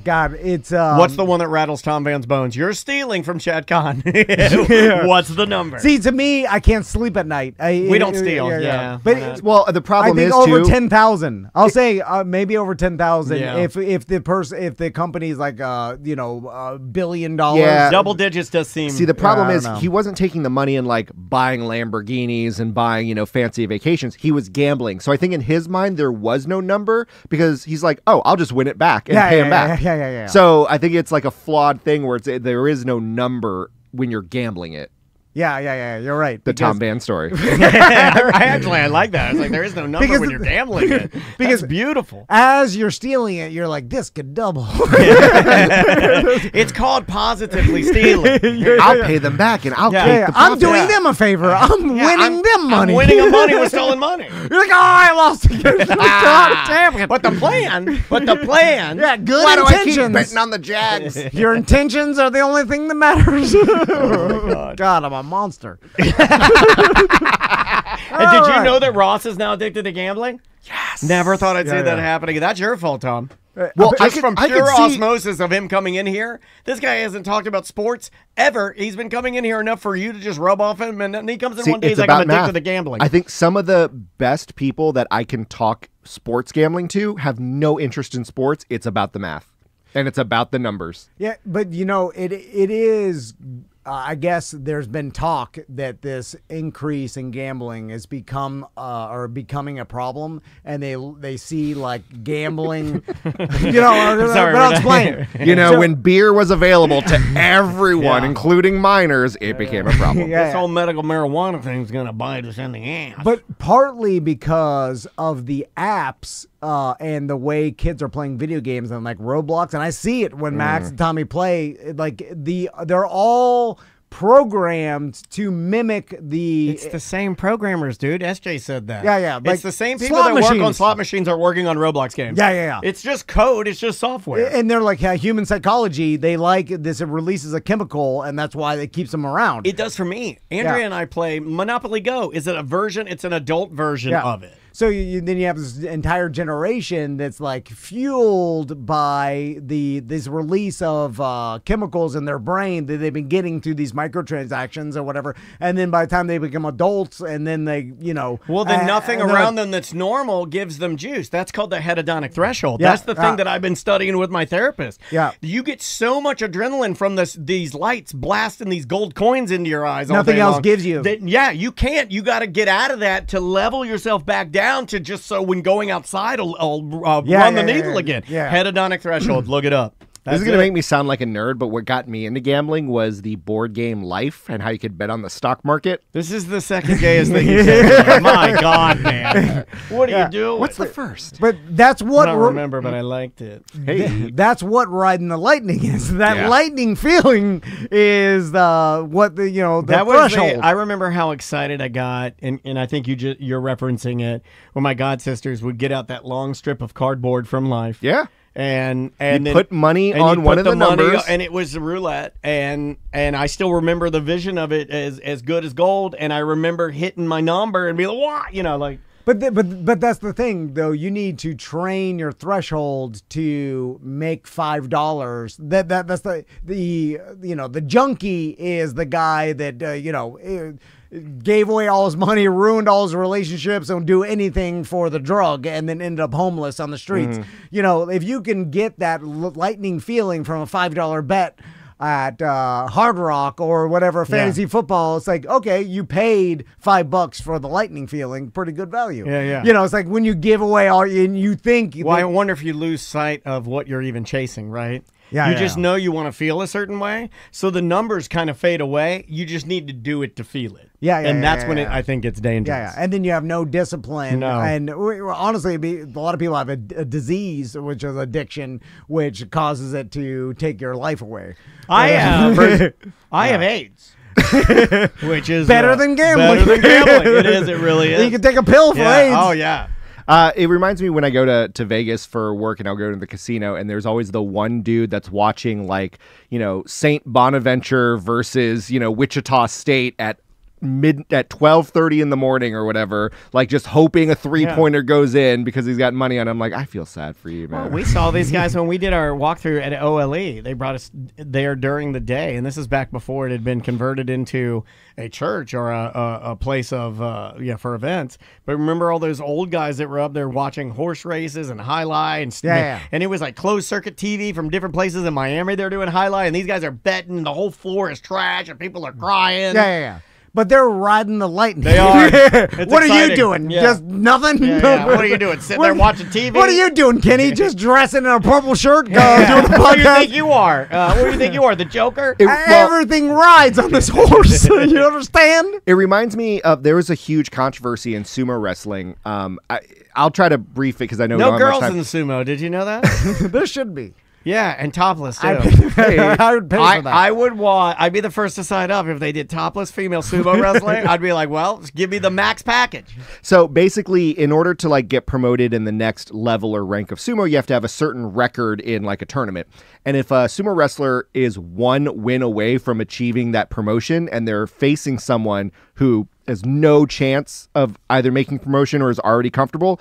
God, it's what's the one that rattles Tom Van's bones? You're stealing from Shad Khan. What's the number? See, to me, I can't sleep at night. We don't steal. But the problem is over 10,000. I'll say maybe over 10,000 if the company's like $1 billion. Yeah. Double digits does seem. See, the problem is he wasn't taking the money and like buying Lamborghinis and buying fancy vacations. He was gambling. So I think in his mind there was no number because he's like, oh, I'll just win it back and pay him back. Yeah. So I think it's like a flawed thing where there is no number when you're gambling it. Yeah. You're right. The Tom Van story. I like that. It's like there is no number when you're gambling it. Because that's beautiful. As you're stealing it, you're like, this could double. It's called positively stealing. I'll pay them back and I'll take the profit. I'm doing them a favor. I'm winning them money. I'm winning them money with stolen money. You're like, oh, I lost again. God damn it. But the plan. Yeah, good Why intentions. do I keep betting on the Jags? Your intentions are the only thing that matters. Oh my God. God, I'm a monster. And did you know that Ross is now addicted to gambling? Yes. Never thought I'd see that happening. That's your fault, Tom. Well, from pure osmosis of him coming in here, this guy hasn't talked about sports ever. He's been coming in here enough for you to just rub off him, and then he comes in one day, he's like, I'm addicted to gambling. I think some of the best people that I can talk sports gambling to have no interest in sports. It's about the math, and it's about the numbers. Yeah, but it is... I guess there's been talk that this increase in gambling has becoming a problem, and they see like gambling. Sorry, but I'll explain. When beer was available to everyone, including minors, it became a problem. This whole medical marijuana thing's gonna bite us in the ass. But partly because of the apps. And the way kids are playing video games and like Roblox, and I see it when Max and Tommy play. Like they're all programmed to mimic the. It's the same programmers, dude. SJ said that. Yeah. Like, it's the same people that work on slot machines are working on Roblox games. Yeah. It's just code. It's just software. And they're like human psychology. They like this. It releases a chemical, and that's why it keeps them around. It does for me. Andrea and I play Monopoly Go. Is it a version? It's an adult version of it. So then you have this entire generation that's like fueled by this release of chemicals in their brain that they've been getting through these microtransactions or whatever. And then by the time they become adults, and then they, well, then nothing around them that's normal gives them juice. That's called the hedonic threshold. That's the thing that I've been studying with my therapist. Yeah, you get so much adrenaline from these lights blasting these gold coins into your eyes. Nothing else gives you. You can't. You got to get out of that to level yourself back down to just so when going outside, I'll run the needle again. Yeah. Hedonic threshold. Look it up. This is going to make me sound like a nerd, but what got me into gambling was the board game Life and how you could bet on the stock market. This is the second gayest thing you said. My God, man. What are you doing? What's the first? But that's what I don't remember, but I liked it. Hey. That's what riding the lightning is. That lightning feeling is the threshold. I remember how excited I got, and I think you're referencing it, when my god sisters would get out that long strip of cardboard from Life. Yeah. And you then put money on one of the numbers, and it was roulette, and I still remember the vision of it as good as gold, and I remember hitting my number and be like, "What?" But that's the thing, though. You need to train your threshold to make $5. That's the junkie is the guy that gave away all his money, ruined all his relationships, and do anything for the drug, and then ended up homeless on the streets. If you can get that lightning feeling from a $5 bet at Hard Rock or whatever fantasy football, it's like, okay, you paid $5 for the lightning feeling, pretty good value. Yeah. It's like when you give away all, and you think. I wonder if you lose sight of what you're even chasing, right? Yeah, you just know you want to feel a certain way, so the numbers kind of fade away. You just need to do it to feel it. And that's when I think it's dangerous. Yeah, and then you have no discipline. No. And honestly, a lot of people have a disease, which is addiction, which causes it to take your life away. I have AIDS. Which is better than gambling. Better than gambling. It is. It really is. You can take a pill for AIDS. Oh, yeah. It reminds me when I go to Vegas for work, and I'll go to the casino, and there's always the one dude that's watching St. Bonaventure versus Wichita State at 12:30 in the morning or whatever, just hoping a 3-pointer goes in because he's got money on him. I feel sad for you, man. Well, we saw these guys when we did our walkthrough at OLE. They brought us there during the day, and this is back before it had been converted into a church or a place of for events. But remember all those old guys that were up there watching horse races and highlight and it was like closed circuit TV from different places in Miami. They're doing highlight, and these guys are betting. The whole floor is trash, and people are crying. Yeah. But they're riding the lightning. They are. What are you doing? Just nothing? Yeah. What are you doing? Sitting there watching TV? What are you doing, Kenny? Just dressing in a purple shirt? Doing a podcast? What do you think you are? What do you think you are? The Joker? Everything rides on this horse. You understand? It reminds me of, there was a huge controversy in sumo wrestling. I'll try to brief it because I know we no don't have much girls time. in sumo. Did you know that? There should be. Yeah, and topless too. I would pay for that. I'd be the first to sign up if they did topless female sumo wrestling. I'd be like, well, just give me the max package. So basically, in order to get promoted in the next level or rank of sumo, you have to have a certain record in a tournament. And if a sumo wrestler is one win away from achieving that promotion, and they're facing someone who has no chance of either making promotion or is already comfortable,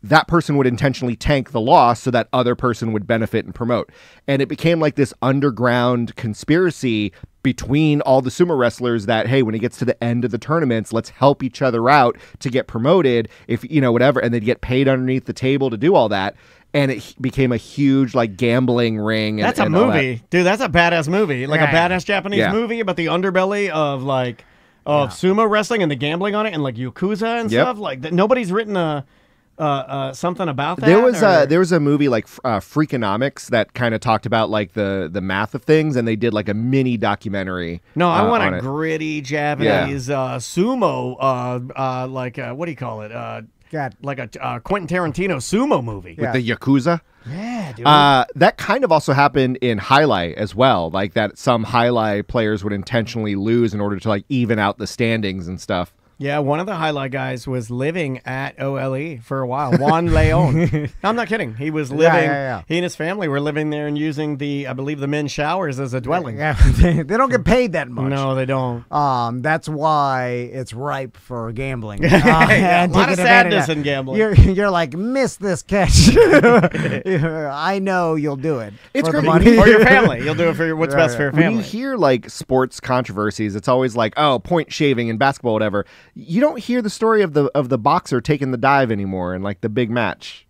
that person would intentionally tank the loss so that other person would benefit and promote. And it became this underground conspiracy between all the sumo wrestlers that, hey, when it gets to the end of the tournaments, let's help each other out to get promoted, if whatever, and they'd get paid underneath the table to do all that. And it became a huge gambling ring. That's a movie. Dude, that's a badass movie. A badass Japanese movie about the underbelly of sumo wrestling and the gambling on it, and Yakuza and stuff. Nobody's written something about that. There was a movie Freakonomics that kind of talked about the math of things, and they did a mini documentary. No, I want a gritty Japanese sumo what do you call it? Like a Quentin Tarantino sumo movie with the Yakuza. Yeah, dude. That kind of also happened in highlight as well. That some highlight players would intentionally lose in order to even out the standings and stuff. Yeah, one of the highlight guys was living at OLE for a while. Juan Leon. No, I'm not kidding. He was living. He and his family were living there and using I believe, the men's showers as a dwelling. Yeah, they don't get paid that much. No, they don't. That's why it's ripe for gambling. A lot of sadness in gambling. You're like, miss this catch. I know you'll do it. It's for the great. money. For your family. You'll do it for what's best for your When family. you hear like sports controversies, it's always like, oh, point shaving in basketball, whatever. You don't hear the story of the boxer taking the dive anymore in like the big match.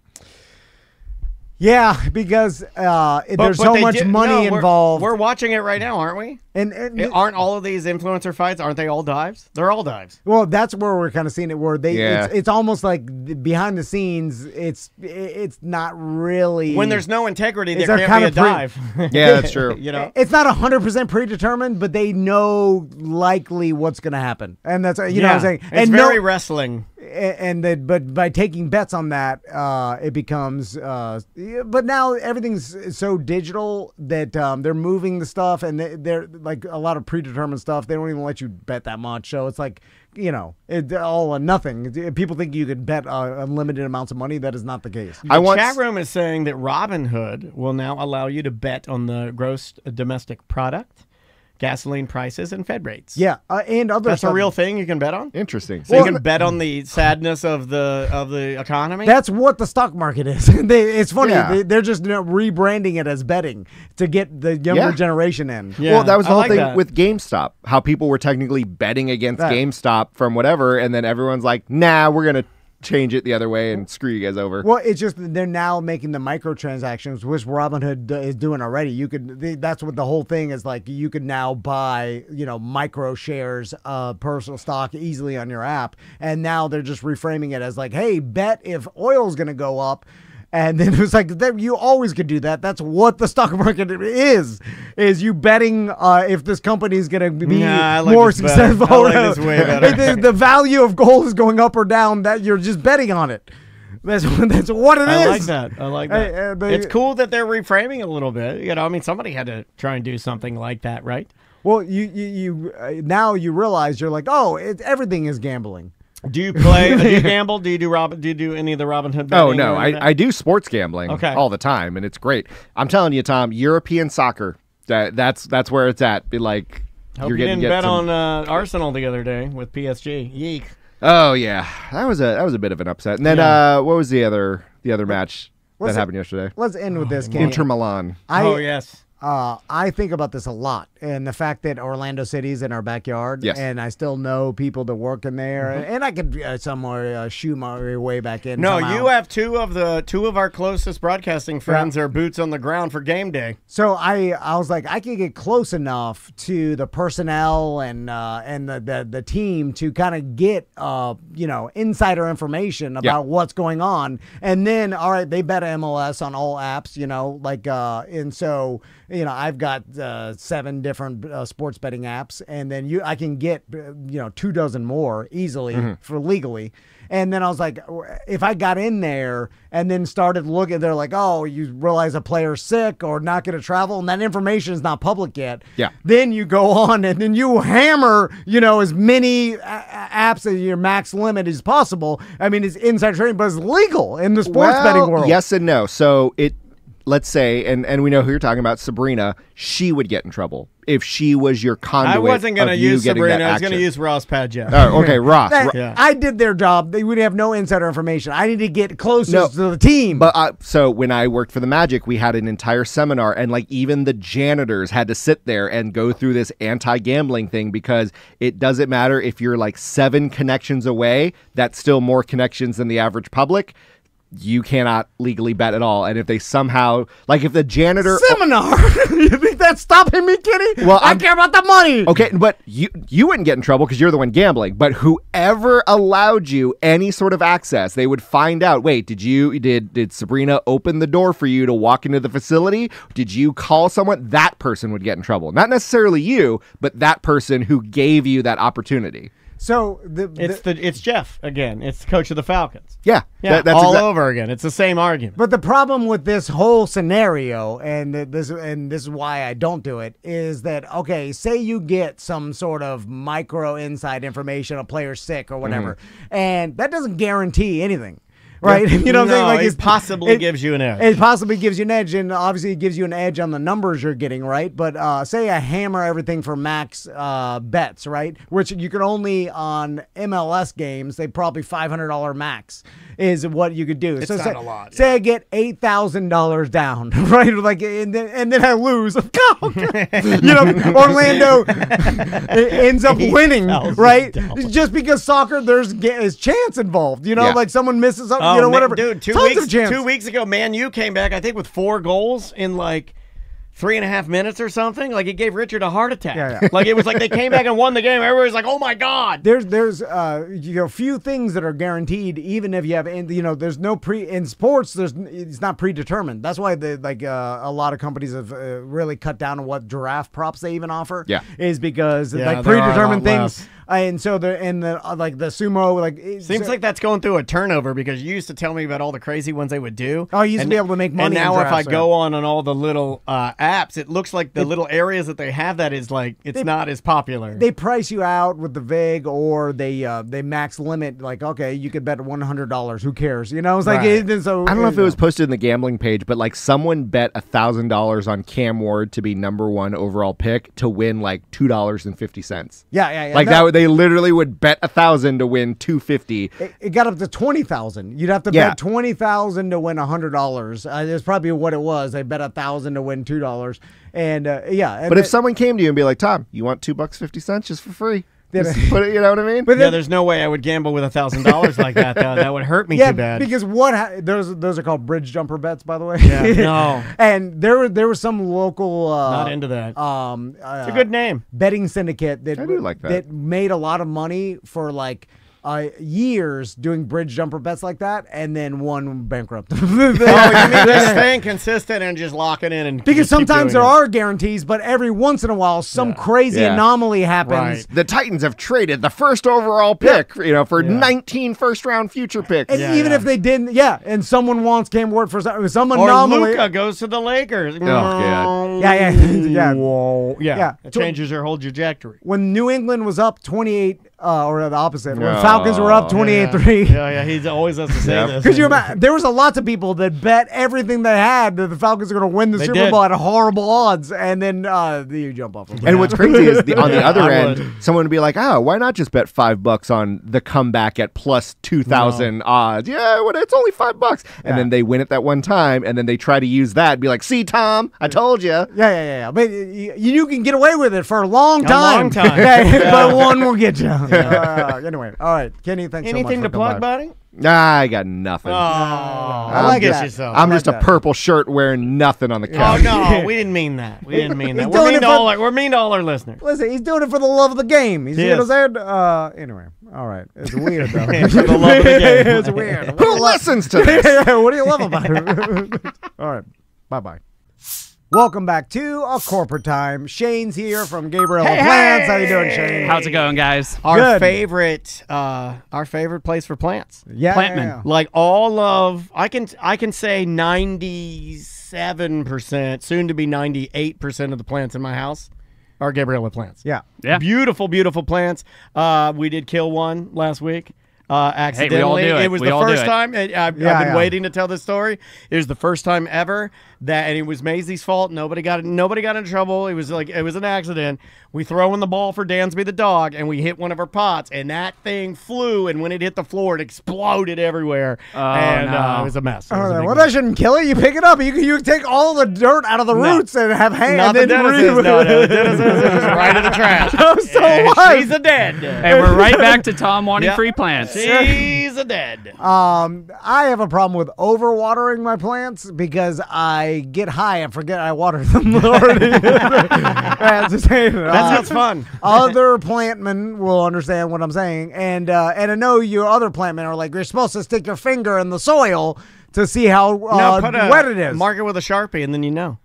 Yeah, because there's so much money involved. We're watching it right now, aren't we? And aren't all of these influencer fights? Aren't they all dives? They're all dives. Well, that's where we're kind of seeing it. Where it's almost like behind the scenes. It's not really when there's no integrity. There can't be a dive. Yeah, that's true. It's not 100% predetermined, but they know likely what's going to happen, and that's you know what I'm saying. It's very wrestling. But by taking bets on that, it becomes. But now everything's so digital that they're moving the stuff, and they're like a lot of predetermined stuff. They don't even let you bet that much, so it's like it's all or nothing. People think you could bet unlimited amounts of money. That is not the case. The chat room is saying that Robinhood will now allow you to bet on the gross domestic product, gasoline prices, and Fed rates. Yeah, and other That's stuff. a real thing you can bet on? Interesting. So you can bet on the sadness of the economy? That's what the stock market is. It's funny. Yeah. They're just rebranding it as betting to get the younger generation in. Yeah, well, that was the whole thing that. with GameStop, how people were technically betting against GameStop from whatever, and then everyone's like, nah, we're going to change it the other way and screw you guys over. Well, it's just they're now making the microtransactions, which Robinhood is doing already. That's what the whole thing is like. You could now buy, micro shares of personal stock easily on your app, and now they're just reframing it as like, hey, bet if oil's going to go up. And then it was like, you always could do that. That's what the stock market is you betting if this company is going to be more successful. I like this way better. The value of gold is going up or down, that you're just betting on it. That's what it is. I like that. It's cool that they're reframing it a little bit. Somebody had to try and do something like that, right? Well, you now you realize you're like, oh, everything is gambling. Do you play? Do you gamble? Do you do any of the Robinhood betting? Oh no, I do sports gambling all the time, and it's great. I'm telling you, Tom, European soccer. That's where it's at. Be like, hope you didn't bet on Arsenal the other day with PSG. Yeek. Oh yeah, that was a bit of an upset. And then what was the other match that happened yesterday? Let's end with this game. Inter Milan. Yes. I think about this a lot, and the fact that Orlando City's in our backyard, and I still know people that work in there, and I could somewhere shoot my way back in. No, somehow. you have two of our closest broadcasting friends are boots on the ground for game day. So I was like, I could get close enough to the personnel and the team to kind of get insider information about what's going on, and then all right, they bet MLS on all apps, and so. I've got 7 different sports betting apps, and then I can get 24 more easily for legally. And then I was like, if I got in there and then started looking, they're like, oh, you realize a player's sick or not going to travel, and that information is not public yet. Yeah. Then you go on and then you hammer, as many apps at your max limit as possible. I mean, it's inside trading, but it's legal in the sports betting world. Yes and no. So let's say, and we know who you're talking about, Sabrina, she would get in trouble if she was your conduit. I wasn't going to use Sabrina. I was going to use Ross Padgett. Oh, okay, Ross. I did their job. They would have no insider information. I need to get closest to the team. But so when I worked for the Magic, we had an entire seminar, and even the janitors had to sit there and go through this anti-gambling thing, because it doesn't matter if you're 7 connections away. That's still more connections than the average public. You cannot legally bet at all. And if they somehow, if the janitor... Seminar! You think that's stopping me, Kitty? Well, I care about the money! Okay, but you wouldn't get in trouble because you're the one gambling. But whoever allowed you any sort of access, they would find out, wait, did Sabrina open the door for you to walk into the facility? Did you call someone? That person would get in trouble. Not necessarily you, but that person who gave you that opportunity. So it's Jeff again. It's the coach of the Falcons. Yeah, Yeah, that's all over again. It's the same argument. But the problem with this whole scenario, and this is why I don't do it, is that okay, say you get some sort of micro inside information, a player's sick or whatever, and that doesn't guarantee anything. Right, you know what I'm saying? Like it possibly gives you an edge. It possibly gives you an edge, and obviously it gives you an edge on the numbers you're getting, right? But say I hammer everything for max bets, right? Which you can only on MLS games, they probably $500 max is what you could do. It's not a lot. Say I get $8,000 down, right? Like, and then I lose. Orlando ends up winning, right? Just because soccer, there's chance involved. Like someone misses up. Whatever. Dude, 2 weeks ago, Man U came back, I think, with 4 goals in like 3.5 minutes or something. Like it gave Richard a heart attack. Yeah. Like it was like they came back and won the game. Everybody's like, "Oh my god!" There's few things that are guaranteed, even if you have there's no in sports. It's not predetermined. That's why a lot of companies have really cut down on what giraffe props they even offer. Yeah, is because predetermined things. Less. And so they're in the the sumo seems like that's going through a turnover because you used to tell me about all the crazy ones they would do. Oh, you used to be able to make money. And now if I go on all the little apps, it looks like the little areas that they have that is like it's not as popular. They price you out with the VIG, or they max limit. Like, okay, you could bet $100. Who cares? It's like so. I don't know if it was posted in the gambling page, but like someone bet $1,000 on Cam Ward to be #1 overall pick to win like $2.50. Yeah. Like that. They literally would bet 1,000 to win 250. It got up to 20,000. You'd have to bet 20,000 to win $100. That's probably what it was. They bet 1,000 to win $2. And but if someone came to you and be like, Tom, you want $2.50 just for free? Just put it, you know what I mean? But there's no way I would gamble with $1,000 like that. Though. That would hurt me too bad. Because those are called bridge jumper bets, by the way. Yeah, no. And there was some local not into that. It's a good name. Betting syndicate that I do like that. that made a lot of money for like years doing bridge jumper bets like that, and then one bankrupt. You mean just staying consistent and just locking in and because sometimes there are guarantees, but every once in a while some crazy anomaly happens. Right. The Titans have traded the first overall pick, for 19 first-round future picks. And even if they didn't, and someone wants Cam Ward for some or anomaly. Luka goes to the Lakers. Oh God. Yeah. Whoa. Yeah. It changes your whole trajectory. When New England was up 28, or the opposite, when Falcons were up 28-3. Yeah, he always has to say this. Because there was a lots of people that bet everything they had that the Falcons are going to win the Super Bowl at horrible odds, and then you jump off. And what's crazy is on the other end, someone would be like, why not just bet $5 on the comeback at plus 2,000 odds? Yeah, well, it's only $5. And then they win it that one time, and then they try to use that and be like, see, Tom, I told you. Yeah. But you can get away with it for a long time. But one will get you. Anyway, all right, Kenny, thanks so much. Anything to plug, buddy? Nah, I got nothing. I like that. Yourself. I'm just a purple shirt wearing nothing on the couch. Oh, no, we didn't mean that. We're mean to all our listeners. Listen, he's doing it for the love of the game. You see what I'm saying? Anyway, all right. It's weird, though. For the love of the game. It's weird. Who listens to this? What do you love about it? All right. Bye-bye. Welcome back to A Corporate Time. Shane's here from Gabriel Plants. How you doing, Shane? How's it going, guys? Our favorite place for plants. Yeah, Plantman. Like all of, I can say 97%, soon to be 98% of the plants in my house are Gabriella plants. Yeah. Beautiful, beautiful plants. We did kill one last week. Accidentally. Hey, we all do it. It was the first time. I've been waiting to tell this story. It was the first time ever and it was Maisie's fault. Nobody got in trouble. It was an accident. We throw in the ball for Dansby the dog, and we hit one of her pots, and that thing flew. And when it hit the floor, it exploded everywhere. It was a mess. Well, that shouldn't kill it. You pick it up. You can take all the dirt out of the roots and have hands. Not the Dennis's. No, Dennis's is right in the trash. She's a dead. And we're right back to Tom wanting free plants. She's a dead. I have a problem with overwatering my plants because I get high and forget I watered them already. That sounds fun. Other plantmen will understand what I'm saying, and I know your other plantmen are like, you're supposed to stick your finger in the soil to see how wet it is. Mark it with a Sharpie, and then you know.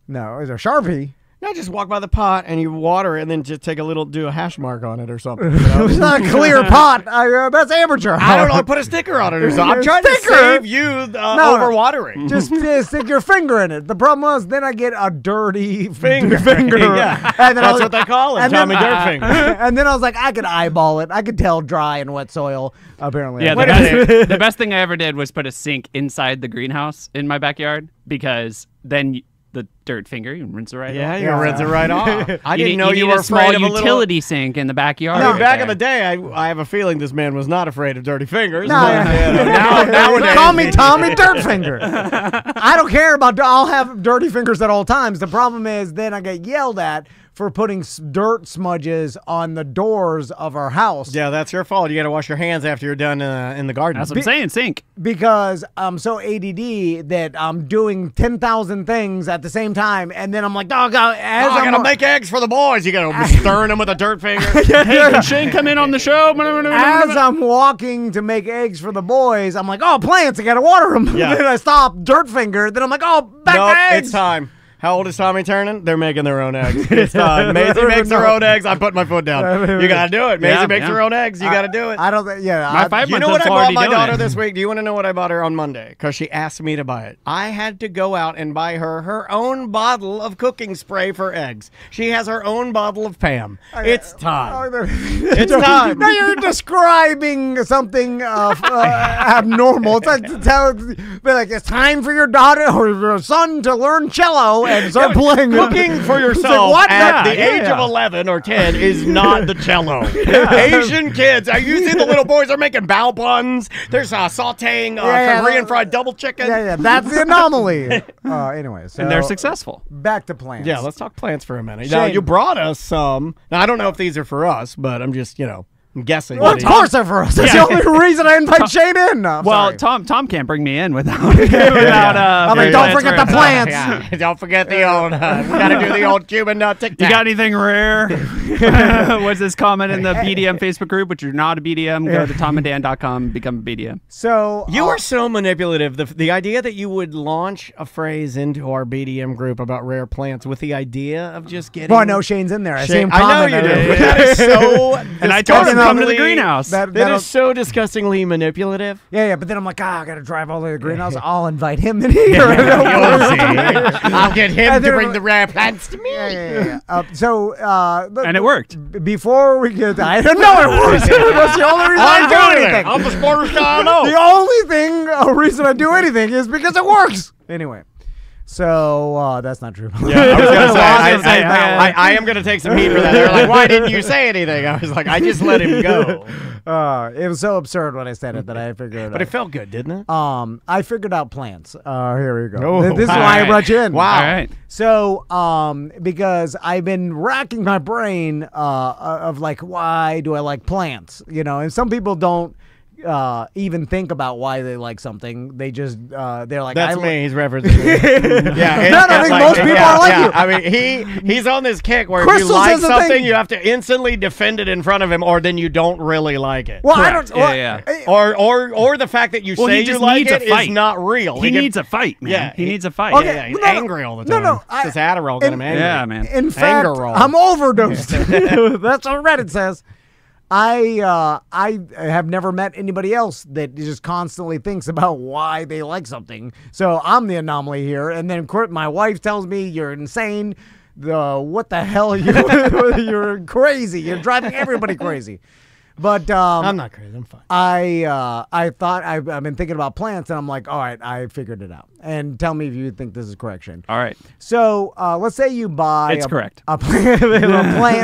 No, is it a Sharpie? No, just walk by the pot and you water it and then just take do a hash mark on it or something. You know? It's not a clear pot. That's amateur. I don't know. Put a sticker on it or something. I'm trying to save you overwatering. Just stick your finger in it. The problem was then I get a dirty finger. Yeah. And then That's what they call it, Tommy Dirtfinger. And then I was like, I could eyeball it. I could tell dry and wet soil, apparently. Yeah, the best thing I ever did was put a sink inside the greenhouse in my backyard because then the dirt finger, you rinse it right off. Yeah, you rinse it right off. I didn't know you need were a small afraid of a utility sink in the backyard. I mean, right back there. in the day, I have a feeling this man was not afraid of dirty fingers. No, Nowadays, call me Tommy Dirtfinger. I don't care about. I'll have dirty fingers at all times. The problem is then I get yelled at for putting dirt smudges on the doors of our house. Yeah, that's your fault. You got to wash your hands after you're done in the garden. That's what I'm saying, sink. Because I'm so ADD that I'm doing 10,000 things at the same time, and then I'm like, I gotta make eggs for the boys. You gotta stirring them with a dirt finger. Hey, can Shane come in on the show? As I'm walking to make eggs for the boys, I'm like, oh, plants, I gotta water them. Yeah. Then I stop, dirt finger. Then I'm like, oh, back to eggs. It's time. How old is Tommy turning? They're making their own eggs. It's time. Maisie makes her own eggs. I put my foot down. You gotta do it. Maisie makes her own eggs. You gotta do it. I don't think, My 5 You know months what I bought my doing daughter it. this week? Do you want to know what I bought her on Monday? Because she asked me to buy it. I had to go out and buy her own bottle of cooking spray for eggs. She has her own bottle of Pam. It's time. It's time. Now you're describing something abnormal. It's like to tell, be like, it's time for your daughter or your son to learn cello and start playing. Cooking for yourself at the age of 11 or 10 is not the cello. Asian kids, are you see the little boys are making bao buns? There's sauteing Korean fried double chicken. Yeah, that's the anomaly. Anyway, so And they're successful. back to plants. Yeah, let's talk plants for a minute. Shane. Now, you brought us some. Now, I don't know if these are for us, but I'm just, I'm guessing. Well, of course they're for us. That's the only reason I invite Shane in. No, I'm Well, sorry. Tom can't bring me in without. I'm like, don't forget the plants. Yeah, don't forget the old. We got to do the old Cuban tic-tac. You got anything rare? What's this comment in the BDM Facebook group? Which you're not a BDM, go to tomandan.com, become a BDM. So You are so manipulative. The idea that you would launch a phrase into our BDM group about rare plants with the idea of just getting. Well, I know Shane's in there. I see him I know comment. you do. That is so. And I told him come to the greenhouse. That is so disgustingly manipulative. Yeah, but then I'm like, I got to drive all the way to the greenhouse. I'll invite him in here. I'll get him to bring the rare plants to me. Yeah. And it worked. Before we get, I don't know it works. That's the only reason I do anything. I'm the smartest guy I know. The only reason I do anything is because it works. Anyway. So that's not true. Yeah, I was gonna say, I am gonna take some heat for that. They're like, why didn't you say anything? I was like, I just let him go. It was so absurd when I said it that I figured it out. But it felt good, didn't it? I figured out plants. Here we go. Oh, This is why I brought you in. Wow. All right. So, because I've been racking my brain of like, why do I like plants? And some people don't even think about why they like something. They just they're like, that's me. He's referencing me. Yeah, no, I think most people are like you. I mean, he's on this kick where Crystal if you like says the something, thing. you have to instantly defend it in front of him, or then you don't really like it. Well, Correct. I don't. Or the fact that you Well, say he just you like needs a it fight. is not real. He needs a fight, man. Yeah, he needs a fight. Okay. Yeah, he's No, no. angry all the time. No, This Adderall got him angry. Yeah, man. In fact, Anger roll. I'm overdosed. That's what Reddit says. I have never met anybody else that just constantly thinks about why they like something. So I'm the anomaly here. And then my wife tells me you're insane. What the hell? You're crazy. You're driving everybody crazy. But I'm not crazy. I'm fine. I thought I've been thinking about plants, and I'm like, all right, I figured it out. And tell me if you think this is correct, Shane. All right. So let's say you buy It's correct. a plant.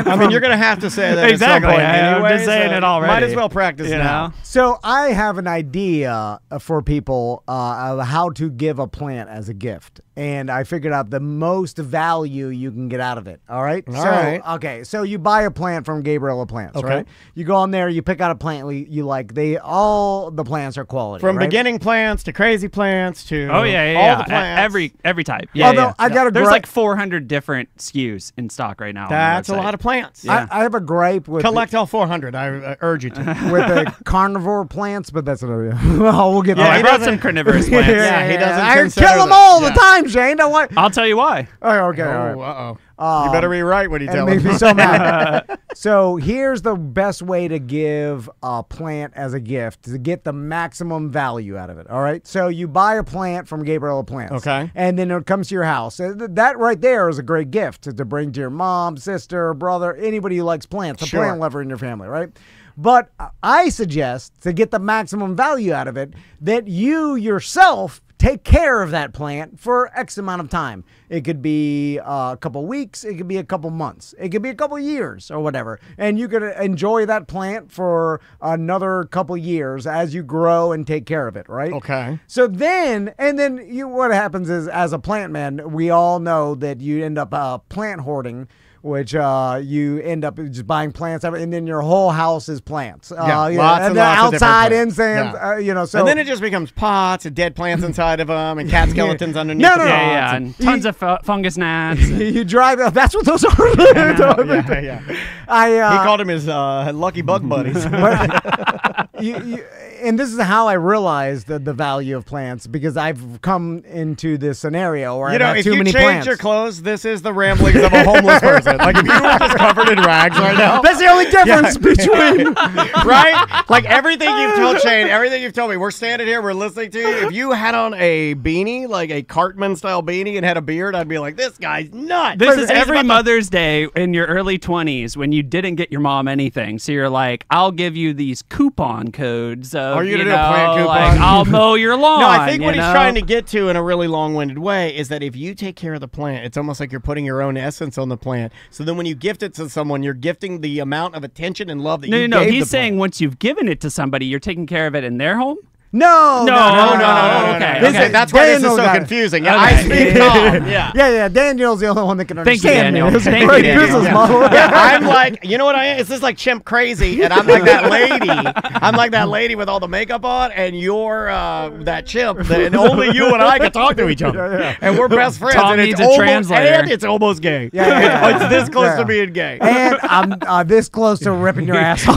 I mean, you're going to have to say that Exactly. at some point I'm anyway. just saying it already. Might as well practice now. So I have an idea for people of how to give a plant as a gift. And I figured out the most value you can get out of it. All right? All right. Okay, so you buy a plant from Gabriella Plants, Okay. right? You go on there, you pick out a plant you like. All the plants are quality, From right? beginning plants to crazy plants to Oh yeah, all yeah. the plants. Every type. Yeah. Although yeah. I got a There's gripe. like 400 different SKUs in stock right now. That's a on the lot of plants. Yeah. I have a gripe with Collect all 400. I urge you to. with the carnivore plants, but that's another. We'll get Oh, there. I brought some carnivorous plants. Yeah, he doesn't I consider kill them them. all Yeah. the time, Shane. I want. I'll tell you why. Oh, okay. Oh, all right. uh-oh. You better be right when you And tell it makes him. me so mad. So here's the best way to give a plant as a gift to get the maximum value out of it. All right. So you buy a plant from Gabriella Plants. Okay. And then it comes to your house. That right there is a great gift to bring to your mom, sister, brother, anybody who likes plants, a Sure. plant lover in your family, right? But I suggest to get the maximum value out of it that you yourself take care of that plant for X amount of time. It could be a couple weeks. It could be a couple months. It could be a couple years or whatever. And you could enjoy that plant for another couple years as you grow and take care of it, right? Okay. So then, what happens is, as a plant man, we all know that you end up plant hoarding, which you end up just buying plants, and then your whole house is plants. Lots and the lots of different outside plants. incense, Yeah. So And then it just becomes pots and dead plants inside of them and cat skeletons underneath No, the no, pots. no. Yeah, and tons of fungus gnats. you drive. That's what those are. Yeah. I He called him his lucky bug buddies. and this is how I realized the value of plants, because I've come into this scenario where I've had if too you many change plants. your clothes, this is the ramblings of a homeless person. Like if you were just covered in rags right now. That's the only difference between. Right? Like everything you've told Shane, everything you've told me, we're standing here, we're listening to you. If you had on a beanie, like a Cartman style beanie, and had a beard, I'd be like, this guy's nuts. This is every Mother's Day in your early 20s when you didn't get your mom anything. So you're like, I'll give you these coupon codes. Are you you gonna do a plant coupon? Like, I'll mow your lawn. No, I think what you he's know? trying to get to in a really long-winded way is that if you take care of the plant, it's almost like you're putting your own essence on the plant. So then when you gift it to someone, you're gifting the amount of attention and love that you No. gave He's the saying plant. once you've given it to somebody, you're taking care of it in their home? No. Okay. Listen, That's why this is Daniel so got it. confusing. Yeah, Okay. I speak calm. Yeah. Yeah. Daniel's the only one that can Thank you, understand me. Daniel. It's a Thank great you, Daniel. business Yeah. model. Yeah, I'm like, you know what I am? It's just like chimp crazy, and I'm like that lady. I'm like that lady with all the makeup on, and you're that chimp, and only you and I can talk to each other, and we're best friends. Tom and needs it's a almost, translator. and it's almost gay. Yeah. It's this close Yeah. to being gay. And I'm this close to ripping your ass off.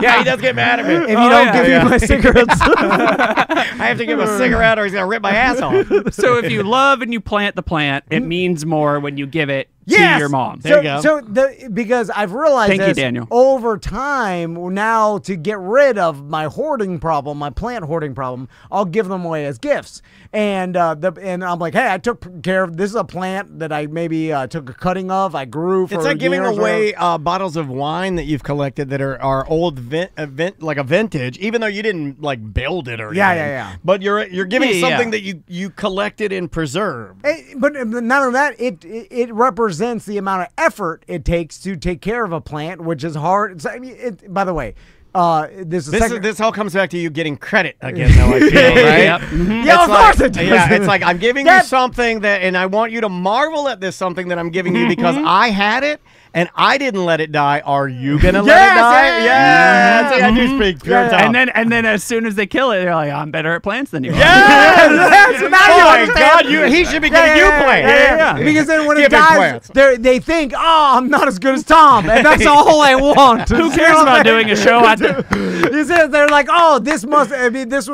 Yeah, he does get mad at me. If you don't give me my cigarettes. I have to give him a cigarette, or he's gonna rip my ass off. So if you love and you plant the plant, it means more when you give it to your mom. There you go. So because I've realized Thank you, this Daniel. over time now, to get rid of my hoarding problem, my plant hoarding problem, I'll give them away as gifts. And I'm like, hey, I took care of this. Is a plant that I maybe took a cutting of. I grew for It's like giving years or away bottles of wine that you've collected that are old like a vintage, even though you didn't like build it or anything. Yeah. But you're giving Yeah. something that you collected and preserved. But not only that, it represents the amount of effort it takes to take care of a plant, which is hard. By the way, This all comes back to you getting credit again, though, I feel, right? Yep. Mm-hmm. Yeah, of course it does. Yeah, it's like I'm giving you something and I want you to marvel at this something that I'm giving you because I had it and I didn't let it die. Are you gonna let it die? Yeah. See, I do speak pure talk. And then as soon as they kill it, they're like, I'm better at plants than you are. Yes, Oh my God, he should be giving you plants. Yeah. Because then when it Give him dies, plants. they think, oh, I'm not as good as Tom, and that's all I want. Who cares about doing a show at the... They're like, oh, this was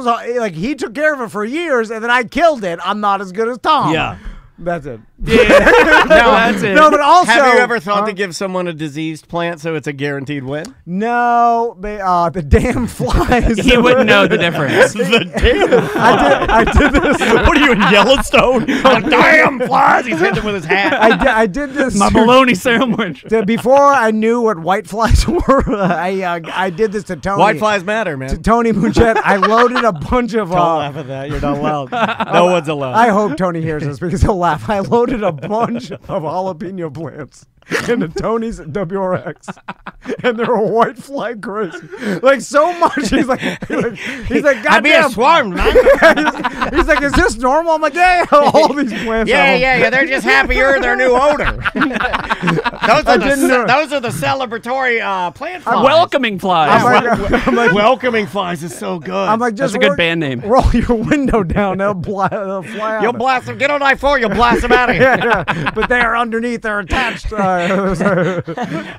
like he took care of it for years, and then I killed it. I'm not as good as Tom. Yeah. That's it. No, that's it. No, but also, have you ever thought to give someone a diseased plant so it's a guaranteed win? No, the damn flies. He wouldn't know the difference. The damn I did this. What are you in Yellowstone? The damn flies! He's hitting them with his hat. I did this. My bologna sandwich. Before I knew what white flies were, I did this to Tony. White flies matter, man. To Tony Muchet, I loaded a bunch of. Don't laugh at that. You're not allowed. No one's allowed. I hope Tony hears this because he'll laugh. I loaded a bunch of jalapeno plants into Tony's WRX, and they were white fly crazy, like so much. He's like, I'd be a goddamn. swarm, man. He's like, is this normal? I'm like, yeah, all these plants. Yeah. They're just happier in their new odor. Those are the celebratory plant flies. Welcoming flies. I'm like, Welcoming flies is so good. I'm like, just That's a good band name. Roll your window down. They'll fly out. You'll blast them. Get on I-4. You'll blast them out of here. Yeah, but they are underneath. They're attached.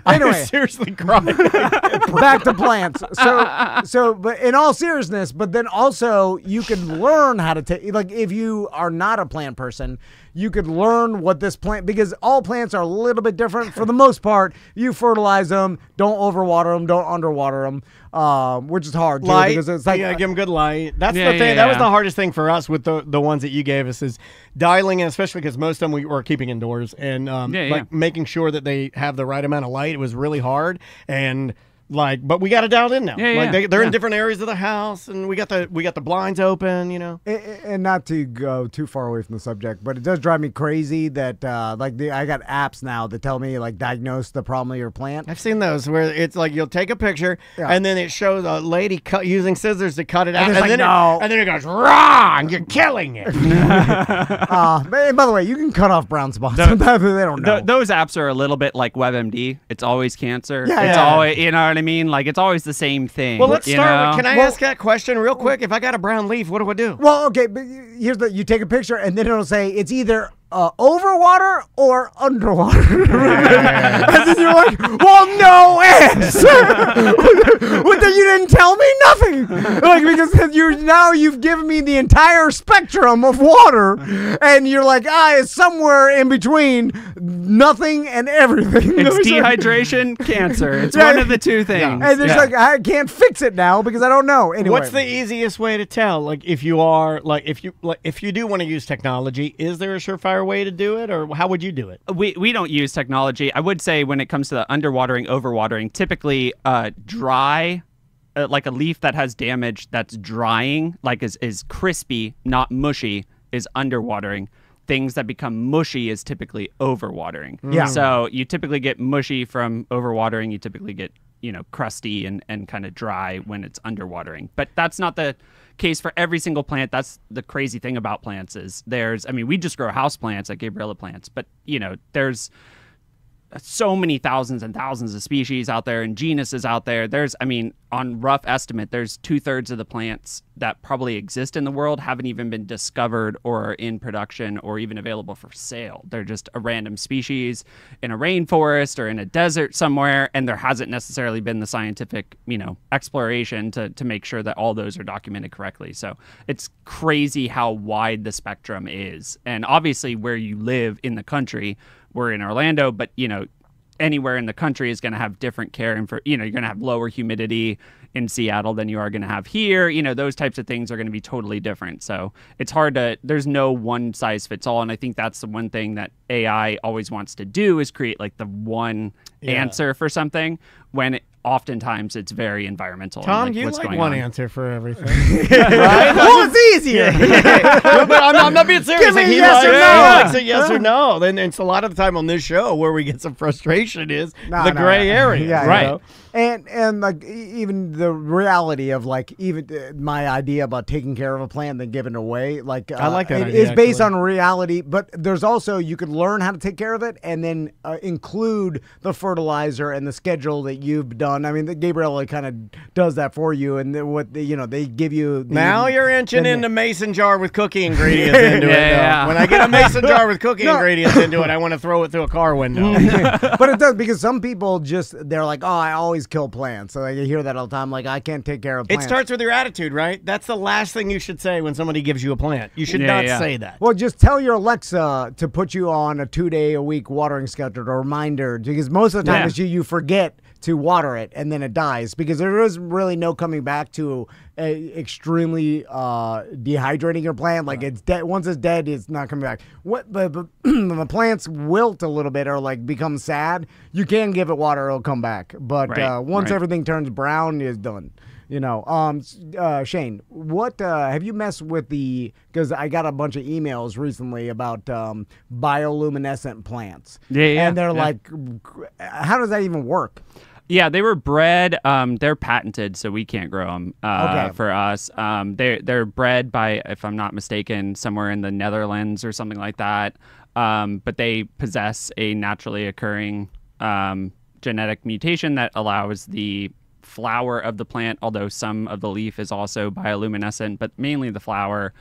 Anyway, seriously crying. back to plants. But in all seriousness, but then also you can learn how to take, like, if you are not a plant person, you could learn what this plant, because all plants are a little bit different. For the most part, you fertilize them, don't overwater them, don't underwater them, which is hard too, Light, because it's like, give them good light. That's the thing. That was the hardest thing for us with the ones that you gave us, is dialing in, especially because most of them we were keeping indoors, and making sure that they have the right amount of light. It was really hard, and but we got it dialed in now. They're in different areas of the house, and we got the blinds open, you know. And not to go too far away from the subject, but it does drive me crazy that I got apps now that tell me, like, diagnose the problem of your plant. I've seen those where it's like you'll take a picture and then it shows a lady using scissors to cut it out, and then it goes, wrong, you're killing it. And by the way, you can cut off brown spots. They don't know. Those apps are a little bit like WebMD. It's always cancer. It's always, you know what I mean? Like, it's always the same thing. Well, let's start. Can I ask that question real quick? If I got a brown leaf, what do I do? Well, okay, but you take a picture, and then it'll say it's either overwater or underwater. And then you're like, well, no answer. Well, then you didn't tell me nothing. Like, because you've given me the entire spectrum of water, and you're like, it's somewhere in between nothing and everything. It's dehydration, cancer. It's one of the two things. And there's like, I can't fix it now because I don't know. Anyway, what's the easiest way to tell? Like, if you do want to use technology, is there a surefire way to do it, or how would you do it? We don't use technology. I would say when it comes to the underwatering, overwatering, typically dry, like a leaf that has damage that's drying, like is crispy, not mushy, is underwatering. Things that become mushy is typically overwatering. Yeah. So you typically get mushy from overwatering. You typically get, crusty and kind of dry when it's underwatering. But that's not the case for every single plant. That's the crazy thing about plants is we just grow house plants, like Gabriella plants, but there's so many thousands and thousands of species out there and genuses out there. On rough estimate, there's 2/3 of the plants that probably exist in the world haven't even been discovered or are in production or even available for sale. They're just a random species in a rainforest or in a desert somewhere, and there hasn't necessarily been the scientific, exploration to make sure that all those are documented correctly. So it's crazy how wide the spectrum is. And obviously where you live in the country, we're in Orlando, but anywhere in the country is going to have different care, and you're going to have lower humidity in Seattle than you are going to have here. Those types of things are going to be totally different. So it's hard there's no one size fits all. And I think that's the one thing that AI always wants to do, is create like the one answer for something, when oftentimes it's very environmental. Tom, and, you what's like going one on. answer for everything. Right? Well, it's easier. But I'm not being serious. Give me He yes or no. likes it yes or no. Then it's a lot of the time on this show where we get some frustration is the gray area. Yeah, right. And like even the reality of like even my idea about taking care of a plant and then giving it away, like I like that it idea, is based actually. on reality. But there's also, you could learn how to take care of it and then include the fertilizer and the schedule that you've done. I mean, Gabriella kind of does that for you, and they give you. Now you're inching into mason jar with cookie ingredients into it. Though. When I get a mason jar with cookie ingredients into it, I want to throw it through a car window. But it does, because some people they're like, I always kill plants. So you hear that all the time, like, I can't take care of plants. It starts with your attitude, right? That's the last thing you should say when somebody gives you a plant. You should not say that. Well, just tell your Alexa to put you on a 2-day-a-week watering schedule, a reminder, because most of the time you forget to water it and then it dies, because there is really no coming back to extremely dehydrating your plant. Like, it's dead. Once it's dead, it's not coming back. But the plants wilt a little bit or like become sad, you can give it water, it'll come back. But once everything turns brown, it's done. Shane, what have you messed with because I got a bunch of emails recently about bioluminescent plants. And they're like, how does that even work? Yeah, they were bred. They're patented, so we can't grow them for us. They're bred by, if I'm not mistaken, somewhere in the Netherlands or something like that. But they possess a naturally occurring genetic mutation that allows the flower of the plant, although some of the leaf is also bioluminescent, but mainly the flower,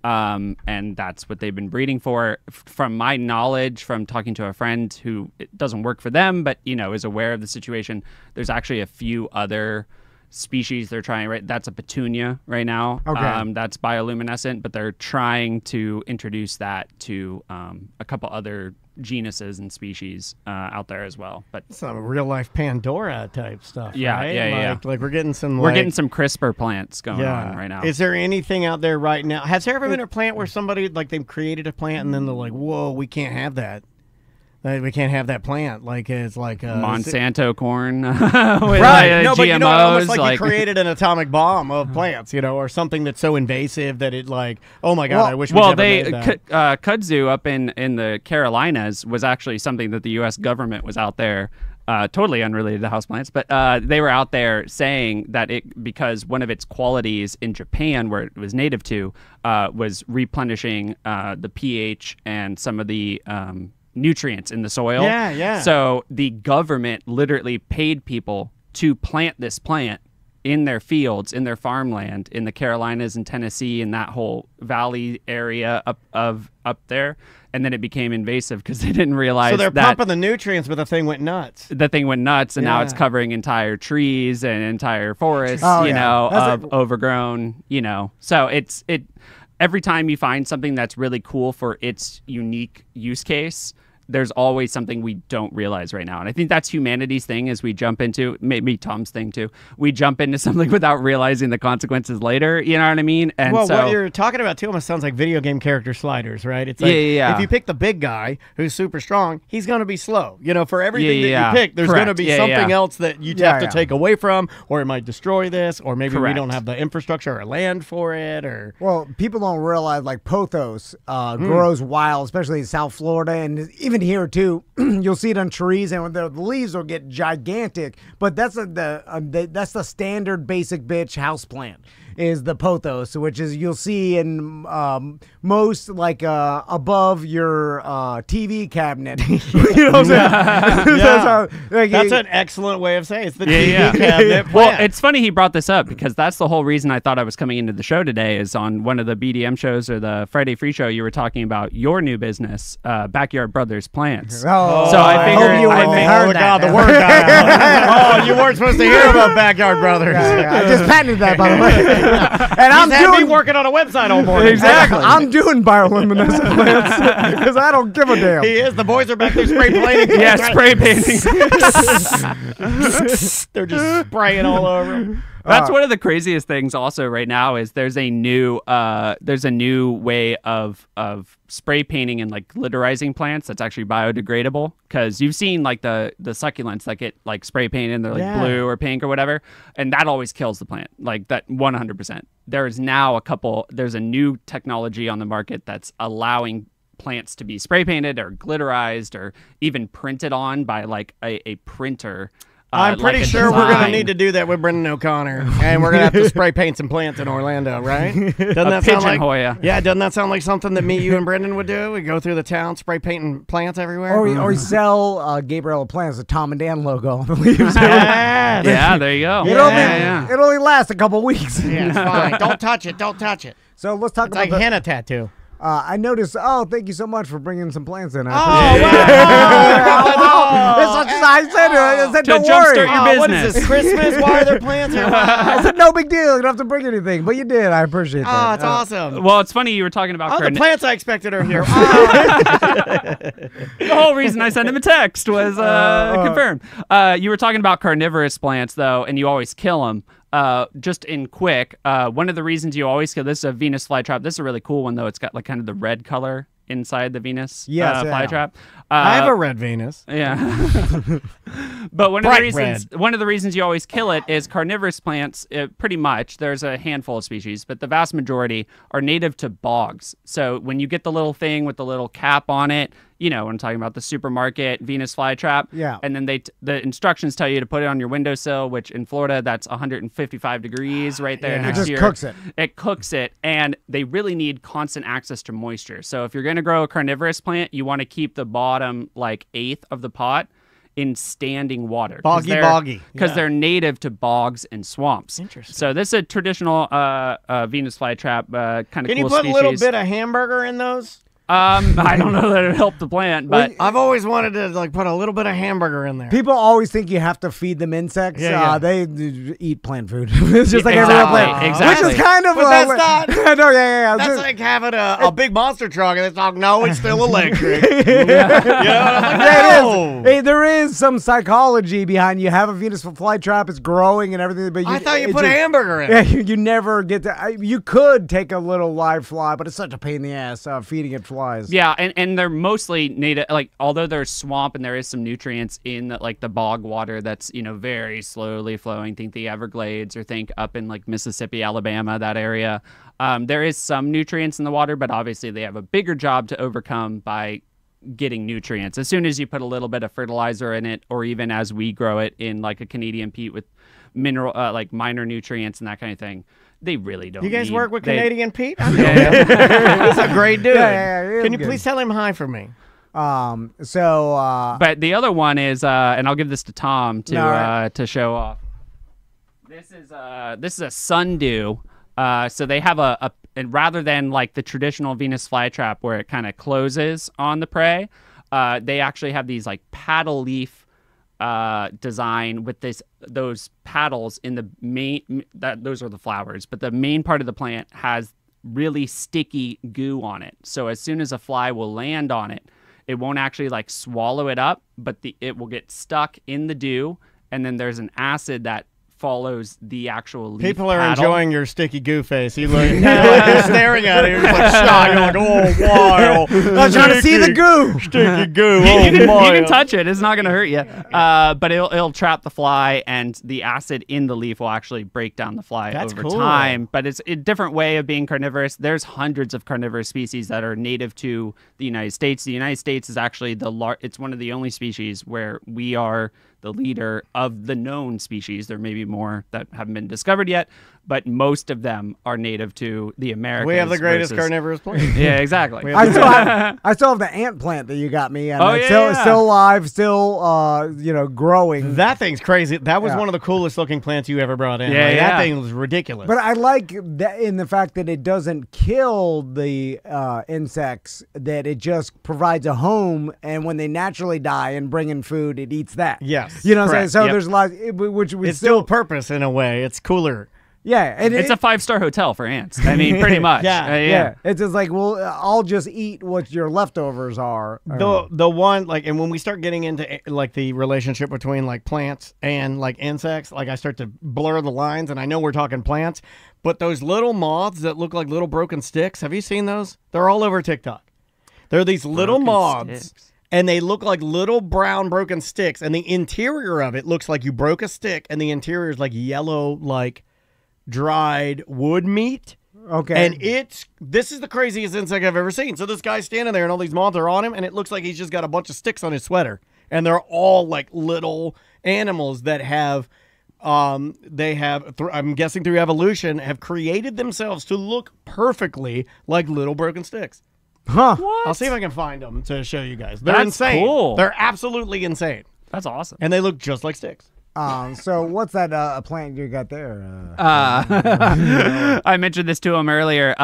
And that's what they've been breeding for. From my knowledge, from talking to a friend who it doesn't work for them, but is aware of the situation, there's actually a few other species they're trying. Right, that's a petunia right now. Okay. That's bioluminescent, but they're trying to introduce that to a couple other genuses and species out there as well. But it's some real life Pandora type stuff. Yeah, right? yeah. Like we're getting some. We're getting some CRISPR plants going on right now. Is there anything out there right now? Has there ever been a plant where somebody like they've created a plant and then they're like, "Whoa, we can't have that. We can't have that plant." Like it's like Monsanto corn, with right? No, GMOs, but almost like you created an atomic bomb of plants, or something that's so invasive that it like, oh my god, I wish. Well, never made that. kudzu up in the Carolinas was actually something that the U.S. government was out there. Totally unrelated to houseplants, but they were out there saying that because one of its qualities in Japan, where it was native to, was replenishing the pH and some of the nutrients in the soil. Yeah. So the government literally paid people to plant this plant in their fields, in their farmland, in the Carolinas and Tennessee and that whole valley area up there. And then it became invasive because they didn't realize so they're that pumping the nutrients, but the thing went nuts. The thing went nuts, and now it's covering entire trees and entire forests, overgrown, So it every time you find something that's really cool for its unique use case, there's always something we don't realize right now. And I think that's humanity's thing as we jump into, maybe Tom's thing too, we jump into something without realizing the consequences later, you know what I mean? And well, so, what you're talking about too almost sounds like video game character sliders, right? It's like, if you pick the big guy who's super strong, he's going to be slow. For everything that you pick, there's going to be something else that you have to take away from, or it might destroy this, or maybe we don't have the infrastructure or land for it, or... Well, people don't realize, like, pothos grows wild, especially in South Florida, and even here too. You'll see it on trees, and the leaves will get gigantic. But that's that's the standard basic bitch house plant is the pothos, which is you'll see in most like above your TV cabinet. You know what I'm saying? That's an excellent way of saying it. It's the TV cabinet plant. Well, it's funny he brought this up because that's the whole reason I thought I was coming into the show today is on one of the BDM shows or the Friday Free Show, you were talking about your new business, Backyard Brothers Plants. Oh, so I figured you heard that. The word got out. You weren't supposed to hear about Backyard Brothers. I just patented that, by the way. And I'm doing working on a website all morning. Exactly. I'm doing bioluminescent plants because I don't give a damn. He is. The boys are back there spray painting. Yeah, spray painting. They're just spraying all over them. That's one of the craziest things also right now is there's a new way of spray painting and like glitterizing plants that's actually biodegradable, because you've seen like the succulents that get like spray painted and they're like blue or pink or whatever, and that always kills the plant, like that 100%. There's now there's a new technology on the market that's allowing plants to be spray painted or glitterized or even printed on by like a printer. I'm pretty sure we're going to need to do that with Brendan O'Connor, and we're going to have to spray paint some plants in Orlando, right? Doesn't that sound like Hoya? Yeah, doesn't that sound like something that me, you, and Brendan would do? We go through the town spray painting plants everywhere, or we sell Gabriella plants, the Tom and Dan logo on the leaves. Yeah, there you go. It only lasts a couple weeks. Yeah, it's fine. Don't touch it. Don't touch it. So let's talk about like a henna tattoo. I noticed. Oh, thank you so much for bringing some plants in. I said, to don't jumpstart worry. your business. What is this, Christmas? Why are there plants here? I said, no big deal. You don't have to bring anything. But you did. I appreciate that. Oh, it's awesome. Well, it's funny you were talking about the plants I expected are here. The whole reason I sent him a text was confirmed. You were talking about carnivorous plants, though, and you always kill them. Just in quick, one of the reasons you always kill this is a Venus flytrap. This is a really cool one, though. It's got like kind of the red color inside the Venus flytrap. I have a red Venus. Yeah. But one of the reasons you always kill it is carnivorous plants, pretty much, there's a handful of species, but the vast majority are native to bogs. So when you get the little thing with the little cap on it, you know, I'm talking about the supermarket Venus flytrap. Yeah. And then the instructions tell you to put it on your windowsill, which in Florida, that's 155 degrees right there next just year. cooks it. It cooks it, and they really need constant access to moisture. So if you're going to grow a carnivorous plant, you want to keep the bottom like eighth of the pot in standing water. Boggy. Because they're native to bogs and swamps. Interesting. So this is a traditional Venus flytrap kind of cool species. Can you put a little bit of hamburger in those? I don't know that it helped the plant, but I've always wanted to like put a little bit of hamburger in there. People always think you have to feed them insects. Yeah. They eat plant food. It's just like every other plant. Exactly. Which is kind of... But that's not... No, yeah. That's like having a big monster truck and it's like, no, it's still electric. You know, I'm like, no. Hey, there is some psychology behind you have a Venus flytrap, it's growing and everything, but I thought you put a hamburger in. Yeah, you never get to... you could take a little live fly, but it's such a pain in the ass feeding it flies. Yeah, and they're mostly native. Like, although there's swamp and there is some nutrients in the bog water that's very slowly flowing. Think the Everglades, or think up in like Mississippi, Alabama, that area. There is some nutrients in the water, but obviously they have a bigger job to overcome by getting nutrients. As soon as you put a little bit of fertilizer in it, or even as we grow it in like a Canadian peat with mineral like minor nutrients and that kind of thing, they really don't. You guys need, work with they, Canadian Pete? Yeah. He's a great dude. Yeah, Can you please tell him hi for me? But the other one is, and I'll give this to Tom to show off. This is a sundew. So they have and rather than like the traditional Venus flytrap where it kind of closes on the prey, they actually have these like paddle leaf design with those paddles in the main. Those are the flowers, but the main part of the plant has really sticky goo on it. So as soon as a fly will land on it, it won't actually like swallow it up, but it will get stuck in the dew, and then there's an acid that follows the actual leaf People are paddle. enjoying your sticky goo face. You're staring at it. You're like, shocked. You're like, oh, wow. I'm trying to see the goo. Sticky goo. You can touch it. It's not going to hurt you. But it'll trap the fly, and the acid in the leaf will actually break down the fly over time. But it's a different way of being carnivorous. There's hundreds of carnivorous species that are native to the United States. The United States is actually it's one of the only species where we are the leader of the known species. There may be more that haven't been discovered yet, but most of them are native to the Americas. We have the greatest carnivorous plant. Yeah, exactly. I still have the ant plant that you got me, and it's still alive, still growing. That thing's crazy. That was one of the coolest looking plants you ever brought in. Yeah, That thing was ridiculous. But I like that in the fact that it doesn't kill the insects, that it just provides a home, and when they naturally die and bring in food, it eats that. Yes. You know what I'm saying? So Yep. there's a lot, which we it's still purpose in a way. It's cooler. Yeah. And it's a 5-star hotel for ants. I mean, pretty much. Yeah. It's just like, well, I'll just eat what your leftovers are. The one, like, and when we start getting into like the relationship between like plants and like insects, like I start to blur the lines, and I know we're talking plants, but those little moths that look like little broken sticks, have you seen those? They're all over TikTok. They're these little moths. And they look like little brown broken sticks, and the interior of it looks like you broke a stick, and the interior is like yellow, like dried wood meat. Okay. And this is the craziest insect I've ever seen. So this guy's standing there, and all these moths are on him, and it looks like he's just got a bunch of sticks on his sweater, and they're all like little animals that have, I'm guessing through evolution, have created themselves to look perfectly like little broken sticks. Huh. What? I'll see if I can find them to show you guys. They're That's insane. cool. They're absolutely insane. That's awesome. And they look just like sticks. So what's that plant you got there? I mentioned this to him earlier.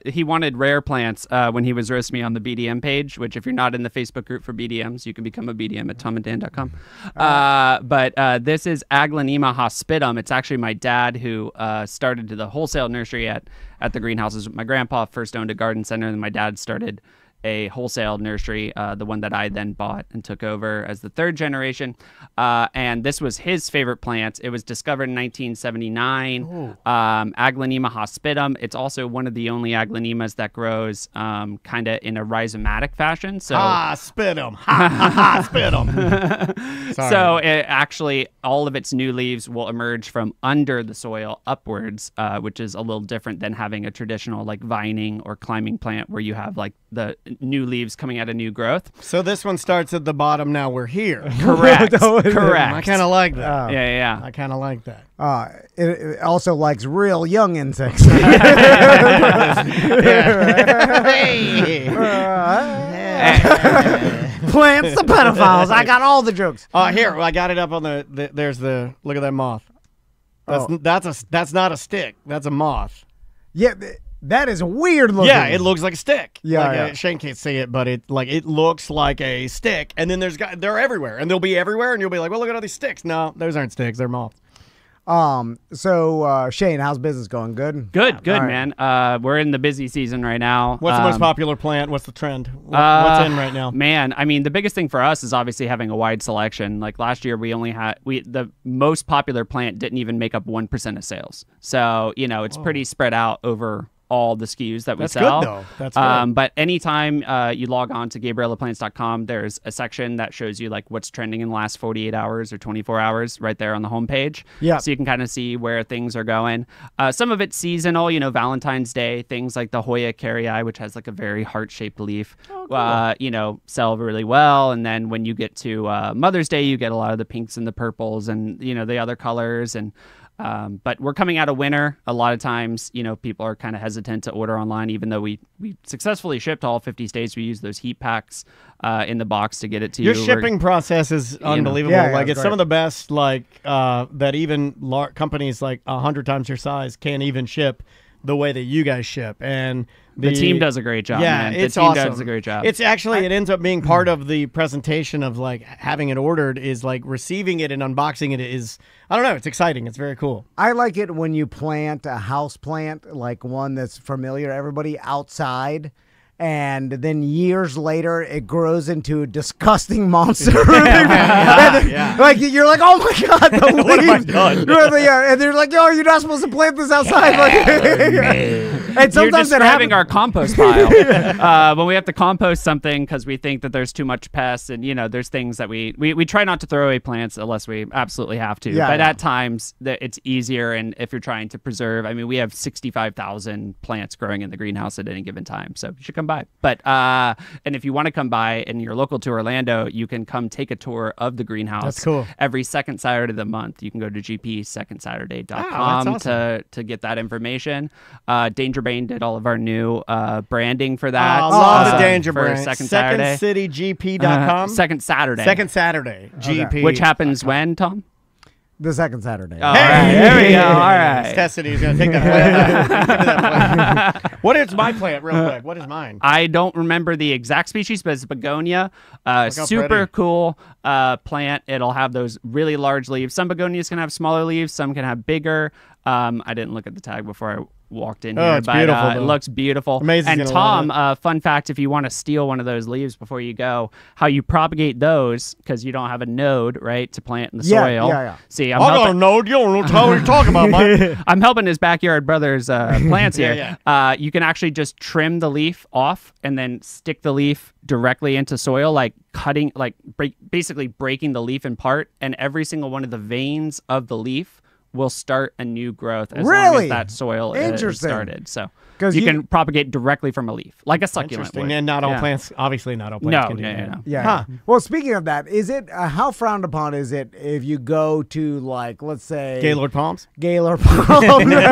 He wanted rare plants when he was roasting me on the BDM page, which if you're not in the Facebook group for BDMs, you can become a BDM at tomandan.com. But this is Aglaonema hospitum. It's actually my dad who started the wholesale nursery at the greenhouses. My grandpa first owned a garden center, and my dad started a wholesale nursery, the one that I then bought and took over as the third generation. And this was his favorite plant. It was discovered in 1979. Aglaonema hospitum. It's also one of the only aglaonemas that grows kind of in a rhizomatic fashion. So spit 'em. Spit 'em. So it actually, all of its new leaves will emerge from under the soil upwards, which is a little different than having a traditional like vining or climbing plant where you have like the new leaves coming out of new growth. So this one starts at the bottom. Now we're here. Correct. Correct. I kind of like that. Yeah. I kind of like that. It also likes real young insects. Plants the pedophiles. I got all the jokes. Here, I got it up on there's the, look at that moth. That's not a stick. That's a moth. Yeah, that is weird looking. Yeah, it looks like a stick. Yeah, like, Shane can't see it, but it looks like a stick. And then they're everywhere, and they'll be everywhere, and you'll be like, well, look at all these sticks. No, those aren't sticks. They're moths. So Shane, how's business going? Good? Good, man. We're in the busy season right now. What's the most popular plant? What's the trend? What's in right now? Man, I mean, the biggest thing for us is obviously having a wide selection. Like last year, we only had the most popular plant didn't even make up 1% of sales. So it's pretty spread out over all the SKUs that we sell. That's good, though. That's good. But anytime you log on to GabriellaPlants.com, there's a section that shows you like what's trending in the last 48 hours or 24 hours right there on the homepage. Yeah. So you can kind of see where things are going. Some of it's seasonal, Valentine's Day, things like the Hoya carrii, which has like a very heart-shaped leaf, sell really well. And then when you get to Mother's Day, you get a lot of the pinks and the purples and, the other colors. And but we're coming out of winter. A lot of times, people are kind of hesitant to order online, even though we successfully shipped to all 50 states. We use those heat packs in the box to get it to you. Your shipping process is unbelievable. Yeah, it's great. some of the best, that even companies like 100 times your size can't even ship the way that you guys ship. And the team does a great job. Yeah, man. it's the team awesome. does a great job. It's actually, it ends up being part of the presentation of like having it ordered is like receiving it and unboxing it is, I don't know, it's exciting. It's very cool. I like it when you plant a house plant, like one that's familiar to everybody outside, and then years later it grows into a disgusting monster. Like you're like, oh my god, the leaves. What have I done? Yeah, and they're like, oh, you're not supposed to plant this outside. And You're sometimes that describing happens. our compost pile when we have to compost something because we think that there's too much pests and there's things that we try not to throw away plants unless we absolutely have to. Yeah, but yeah. at times it's easier, and if you're trying to preserve, I mean, we have 65,000 plants growing in the greenhouse at any given time, so you should come by. But and if you want to come by and you're local to Orlando, you can come take a tour of the greenhouse. That's cool. Every second Saturday of the month. You can go to gpsecondsaturday.com that's awesome. to get that information. Danger Bane did all of our new branding for that. I love the Danger for Brand. Second Saturday. SecondCityGP.com. Second Saturday. Second Saturday. GP. Which happens when, Tom? The second Saturday. All right, there we go. All right. He's going to take that plant. What is my plant, real quick? What is mine? I don't remember the exact species, but it's a begonia. Super pretty. cool plant. It'll have those really large leaves. Some begonias can have smaller leaves. Some can have bigger. I didn't look at the tag before I walked in here, it's but beautiful, it though. looks beautiful. Amazing. And Tom, fun fact, if you want to steal one of those leaves before you go, how you propagate those, because you don't have a node, right, to plant in the soil. Yeah. See, I got a node. You don't know what you're talking about, Mike. I'm helping his backyard brother's plants here. Yeah. You can actually just trim the leaf off and then stick the leaf directly into soil, like cutting, like basically breaking the leaf in part, and every single one of the veins of the leaf will start a new growth as long as that soil is started. So you can propagate directly from a leaf, like a succulent would. And not all plants, obviously not all plants can do that. No. Yeah. Huh. Well, speaking of that, is it how frowned upon is it if you go to, like, let's say Gaylord Palms? Gaylord Palms? How'd you know to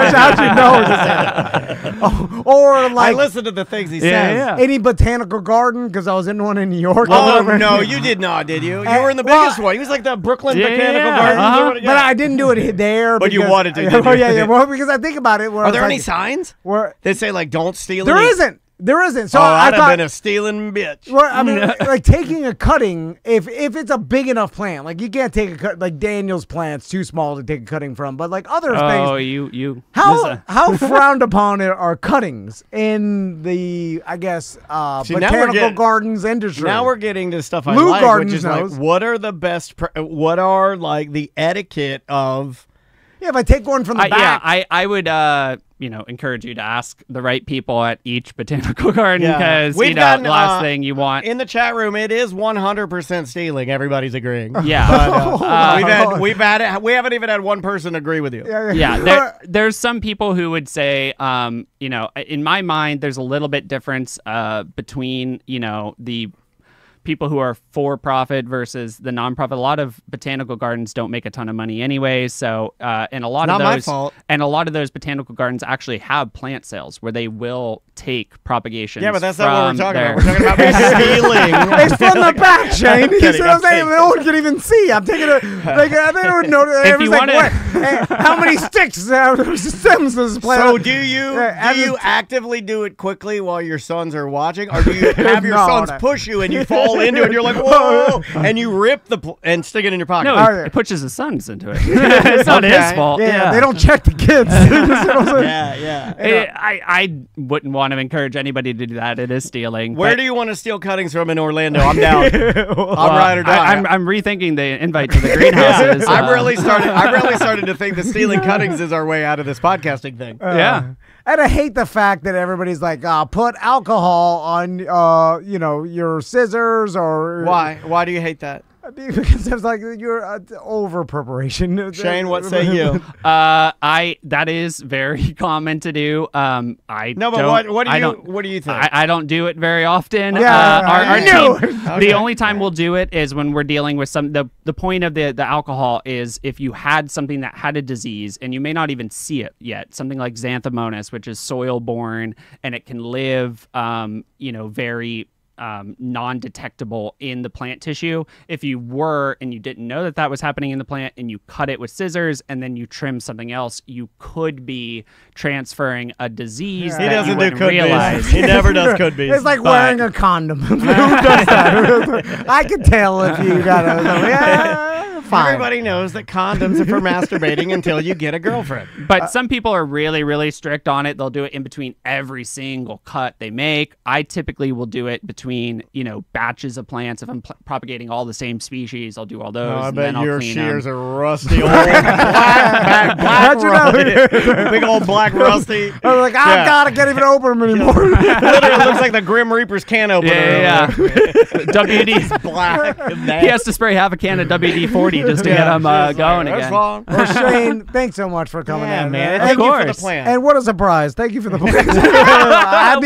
say that? Or like I listened to the things he says. any botanical garden, because I was in one in New York. Oh, no, you did not, did you? You were in the biggest one. He was like the Brooklyn Botanical Gardens. But I didn't do it there. But you wanted to, didn't Oh, you? yeah. Well, because I think about it. Are there any signs? They say, like, don't steal There any? isn't. There isn't. So I'd I thought, have been a stealing bitch. Well, I mean, like taking a cutting, if it's a big enough plant, like you can't take a cut, like Daniel's plant's too small to take a cutting from, but like other things. Oh, you. How frowned upon are cuttings in the, I guess, botanical gardens industry? Now we're getting to stuff I Lou like, Gardens which is knows. like, what are the best, what are like the etiquette of... Yeah, if I take one from the back. Yeah, I would, encourage you to ask the right people at each botanical garden, because We've the gotten, last thing you want. In the chat room, it is 100% stealing. Everybody's agreeing. Yeah. But, we haven't even had one person agree with you. Yeah, there's some people who would say, in my mind, there's a little bit difference between, the people who are for profit versus the nonprofit. A lot of botanical gardens don't make a ton of money anyways. So, and a lot of those botanical gardens actually have plant sales where they will take propagations. Yeah, but that's not what we're from talking their- about. We're talking about stealing. It's from the back, Shane. You see kidding, what I'm I'm saying? kidding. No one can even see. I'm taking a. Like, I think it would know. If you like, wanna- what? Hey, how many sticks? Stems does this plant? So do you actively do it quickly while your sons are watching, or do you have your No, sons no. push you and you fall into it and you're like, whoa, and you rip and stick it in your pocket? No, he pushes his sons into it. It's not his fault. Yeah, they don't check the kids. I wouldn't want to encourage anybody to do that. It is stealing. Where but- do you want to steal cuttings from in Orlando? I'm down. I'm ride or die. I'm rethinking the invite to the greenhouses. I really started to think that stealing cuttings is our way out of this podcasting thing. Yeah. And I hate the fact that everybody's like, put alcohol on, your scissors or. Why? Why do you hate that? Because it's like you're over preparation. Shane, what say you? That is very common to do. What do you think? I don't do it very often. Yeah, Our team, Okay. the only time we'll do it is when we're dealing with the point of the alcohol is if you had something that had a disease and you may not even see it yet, something like xanthomonas, which is soil borne and it can live, very non-detectable in the plant tissue. If you were and you didn't know that was happening in the plant and you cut it with scissors and then you trim something else, you could be transferring a disease. He that doesn't you do wouldn't could realize. be's. He never does could be's. It's like wearing a condom. Who does that? I can tell if you got a. Fine. Everybody knows that condoms are for masturbating until you get a girlfriend. But some people are really, really strict on it. They'll do it in between every single cut they make. I typically will do it between, batches of plants. If I'm propagating all the same species, I'll do all those. I and bet then I'll your clean shears them. are rusty old black rusty. Big old black rusty. I was like, God, I can't even open them anymore. Literally looks like the Grim Reaper's can opener. Yeah. WD black. He has to spray half a can of WD-40 just to get him going That's again. fine. Well, Shane, thanks so much for coming Yeah, in. man. And Thank you for the course. plan. And what a surprise. Thank you for the plan.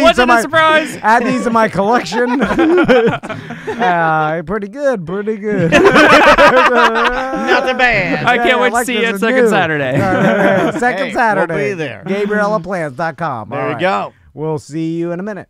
Wasn't a surprise. Add these to my collection. Pretty good. Not the bad. I can't wait to like see you this at is Second new. Saturday. Second Hey, Saturday. we'll be there. GabrielaPlants.com. There All you right. go. We'll see you in a minute.